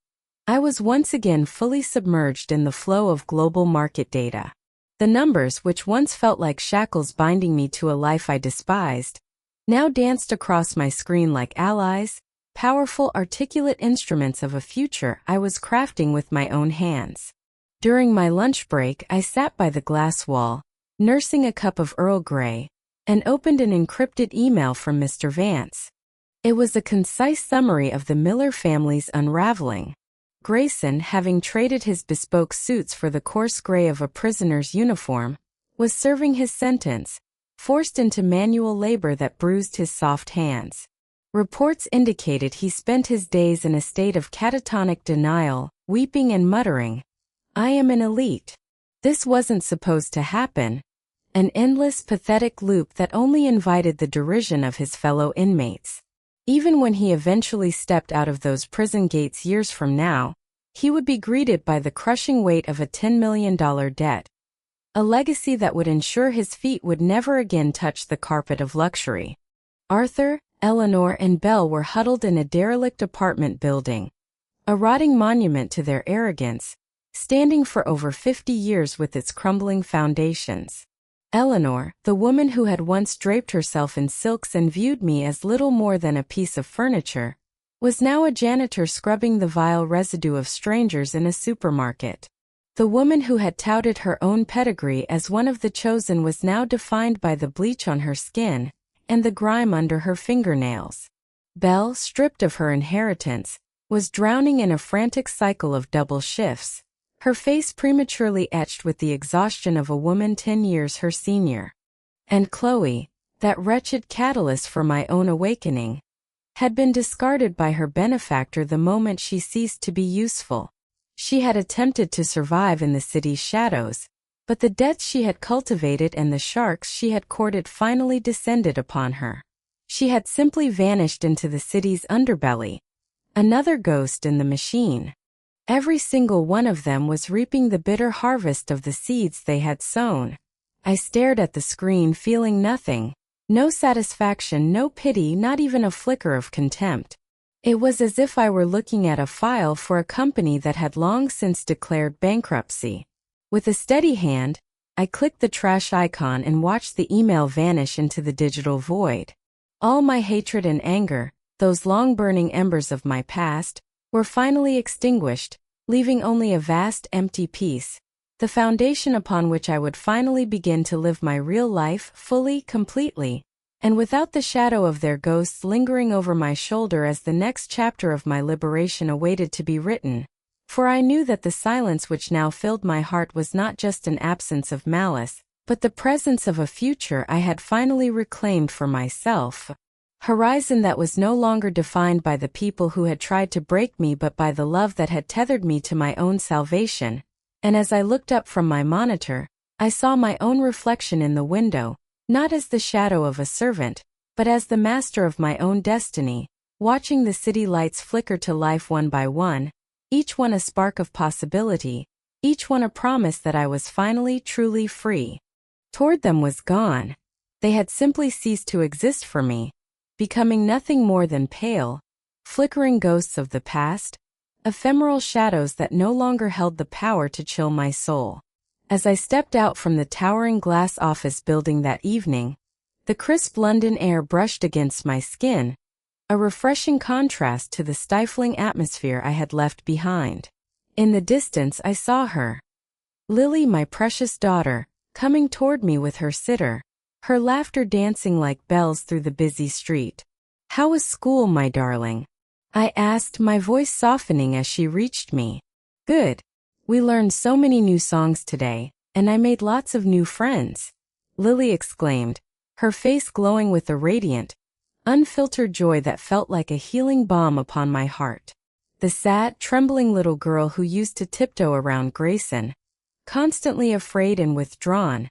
I was once again fully submerged in the flow of global market data. The numbers, which once felt like shackles binding me to a life I despised, now danced across my screen like allies, powerful, articulate instruments of a future I was crafting with my own hands. During my lunch break, I sat by the glass wall, nursing a cup of Earl Grey, and opened an encrypted email from Mr. Vance. It was a concise summary of the Miller family's unraveling. Grayson, having traded his bespoke suits for the coarse gray of a prisoner's uniform, was serving his sentence, forced into manual labor that bruised his soft hands. Reports indicated he spent his days in a state of catatonic denial, weeping and muttering, "I am an elite." This wasn't supposed to happen, an endless, pathetic loop that only invited the derision of his fellow inmates. Even when he eventually stepped out of those prison gates years from now, he would be greeted by the crushing weight of a $10 million debt, a legacy that would ensure his feet would never again touch the carpet of luxury. Arthur, Eleanor, and Belle were huddled in a derelict apartment building, a rotting monument to their arrogance, standing for over 50 years with its crumbling foundations. Eleanor, the woman who had once draped herself in silks and viewed me as little more than a piece of furniture, was now a janitor scrubbing the vile residue of strangers in a supermarket. The woman who had touted her own pedigree as one of the chosen was now defined by the bleach on her skin and the grime under her fingernails. Belle, stripped of her inheritance, was drowning in a frantic cycle of double shifts, her face prematurely etched with the exhaustion of a woman 10 years her senior. And Chloe, that wretched catalyst for my own awakening, had been discarded by her benefactor the moment she ceased to be useful. She had attempted to survive in the city's shadows, but the debts she had cultivated and the sharks she had courted finally descended upon her. She had simply vanished into the city's underbelly, another ghost in the machine. Every single one of them was reaping the bitter harvest of the seeds they had sown. I stared at the screen, feeling nothing. No satisfaction, no pity, not even a flicker of contempt. It was as if I were looking at a file for a company that had long since declared bankruptcy. With a steady hand, I clicked the trash icon and watched the email vanish into the digital void. All my hatred and anger, those long-burning embers of my past, were finally extinguished, leaving only a vast empty peace, the foundation upon which I would finally begin to live my real life fully, completely, and without the shadow of their ghosts lingering over my shoulder as the next chapter of my liberation awaited to be written. For I knew that the silence which now filled my heart was not just an absence of malice, but the presence of a future I had finally reclaimed for myself. Horizon that was no longer defined by the people who had tried to break me but by the love that had tethered me to my own salvation. And as I looked up from my monitor, I saw my own reflection in the window, not as the shadow of a servant, but as the master of my own destiny, watching the city lights flicker to life one by one, each one a spark of possibility, each one a promise that I was finally truly free. Toward them was gone. They had simply ceased to exist for me, becoming nothing more than pale, flickering ghosts of the past, ephemeral shadows that no longer held the power to chill my soul. As I stepped out from the towering glass office building that evening, the crisp London air brushed against my skin, a refreshing contrast to the stifling atmosphere I had left behind. In the distance I saw her, Lily, my precious daughter, coming toward me with her sitter, her laughter dancing like bells through the busy street. "How was school, my darling?" I asked, my voice softening as she reached me. "Good. We learned so many new songs today, and I made lots of new friends," Lily exclaimed, her face glowing with a radiant, unfiltered joy that felt like a healing balm upon my heart. The sad, trembling little girl who used to tiptoe around Grayson, constantly afraid and withdrawn,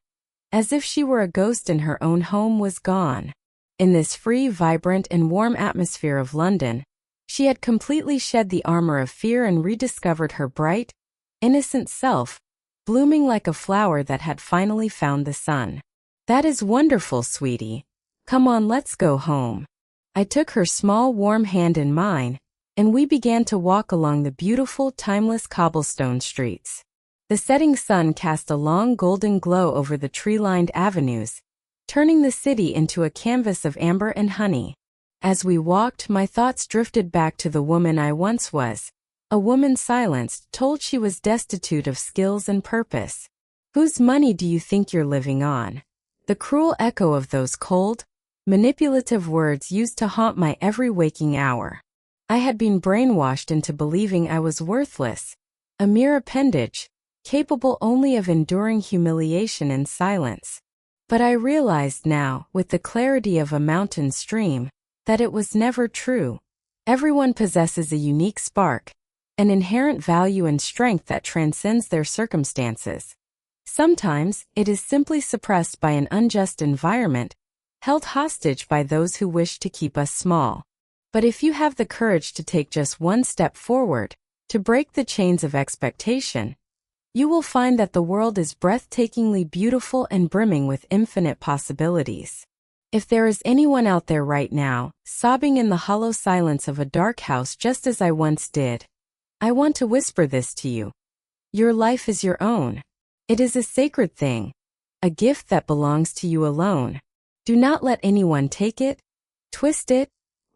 as if she were a ghost in her own home, was gone. In this free, vibrant, and warm atmosphere of London, she had completely shed the armor of fear and rediscovered her bright, innocent self, blooming like a flower that had finally found the sun. "That is wonderful, sweetie. Come on, let's go home." I took her small, warm hand in mine, and we began to walk along the beautiful, timeless cobblestone streets. The setting sun cast a long golden glow over the tree-lined avenues, turning the city into a canvas of amber and honey. As we walked, my thoughts drifted back to the woman I once was, a woman silenced, told she was destitute of skills and purpose. Whose money do you think you're living on? The cruel echo of those cold, manipulative words used to haunt my every waking hour. I had been brainwashed into believing I was worthless, a mere appendage, capable only of enduring humiliation in silence. But I realized now, with the clarity of a mountain stream, that it was never true. Everyone possesses a unique spark, an inherent value and strength that transcends their circumstances. Sometimes, it is simply suppressed by an unjust environment, held hostage by those who wish to keep us small. But if you have the courage to take just one step forward, to break the chains of expectation, you will find that the world is breathtakingly beautiful and brimming with infinite possibilities. If there is anyone out there right now, sobbing in the hollow silence of a dark house just as I once did, I want to whisper this to you. Your life is your own. It is a sacred thing, a gift that belongs to you alone. Do not let anyone take it, twist it,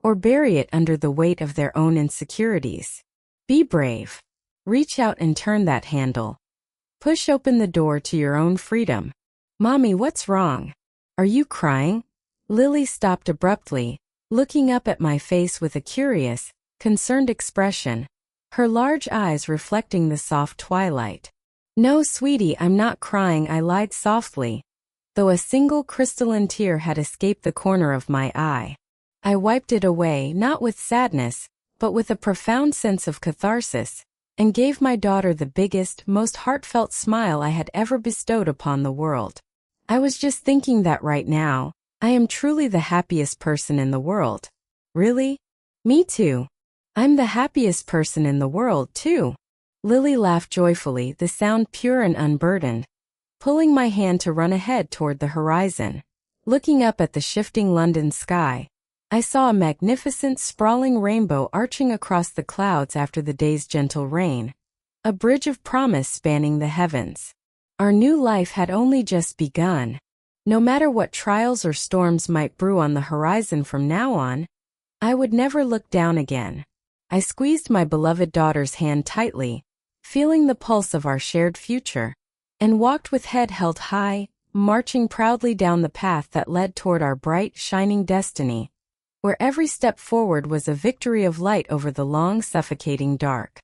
or bury it under the weight of their own insecurities. Be brave. Reach out and turn that handle. Push open the door to your own freedom. "Mommy, what's wrong? Are you crying?" Lily stopped abruptly, looking up at my face with a curious, concerned expression, her large eyes reflecting the soft twilight. "No, sweetie, I'm not crying," I lied softly, though a single crystalline tear had escaped the corner of my eye. I wiped it away, not with sadness, but with a profound sense of catharsis, and gave my daughter the biggest, most heartfelt smile I had ever bestowed upon the world. I was just thinking that right now, I am truly the happiest person in the world. Really? Me too. I'm the happiest person in the world, too. Lily laughed joyfully, the sound pure and unburdened, pulling my hand to run ahead toward the horizon. Looking up at the shifting London sky, I saw a magnificent, sprawling rainbow arching across the clouds after the day's gentle rain. A bridge of promise spanning the heavens. Our new life had only just begun. No matter what trials or storms might brew on the horizon from now on, I would never look down again. I squeezed my beloved daughter's hand tightly, feeling the pulse of our shared future, and walked with head held high, marching proudly down the path that led toward our bright, shining destiny, where every step forward was a victory of light over the long, suffocating dark.